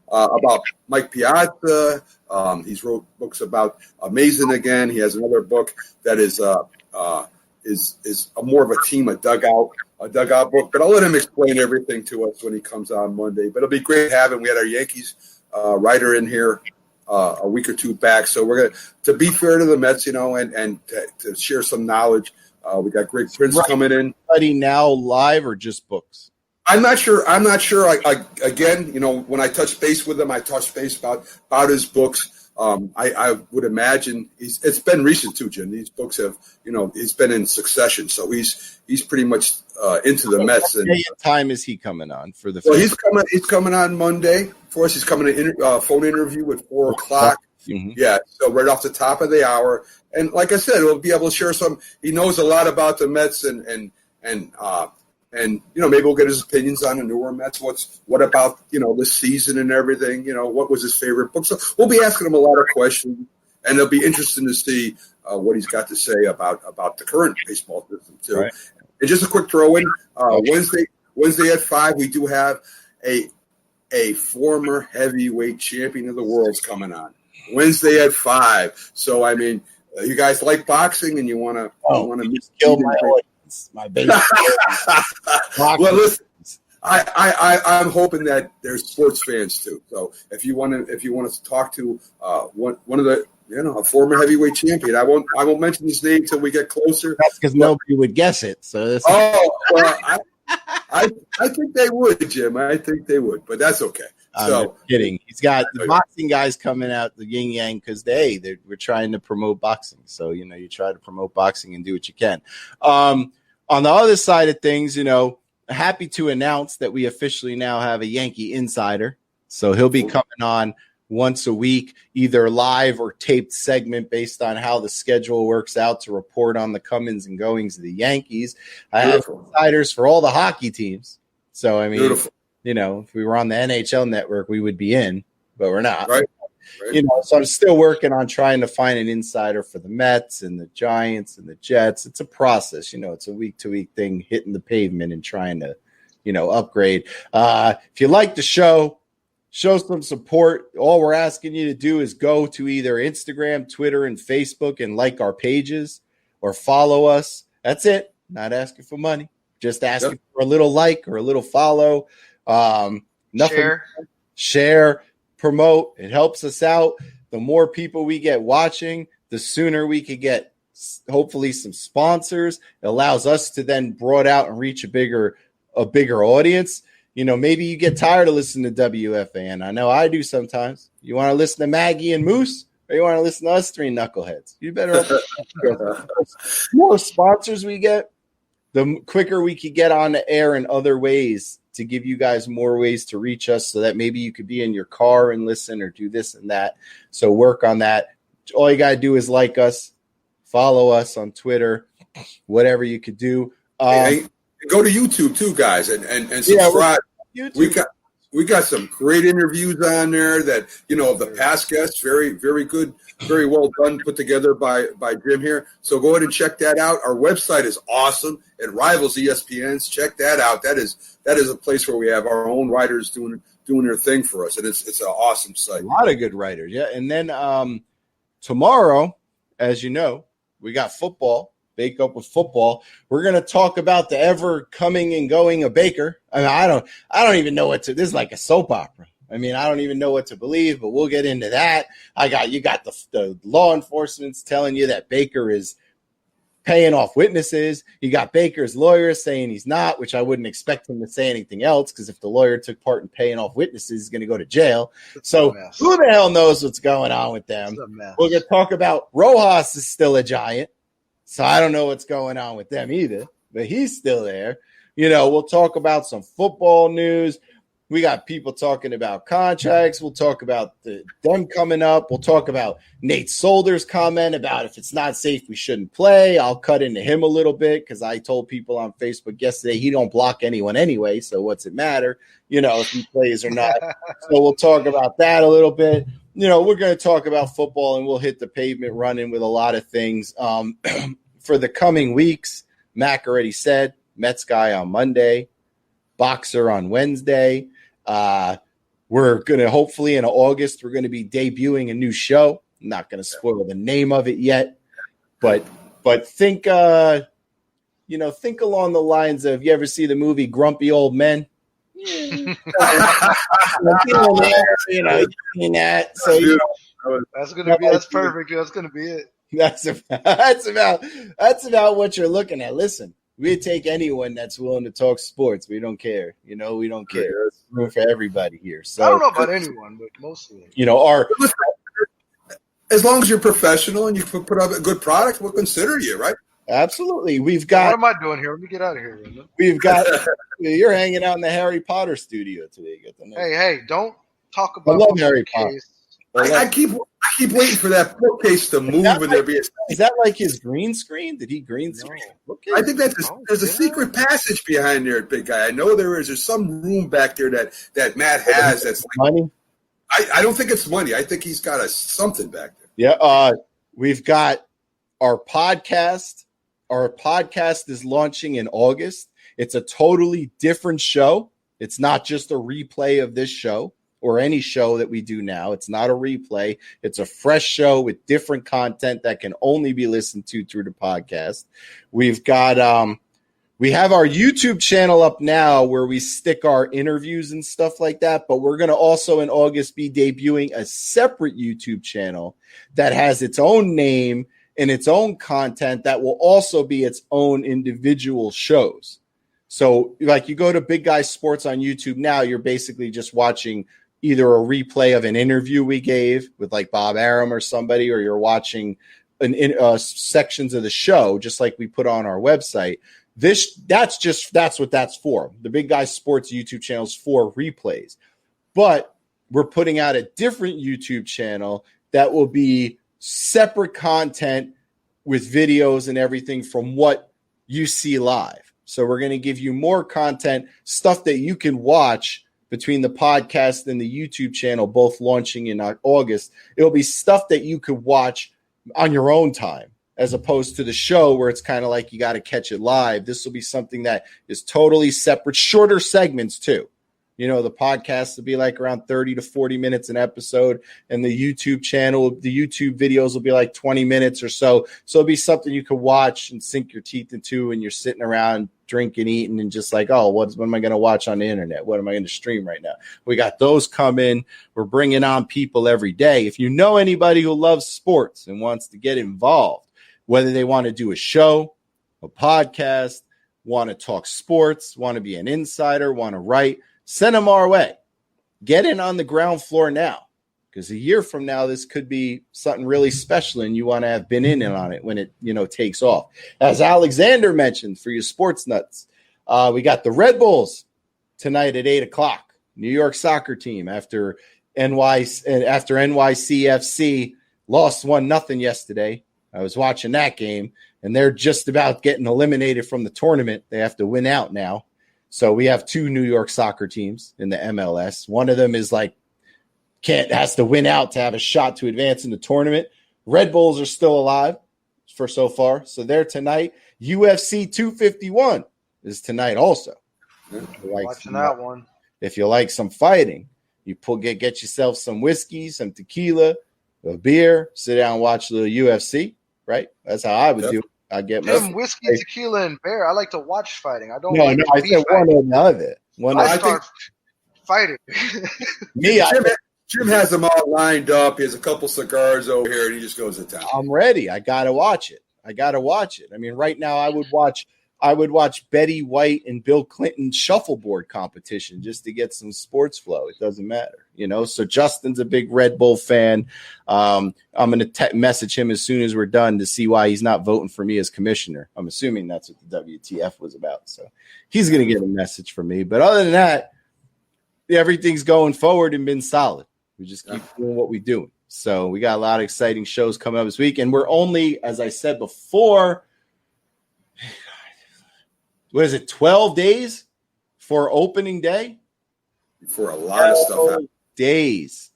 [SPEAKER 4] about Mike Piazza. He's wrote books about Amazing Again. He has another book that is more of a team, a dugout book. But I'll let him explain everything to us when he comes on Monday. But it'll be great having. We had our Yankees writer in here a week or two back. So we're going to be fair to the Mets, and to share some knowledge. We got Greg Prince coming in.
[SPEAKER 3] Study now live or just books?
[SPEAKER 4] I'm not sure. I again, when I touch base with him, I touch base about his books. I would imagine it's been recent too, Jim. These books have, he's been in succession, so he's pretty much into the Mets.
[SPEAKER 3] What time is he coming on for the?
[SPEAKER 4] Well, he's coming on Monday for us. He's coming to phone interview at 4:00. Mm-hmm. Yeah, so right off the top of the hour, and like I said, we'll be able to share some. He knows a lot about the Mets, and maybe we'll get his opinions on the newer Mets. What about this season and everything? What was his favorite book? So we'll be asking him a lot of questions, and it'll be interesting to see what he's got to say about the current baseball system too. Right. And just a quick throw in: Wednesday at 5, we do have a former heavyweight champion of the world's coming on. Wednesday at 5. So, I mean, you guys like boxing and you want to
[SPEAKER 3] kill my audience, my base.
[SPEAKER 4] Well, listen, I'm hoping that there's sports fans too. So if you want to talk to one of the a former heavyweight champion, I won't mention his name until we get closer.
[SPEAKER 3] That's because nobody would guess it. So
[SPEAKER 4] I think they would, Jim. I think they would, but that's okay.
[SPEAKER 3] I'm kidding. He's got the boxing guys coming out, the yin yang, because we're trying to promote boxing. So, you try to promote boxing and do what you can. On the other side of things, happy to announce that we officially now have a Yankee insider. So he'll be coming on once a week, either live or taped segment based on how the schedule works out to report on the comings and goings of the Yankees. I have insiders for all the hockey teams. So, I mean,
[SPEAKER 4] beautiful.
[SPEAKER 3] If we were on the NHL network, we would be in, but we're not.
[SPEAKER 4] Right.
[SPEAKER 3] So I'm still working on trying to find an insider for the Mets and the Giants and the Jets. It's a process, it's a week-to-week thing, hitting the pavement and trying to, upgrade. If you like the show some support. All we're asking you to do is go to either Instagram, Twitter, and Facebook and like our pages or follow us. That's it. Not asking for money. Just asking for a little like or a little follow. Nothing. Share, promote. It helps us out. The more people we get watching, the sooner we could get hopefully some sponsors. It allows us to then broaden out and reach a bigger audience. Maybe you get tired of listening to WFAN. I know I do sometimes. You want to listen to Maggie and Moose, or you want to listen to us three knuckleheads? You better. The more sponsors we get, the quicker we could get on the air in other ways to give you guys more ways to reach us, so that maybe you could be in your car and listen or do this and that. So work on that. All you got to do is like us, follow us on Twitter, whatever you could do.
[SPEAKER 4] Go to YouTube too, guys, and subscribe. We got some great interviews on there that of the past guests, very very good, very well done, put together by Jim here. So go ahead and check that out. Our website is awesome. It rivals ESPN's. Check that out. That is a place where we have our own writers doing their thing for us, and it's an awesome site.
[SPEAKER 3] A lot of good writers, yeah. And then tomorrow, as you know, we got football. Bake Up with Football. We're going to talk about the ever coming and going of Baker. I mean, I don't even know this is like a soap opera. I mean, I don't even know what to believe, but we'll get into that. You got the law enforcement's telling you that Baker is paying off witnesses. You got Baker's lawyer saying he's not, which I wouldn't expect him to say anything else, because if the lawyer took part in paying off witnesses, he's going to go to jail. So who the hell knows what's going on with them? We're going to talk about Rojas is still a Giant. So I don't know what's going on with them either, but he's still there. We'll talk about some football news. We got people talking about contracts. We'll talk about them coming up. We'll talk about Nate Solder's comment about if it's not safe, we shouldn't play. I'll cut into him a little bit because I told people on Facebook yesterday he don't block anyone anyway, so what's it matter, if he plays or not. So we'll talk about that a little bit. We're going to talk about football, and we'll hit the pavement running with a lot of things. For the coming weeks, Mac already said, Mets guy on Monday, Boxer on Wednesday. We're going to, hopefully in August, we're going to be debuting a new show. I'm not going to spoil the name of it yet, but think, think along the lines of, you ever see the movie Grumpy Old Men? That. So,
[SPEAKER 5] that's perfect. That's going to be it.
[SPEAKER 3] That's about what you're looking at. Listen, we take anyone that's willing to talk sports. We don't care. We don't care. There's room for everybody here. So
[SPEAKER 5] I don't know about anyone, but mostly.
[SPEAKER 4] As long as you're professional and you put up a good product, we'll consider you, right?
[SPEAKER 3] Absolutely. We've got.
[SPEAKER 5] What am I doing here? Let me get out of here. Linda.
[SPEAKER 3] We've got. You're hanging out in the Harry Potter studio today.
[SPEAKER 5] Hey! Don't talk about.
[SPEAKER 3] I love Harry Potter.
[SPEAKER 4] I keep waiting for that bookcase to move and there be.
[SPEAKER 3] Is that like his green screen? Did he green screen?
[SPEAKER 4] No. I think there's a secret passage behind there, big guy. I know there is. There's some room back there that Matt has. That's like,
[SPEAKER 3] money.
[SPEAKER 4] I don't think it's money. I think he's got something back there.
[SPEAKER 3] Yeah. We've got our podcast. Our podcast is launching in August. It's a totally different show. It's not just a replay of this show or any show that we do now. It's not a replay. It's a fresh show with different content that can only be listened to through the podcast. We've got we have our YouTube channel up now where we stick our interviews and stuff like that, but we're going to also in August be debuting a separate YouTube channel that has its own name and its own content that will also be its own individual shows. So like you go to Big Guy Sports on YouTube now, you're basically just watching either a replay of an interview we gave with like Bob Arum or somebody, or you're watching sections of the show, just like we put on our website. That's what that's for. The Big Guy Sports YouTube channel is for replays, but we're putting out a different YouTube channel that will be separate content with videos and everything from what you see live. So we're going to give you more content, stuff that you can watch between the podcast and the YouTube channel, both launching in August. It'll be stuff that you could watch on your own time, as opposed to the show where it's kind of like you got to catch it live. This will be something that is totally separate, shorter segments too. You know, the podcast will be like around 30 to 40 minutes an episode, and the YouTube channel, the YouTube videos will be like 20 minutes or so. So it'll be something you can watch and sink your teeth into, and you're sitting around drinking, eating, and just like, oh, what am I going to watch on the internet? What am I going to stream right now? We got those coming. We're bringing on people every day. If you know anybody who loves sports and wants to get involved, whether they want to do a show, a podcast, want to talk sports, want to be an insider, want to write, send them our way. Get in on the ground floor now, because a year from now, this could be something really special, and you want to have been in on it when it, takes off. As Alexander mentioned, for you sports nuts, we got the Red Bulls tonight at 8:00. New York soccer team after NYCFC lost 1-0 yesterday. I was watching that game, and they're just about getting eliminated from the tournament. They have to win out now. So we have two New York soccer teams in the MLS. One of them is has to win out to have a shot to advance in the tournament. Red Bulls are still alive for so far. So they're tonight. UFC 251 is tonight also.
[SPEAKER 5] Watching that one.
[SPEAKER 3] If you like some fighting, you get yourself some whiskey, some tequila, a beer, sit down and watch the UFC. Right, that's how I would do it. I get my
[SPEAKER 5] whiskey, tequila, and beer. I like to watch fighting. I don't.
[SPEAKER 3] No, I said one or the other.
[SPEAKER 5] I start fighting.
[SPEAKER 4] Jim has them all lined up. He has a couple cigars over here, and he just goes to town.
[SPEAKER 3] I'm ready. I gotta watch it. I mean, right now I would watch Betty White and Bill Clinton shuffleboard competition just to get some sports flow. It doesn't matter, So Justin's a big Red Bull fan. I'm going to message him as soon as we're done to see why he's not voting for me as commissioner. I'm assuming that's what the WTF was about. So he's going to get a message from me. But other than that, everything's going forward and been solid. We just keep doing what we're doing. So we got a lot of exciting shows coming up this week. And we're only, as I said before, 12 days for opening day?
[SPEAKER 4] For a lot of stuff.
[SPEAKER 3] Days.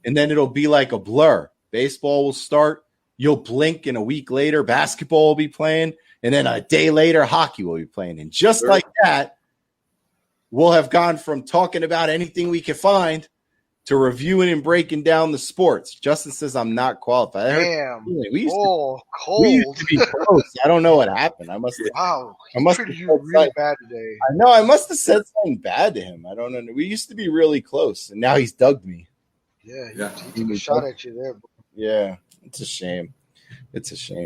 [SPEAKER 3] And then it'll be like a blur. Baseball will start. You'll blink, and a week later, basketball will be playing. And then a day later, hockey will be playing. And just like that, we'll have gone from talking about anything we can find to reviewing and breaking down the sports. Justin says I'm not qualified.
[SPEAKER 5] Damn.
[SPEAKER 3] Cold.
[SPEAKER 5] We
[SPEAKER 3] used to be close. I don't know what happened. I must have
[SPEAKER 5] treated you really bad today.
[SPEAKER 3] I know. I must have said something bad to him. I don't know. We used to be really close, and now he's dug me.
[SPEAKER 5] Yeah, he took a shot at you there, bro.
[SPEAKER 3] Yeah, it's a shame.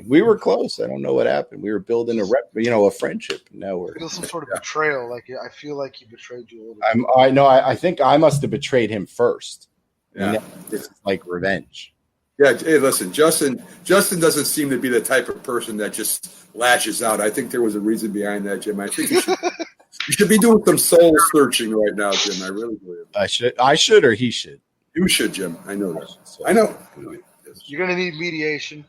[SPEAKER 3] We were close. I don't know what happened. We were building a friendship. Now we're
[SPEAKER 5] some sort of betrayal. I feel like he betrayed you a little bit.
[SPEAKER 3] I know. I think I must have betrayed him first.
[SPEAKER 4] Yeah,
[SPEAKER 3] it's like revenge.
[SPEAKER 4] Yeah. Hey, listen, Justin doesn't seem to be the type of person that just lashes out. I think there was a reason behind that, Jim. I think you should be doing some soul searching right now, Jim. I really believe.
[SPEAKER 3] I should, or he should.
[SPEAKER 4] You should, Jim. I know that. I know.
[SPEAKER 5] You're gonna need mediation.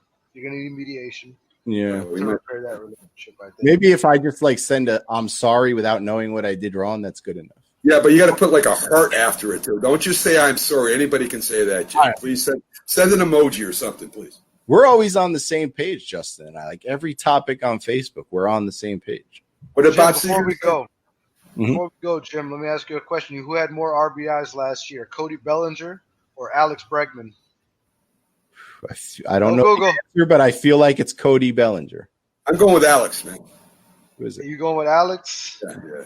[SPEAKER 3] Yeah.
[SPEAKER 5] To repair that relationship, I think.
[SPEAKER 3] Maybe if I just send a I'm sorry without knowing what I did wrong, that's good enough.
[SPEAKER 4] Yeah, but you got to put a heart after it too. Don't just say I'm sorry. Anybody can say that, Jim. Right. Please send an emoji or something, please.
[SPEAKER 3] We're always on the same page, Justin and I. Every topic on Facebook, we're on the same page.
[SPEAKER 4] What
[SPEAKER 5] Jim,
[SPEAKER 4] about
[SPEAKER 5] before we go?
[SPEAKER 3] Mhm.
[SPEAKER 5] Before we go, Jim, let me ask you a question. Who had more RBIs last year, Cody Bellinger or Alex Bregman?
[SPEAKER 3] I don't know
[SPEAKER 5] Go.
[SPEAKER 3] the answer, but I feel like it's Cody Bellinger.
[SPEAKER 4] I'm going with Alex, man.
[SPEAKER 3] Who is
[SPEAKER 5] Are
[SPEAKER 3] it?
[SPEAKER 5] you going with Alex?
[SPEAKER 4] Yeah.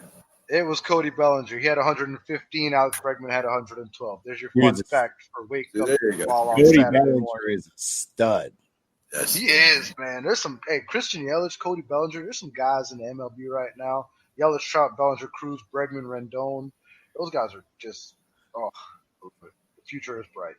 [SPEAKER 5] It was Cody Bellinger. He had 115. Alex Bregman had 112. There's your
[SPEAKER 3] Dude,
[SPEAKER 5] fun fact for waking up
[SPEAKER 4] there you go.
[SPEAKER 5] football on
[SPEAKER 3] Cody
[SPEAKER 5] Saturday
[SPEAKER 3] Bellinger
[SPEAKER 5] morning.
[SPEAKER 3] is a stud.
[SPEAKER 4] Yes.
[SPEAKER 5] He is, man. There's some Christian Yelich, Cody Bellinger. There's some guys in the MLB right now. Yelich, Trout, Bellinger, Cruz, Bregman, Rendon. Those guys are just the future is bright.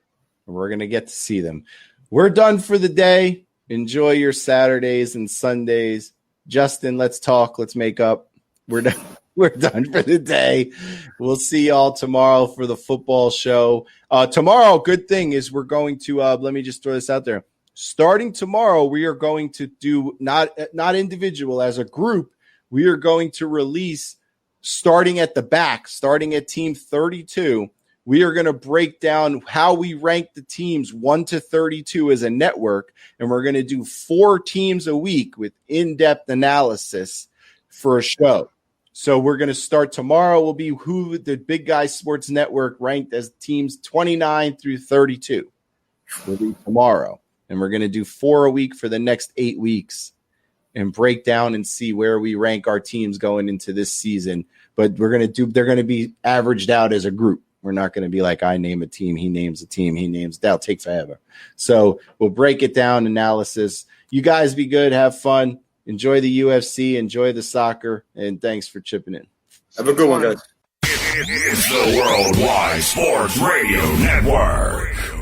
[SPEAKER 3] We're going to get to see them. We're done for the day. Enjoy your Saturdays and Sundays. Justin, let's talk. Let's make up. We're done. We're done for the day. We'll see y'all tomorrow for the football show. Tomorrow, good thing is we're going to let me just throw this out there. Starting tomorrow, we are going to do not individual, as a group, we are going to release starting at the back, starting at team 32. We are going to break down how we rank the teams 1 to 32 as a network, and we're going to do 4 teams a week with in-depth analysis for a show. So we're going to start tomorrow. Will be who the Big Guy Sports Network ranked as teams 29 through 32. Will be tomorrow. And we're going to do 4 a week for the next 8 weeks and break down and see where we rank our teams going into this season. But they're going to be averaged out as a group. We're not going to be like, I name a team, he names a team, that'll take forever. So we'll break it down, analysis. You guys be good, have fun, enjoy the UFC, enjoy the soccer, and thanks for chipping in.
[SPEAKER 4] Have a good one, guys.
[SPEAKER 1] It's the Worldwide Sports Radio Network.